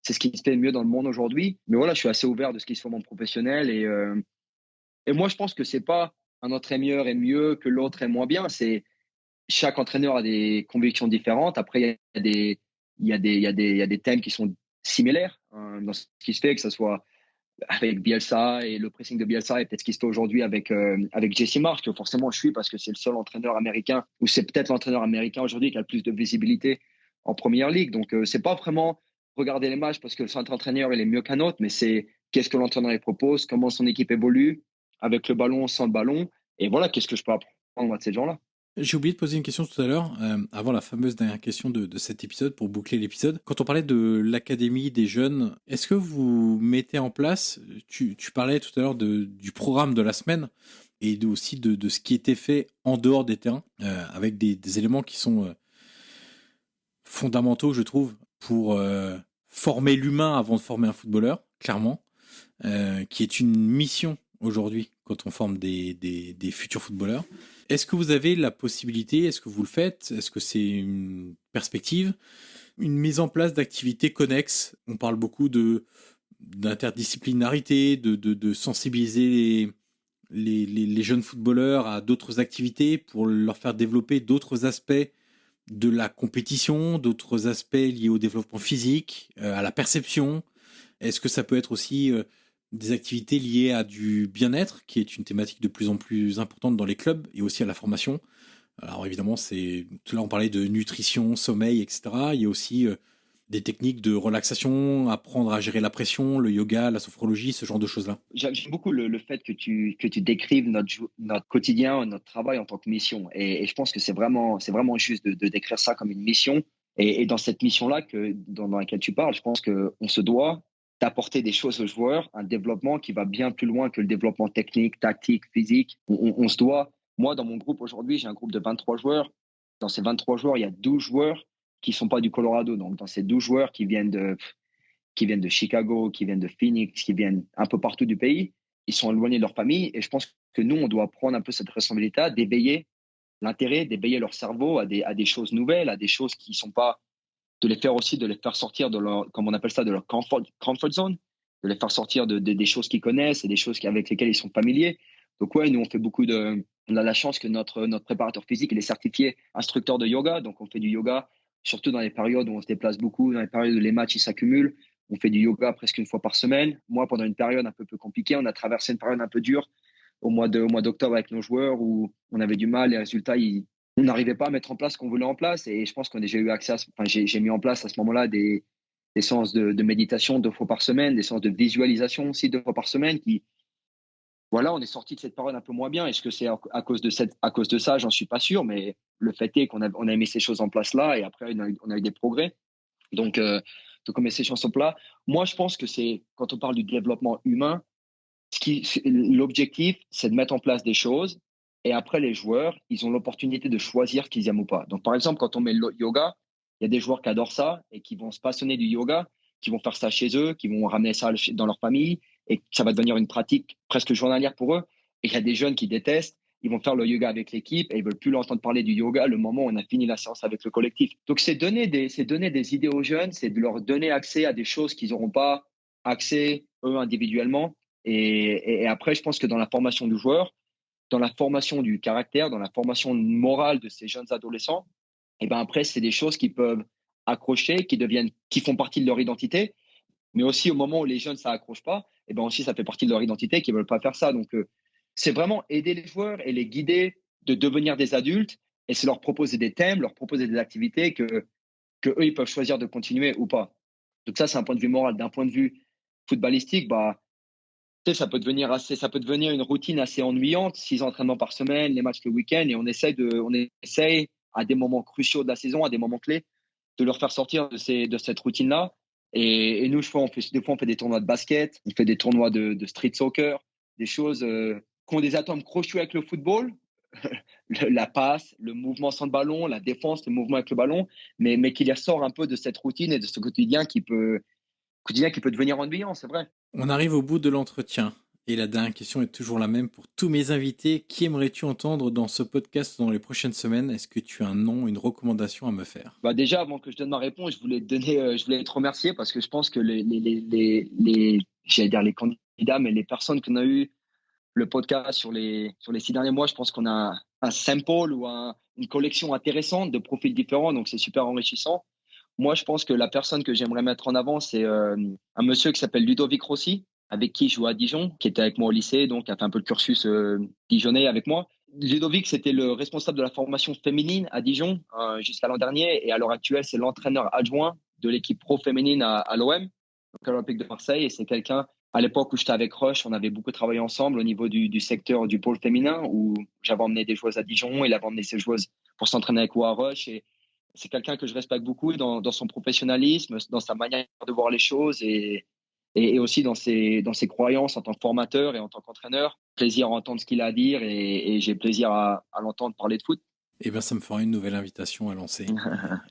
ce qui se fait le mieux dans le monde aujourd'hui. Mais voilà, je suis assez ouvert de ce qui se fait dans le monde professionnel. Et moi, je pense que c'est pas un entraîneur est mieux que l'autre est moins bien. C'est chaque entraîneur a des convictions différentes. Après, il y a des thèmes qui sont similaires dans ce qui se fait, que ce soit avec Bielsa et le pressing de Bielsa et peut-être ce qui se fait aujourd'hui avec Jesse Marsch, que forcément je suis parce que c'est le seul entraîneur américain, ou c'est peut-être l'entraîneur américain aujourd'hui qui a le plus de visibilité en première ligue. Donc, c'est pas vraiment regarder les matchs parce que cet entraîneur il est mieux qu'un autre, mais c'est qu'est-ce que l'entraîneur il propose, comment son équipe évolue, avec le ballon, sans le ballon. Et voilà, qu'est-ce que je peux apprendre moi, de ces gens-là. J'ai oublié de poser une question tout à l'heure, avant la fameuse dernière question de cet épisode, pour boucler l'épisode. Quand on parlait de l'académie des jeunes, est-ce que vous mettez en place, tu parlais tout à l'heure du programme de la semaine, et aussi de ce qui était fait en dehors des terrains, avec des éléments qui sont fondamentaux, je trouve, pour former l'humain avant de former un footballeur, clairement, qui est une mission aujourd'hui quand on forme des futurs footballeurs. Est-ce que vous avez la possibilité, est-ce que vous le faites, est-ce que c'est une perspective, une mise en place d'activités connexes? On parle beaucoup d'interdisciplinarité, de sensibiliser les jeunes footballeurs à d'autres activités pour leur faire développer d'autres aspects de la compétition, d'autres aspects liés au développement physique, à la perception. Est-ce que ça peut être aussi des activités liées à du bien-être, qui est une thématique de plus en plus importante dans les clubs, et aussi à la formation? Alors évidemment, là on parlait de nutrition, sommeil, etc. Il y a aussi des techniques de relaxation, apprendre à gérer la pression, le yoga, la sophrologie, ce genre de choses-là. J'aime beaucoup le fait que tu décrives notre quotidien, notre travail en tant que mission. Et je pense que c'est vraiment juste de décrire ça comme une mission. Et dans cette mission-là dans laquelle tu parles, je pense qu'on se doit d'apporter des choses aux joueurs, un développement qui va bien plus loin que le développement technique, tactique, physique. On se doit, moi, dans mon groupe aujourd'hui, j'ai un groupe de 23 joueurs. Dans ces 23 joueurs, il y a 12 joueurs qui ne sont pas du Colorado. Donc, dans ces 12 joueurs qui viennent de Chicago, qui viennent de Phoenix, qui viennent un peu partout du pays, ils sont éloignés de leur famille. Et je pense que nous, on doit prendre un peu cette responsabilité d'éveiller l'intérêt, d'éveiller leur cerveau à des choses nouvelles, à des choses qui ne sont pas, de les faire aussi, de les faire sortir de leur, comme on appelle ça, de leur comfort zone, de les faire sortir des choses qu'ils connaissent et des choses avec lesquelles ils sont familiers. Donc ouais, nous, on fait on a la chance que notre préparateur physique, il est certifié instructeur de yoga. Donc on fait du yoga, surtout dans les périodes où on se déplace beaucoup, dans les périodes où les matchs ils s'accumulent. On fait du yoga presque une fois par semaine. Moi, pendant une période un peu plus compliquée, on a traversé une période un peu dure au mois d'octobre avec nos joueurs où on avait du mal, les résultats, on n'arrivait pas à mettre en place ce qu'on voulait en place. Et je pense qu'on a déjà eu accès j'ai mis en place à ce moment-là des séances de méditation 2 fois par semaine, des séances de visualisation aussi 2 fois par semaine voilà, on est sorti de cette période un peu moins bien. Est-ce que c'est à cause de ça? J'en suis pas sûr, mais le fait est qu'on a mis ces choses en place là et après on a eu des progrès. Donc, on met ces choses en place. Moi, je pense que quand on parle du développement humain, l'objectif, c'est de mettre en place des choses et après, les joueurs, ils ont l'opportunité de choisir ce qu'ils aiment ou pas. Donc, par exemple, quand on met le yoga, il y a des joueurs qui adorent ça et qui vont se passionner du yoga, qui vont faire ça chez eux, qui vont ramener ça dans leur famille et ça va devenir une pratique presque journalière pour eux. Et il y a des jeunes qui détestent, ils vont faire le yoga avec l'équipe et ils veulent plus l'entendre parler du yoga le moment où on a fini la séance avec le collectif. Donc, c'est donner des idées aux jeunes, c'est de leur donner accès à des choses qu'ils n'auront pas accès eux individuellement. Et après, je pense que dans la formation du joueur, dans la formation du caractère, dans la formation morale de ces jeunes adolescents, et ben après, c'est des choses qui peuvent accrocher, qui font partie de leur identité. Mais aussi, au moment où les jeunes, ça accroche pas, et ben aussi, ça fait partie de leur identité, qu'ils veulent pas faire ça. Donc, c'est vraiment aider les joueurs et les guider de devenir des adultes. Et c'est leur proposer des thèmes, leur proposer des activités que eux, ils peuvent choisir de continuer ou pas. Donc ça, c'est un point de vue moral. D'un point de vue footballistique, bah, tu sais, ça peut devenir une routine assez ennuyante, 6 entraînements par semaine, les matchs le week-end, et on essaye à des moments cruciaux de la saison, à des moments clés, de leur faire sortir de cette routine-là. Et nous, des fois, on fait des tournois de basket, on fait des tournois de street soccer, des choses qui ont des atomes crochus avec le football, la passe, le mouvement sans le ballon, la défense, le mouvement avec le ballon, mais qui les ressort un peu de cette routine et de ce quotidien qui peut devenir ennuyant, c'est vrai. On arrive au bout de l'entretien. Et la dernière question est toujours la même pour tous mes invités. Qui aimerais-tu entendre dans ce podcast dans les prochaines semaines? Est-ce que tu as un nom, une recommandation à me faire? Bah déjà, avant que je donne ma réponse, je voulais te remercier parce que je pense que j'allais dire les candidats, mais les personnes qu'on a eu le podcast sur les 6 derniers mois, je pense qu'on a un sample ou une collection intéressante de profils différents, donc c'est super enrichissant. Moi, je pense que la personne que j'aimerais mettre en avant, c'est un monsieur qui s'appelle Ludovic Rossi, avec qui je joue à Dijon, qui était avec moi au lycée, donc qui a fait un peu le cursus dijonnais avec moi. Ludovic, c'était le responsable de la formation féminine à Dijon jusqu'à l'an dernier, et à l'heure actuelle, c'est l'entraîneur adjoint de l'équipe pro féminine à l'OM, donc à l'Olympique de Marseille, et c'est quelqu'un, à l'époque où j'étais avec Rush, on avait beaucoup travaillé ensemble au niveau du secteur du pôle féminin, où j'avais emmené des joueuses à Dijon, il avait emmené ses joueuses pour s'entraîner avec moi à Rush, et c'est quelqu'un que je respecte beaucoup dans son professionnalisme, dans sa manière de voir les choses et aussi dans ses croyances en tant que formateur et en tant qu'entraîneur. Plaisir à entendre ce qu'il a à dire et j'ai plaisir à l'entendre parler de foot. Eh bien, ça me fera une nouvelle invitation à lancer.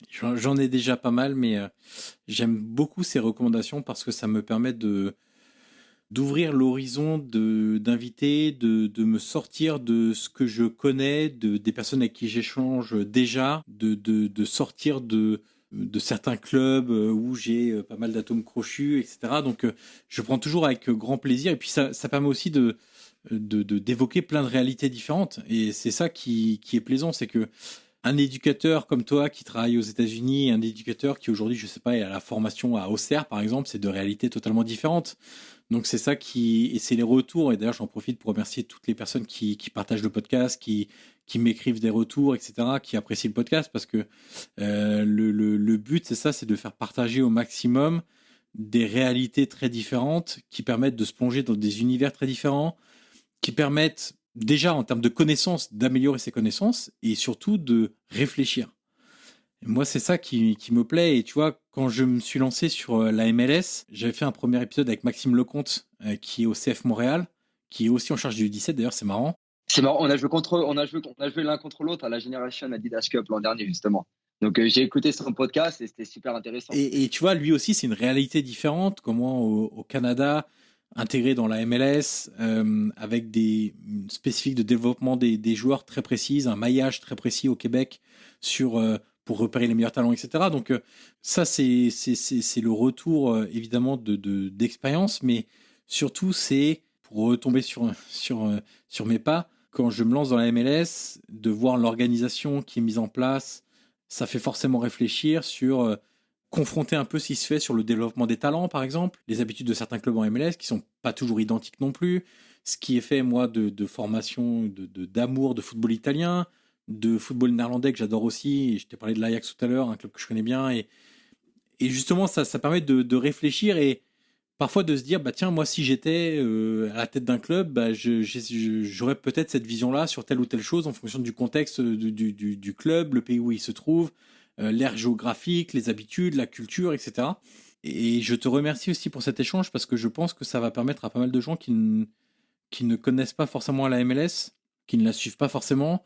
J'en ai déjà pas mal, mais j'aime beaucoup ces recommandations parce que ça me permet d'ouvrir l'horizon d'inviter, de me sortir de ce que je connais, des personnes avec qui j'échange déjà, de sortir de certains clubs où j'ai pas mal d'atomes crochus, etc. Donc, je prends toujours avec grand plaisir. Et puis, ça permet aussi d'évoquer plein de réalités différentes. Et c'est ça qui est plaisant, c'est que un éducateur comme toi qui travaille aux États-Unis, un éducateur qui aujourd'hui, je sais pas, est à la formation à Auxerre, par exemple, c'est deux réalités totalement différentes. Donc c'est ça et c'est les retours. Et d'ailleurs, j'en profite pour remercier toutes les personnes qui partagent le podcast, qui m'écrivent des retours, etc., qui apprécient le podcast parce que le but, c'est ça, c'est de faire partager au maximum des réalités très différentes qui permettent de se plonger dans des univers très différents, qui permettent déjà en termes de connaissances d'améliorer ses connaissances et surtout de réfléchir. Et moi, c'est ça qui me plaît. Et tu vois, quand je me suis lancé sur la MLS, j'avais fait un premier épisode avec Maxime Lecomte, qui est au CF Montréal, qui est aussi en charge du U17. D'ailleurs, c'est marrant. C'est marrant. On a joué l'un contre l'autre à la Generation Adidas Cup l'an dernier, justement. Donc, j'ai écouté son podcast et c'était super intéressant. Et tu vois, lui aussi, c'est une réalité différente. Comment au Canada, intégré dans la MLS, avec des spécifiques de développement des joueurs très précises, un maillage très précis au Québec pour repérer les meilleurs talents, etc. Donc ça, c'est le retour évidemment d'expérience, mais surtout c'est pour retomber sur mes pas. Quand je me lance dans la MLS, de voir l'organisation qui est mise en place, ça fait forcément réfléchir sur confronter un peu ce qui se fait sur le développement des talents, par exemple, les habitudes de certains clubs en MLS qui sont pas toujours identiques non plus, ce qui est fait, moi, de formation, d'amour de football italien, de football néerlandais que j'adore aussi, et je t'ai parlé de l'Ajax tout à l'heure, un club que je connais bien, et justement, ça permet de réfléchir et parfois de se dire, bah tiens, moi, si j'étais à la tête d'un club, bah, j'aurais peut-être cette vision-là sur telle ou telle chose en fonction du contexte du club, le pays où il se trouve, l'ère géographique, les habitudes, la culture, etc. Et je te remercie aussi pour cet échange parce que je pense que ça va permettre à pas mal de gens qui ne connaissent pas forcément la MLS, qui ne la suivent pas forcément,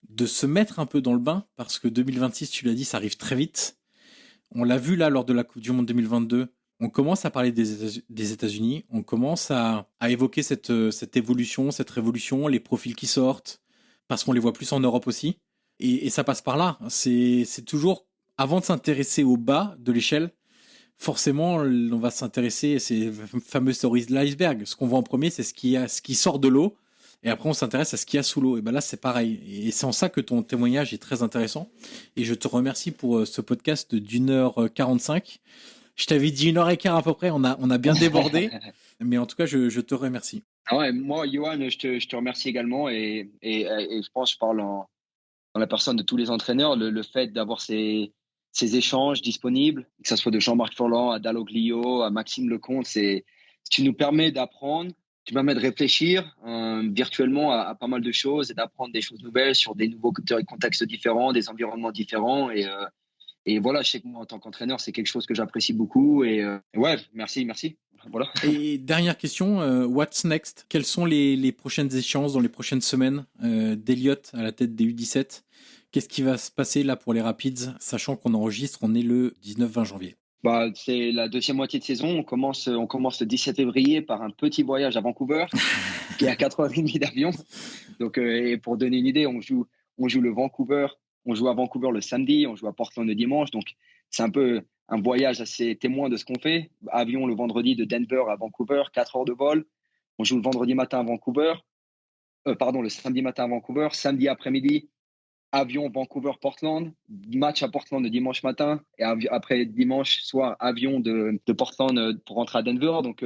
de se mettre un peu dans le bain parce que 2026, tu l'as dit, ça arrive très vite. On l'a vu là lors de la Coupe du Monde 2022. On commence à parler des États-Unis, on commence à évoquer cette évolution, cette révolution, les profils qui sortent, parce qu'on les voit plus en Europe aussi. Et ça passe par là. C'est toujours, avant de s'intéresser au bas de l'échelle, forcément, on va s'intéresser à ces fameuses théories de l'iceberg. Ce qu'on voit en premier, c'est ce qui sort de l'eau. Et après, on s'intéresse à ce qu'il y a sous l'eau. Et ben là, c'est pareil. Et c'est en ça que ton témoignage est très intéressant. Et je te remercie pour ce podcast d'1h45. Je t'avais dit 1h15 à peu près. On a bien débordé. Mais en tout cas, je te remercie. Ah ouais, moi, Johan, je te remercie également. Et je pense que je parle dans la personne de tous les entraîneurs. Le fait d'avoir ces échanges disponibles, que ce soit de Jean-Marc Furlan à Dalloglio, à Maxime Lecomte, tu nous permets d'apprendre. qui permet de réfléchir virtuellement à pas mal de choses et d'apprendre des choses nouvelles sur des nouveaux contextes différents, des environnements différents. Et voilà, je sais que moi, en tant qu'entraîneur, c'est quelque chose que j'apprécie beaucoup. Et ouais, merci. Voilà. Et dernière question, what's next? Quelles sont les prochaines échéances dans les prochaines semaines d'Eliott à la tête des U17? Qu'est-ce qui va se passer là pour les Rapids, sachant qu'on enregistre, on est le 19-20 janvier? C'est la deuxième moitié de saison. On commence le 17 février par un petit voyage à Vancouver, qui est à 4h30 d'avion. Donc, et pour donner une idée, on joue le Vancouver. On joue à Vancouver le samedi, on joue à Portland le dimanche. Donc, c'est un peu un voyage assez témoin de ce qu'on fait. Avion le vendredi de Denver à Vancouver, 4 heures de vol. On joue le vendredi matin à Vancouver. Le samedi matin à Vancouver. Samedi après-midi, avion Vancouver-Portland. Match à Portland le dimanche matin. Et après dimanche soir, avion de Portland pour rentrer à Denver. Donc,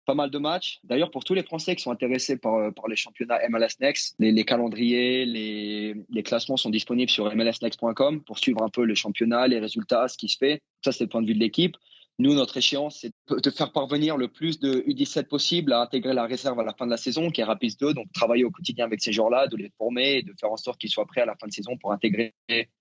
pas mal de matchs. D'ailleurs, pour tous les Français qui sont intéressés par les championnats MLS Next, les calendriers, les classements sont disponibles sur mlsnext.com pour suivre un peu le championnat, les résultats, ce qui se fait. Ça, c'est le point de vue de l'équipe. Nous, notre échéance, c'est de faire parvenir le plus de U17 possible à intégrer la réserve à la fin de la saison, qui est Rapids 2. Donc, travailler au quotidien avec ces joueurs-là, de les former et de faire en sorte qu'ils soient prêts à la fin de saison pour intégrer,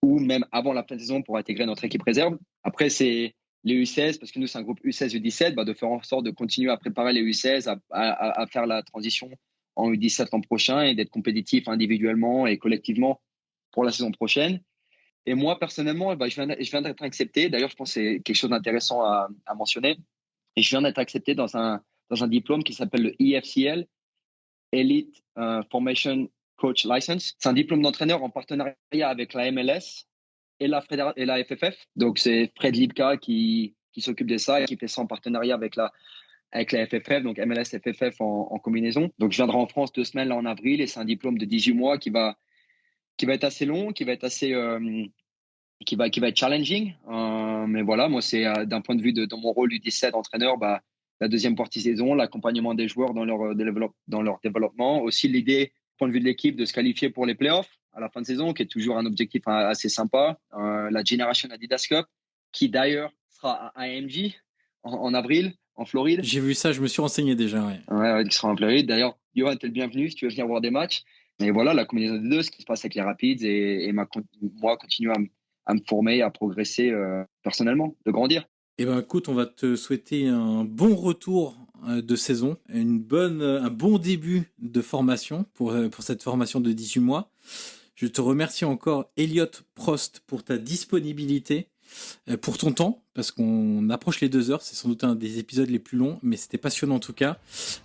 ou même avant la fin de saison pour intégrer notre équipe réserve. Après, c'est les U16, parce que nous, c'est un groupe U16, U17, de faire en sorte de continuer à préparer les U16, à faire la transition en U17 l'an prochain et d'être compétitif individuellement et collectivement pour la saison prochaine. Et moi, personnellement, je viens d'être accepté. D'ailleurs, je pense que c'est quelque chose d'intéressant à mentionner. Et je viens d'être accepté dans un diplôme qui s'appelle le EFCL, Elite Formation Coach License. C'est un diplôme d'entraîneur en partenariat avec la MLS et la FFF. Donc, c'est Fred Lipka qui s'occupe de ça et qui fait ça en partenariat avec la FFF, donc MLS FFF en combinaison. Donc, je viendrai en France 2 semaines là en avril et c'est un diplôme de 18 mois qui va être assez long, qui va être assez qui va être challenging. Mais voilà, moi, c'est d'un point de vue dans mon rôle du 17 d'entraîneur, la deuxième partie saison, l'accompagnement des joueurs dans leur développement. Aussi, l'idée, du point de vue de l'équipe, de se qualifier pour les playoffs à la fin de saison, qui est toujours un objectif assez sympa. La Generation Adidas Cup, qui d'ailleurs sera à AMG en avril, en Floride. J'ai vu ça, je me suis renseigné déjà. Ouais, qui sera en Floride. D'ailleurs, Johan, t'es le bienvenu si tu veux venir voir des matchs. Et voilà, la combinaison des deux, ce qui se passe avec les Rapids et moi, continuer à me former, à progresser personnellement, de grandir. Eh ben, écoute, on va te souhaiter un bon retour de saison, un bon début de formation pour cette formation de 18 mois. Je te remercie encore, Eliott Prost, pour ta disponibilité, pour ton temps, parce qu'on approche les 2 heures. C'est sans doute un des épisodes les plus longs, mais c'était passionnant en tout cas.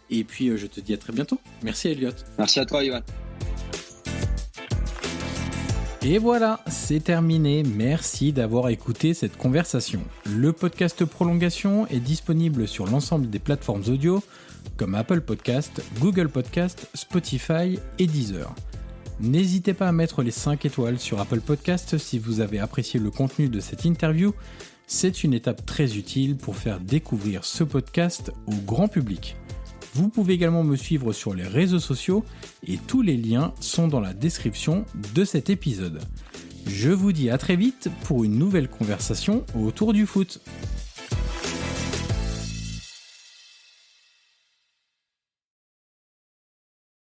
Et puis, je te dis à très bientôt. Merci, Eliott. Merci à toi, Johan. Et voilà, c'est terminé. Merci d'avoir écouté cette conversation. Le podcast Prolongation est disponible sur l'ensemble des plateformes audio comme Apple Podcast, Google Podcast, Spotify et Deezer. N'hésitez pas à mettre les 5 étoiles sur Apple Podcast si vous avez apprécié le contenu de cette interview. C'est une étape très utile pour faire découvrir ce podcast au grand public. Vous pouvez également me suivre sur les réseaux sociaux et tous les liens sont dans la description de cet épisode. Je vous dis à très vite pour une nouvelle conversation autour du foot.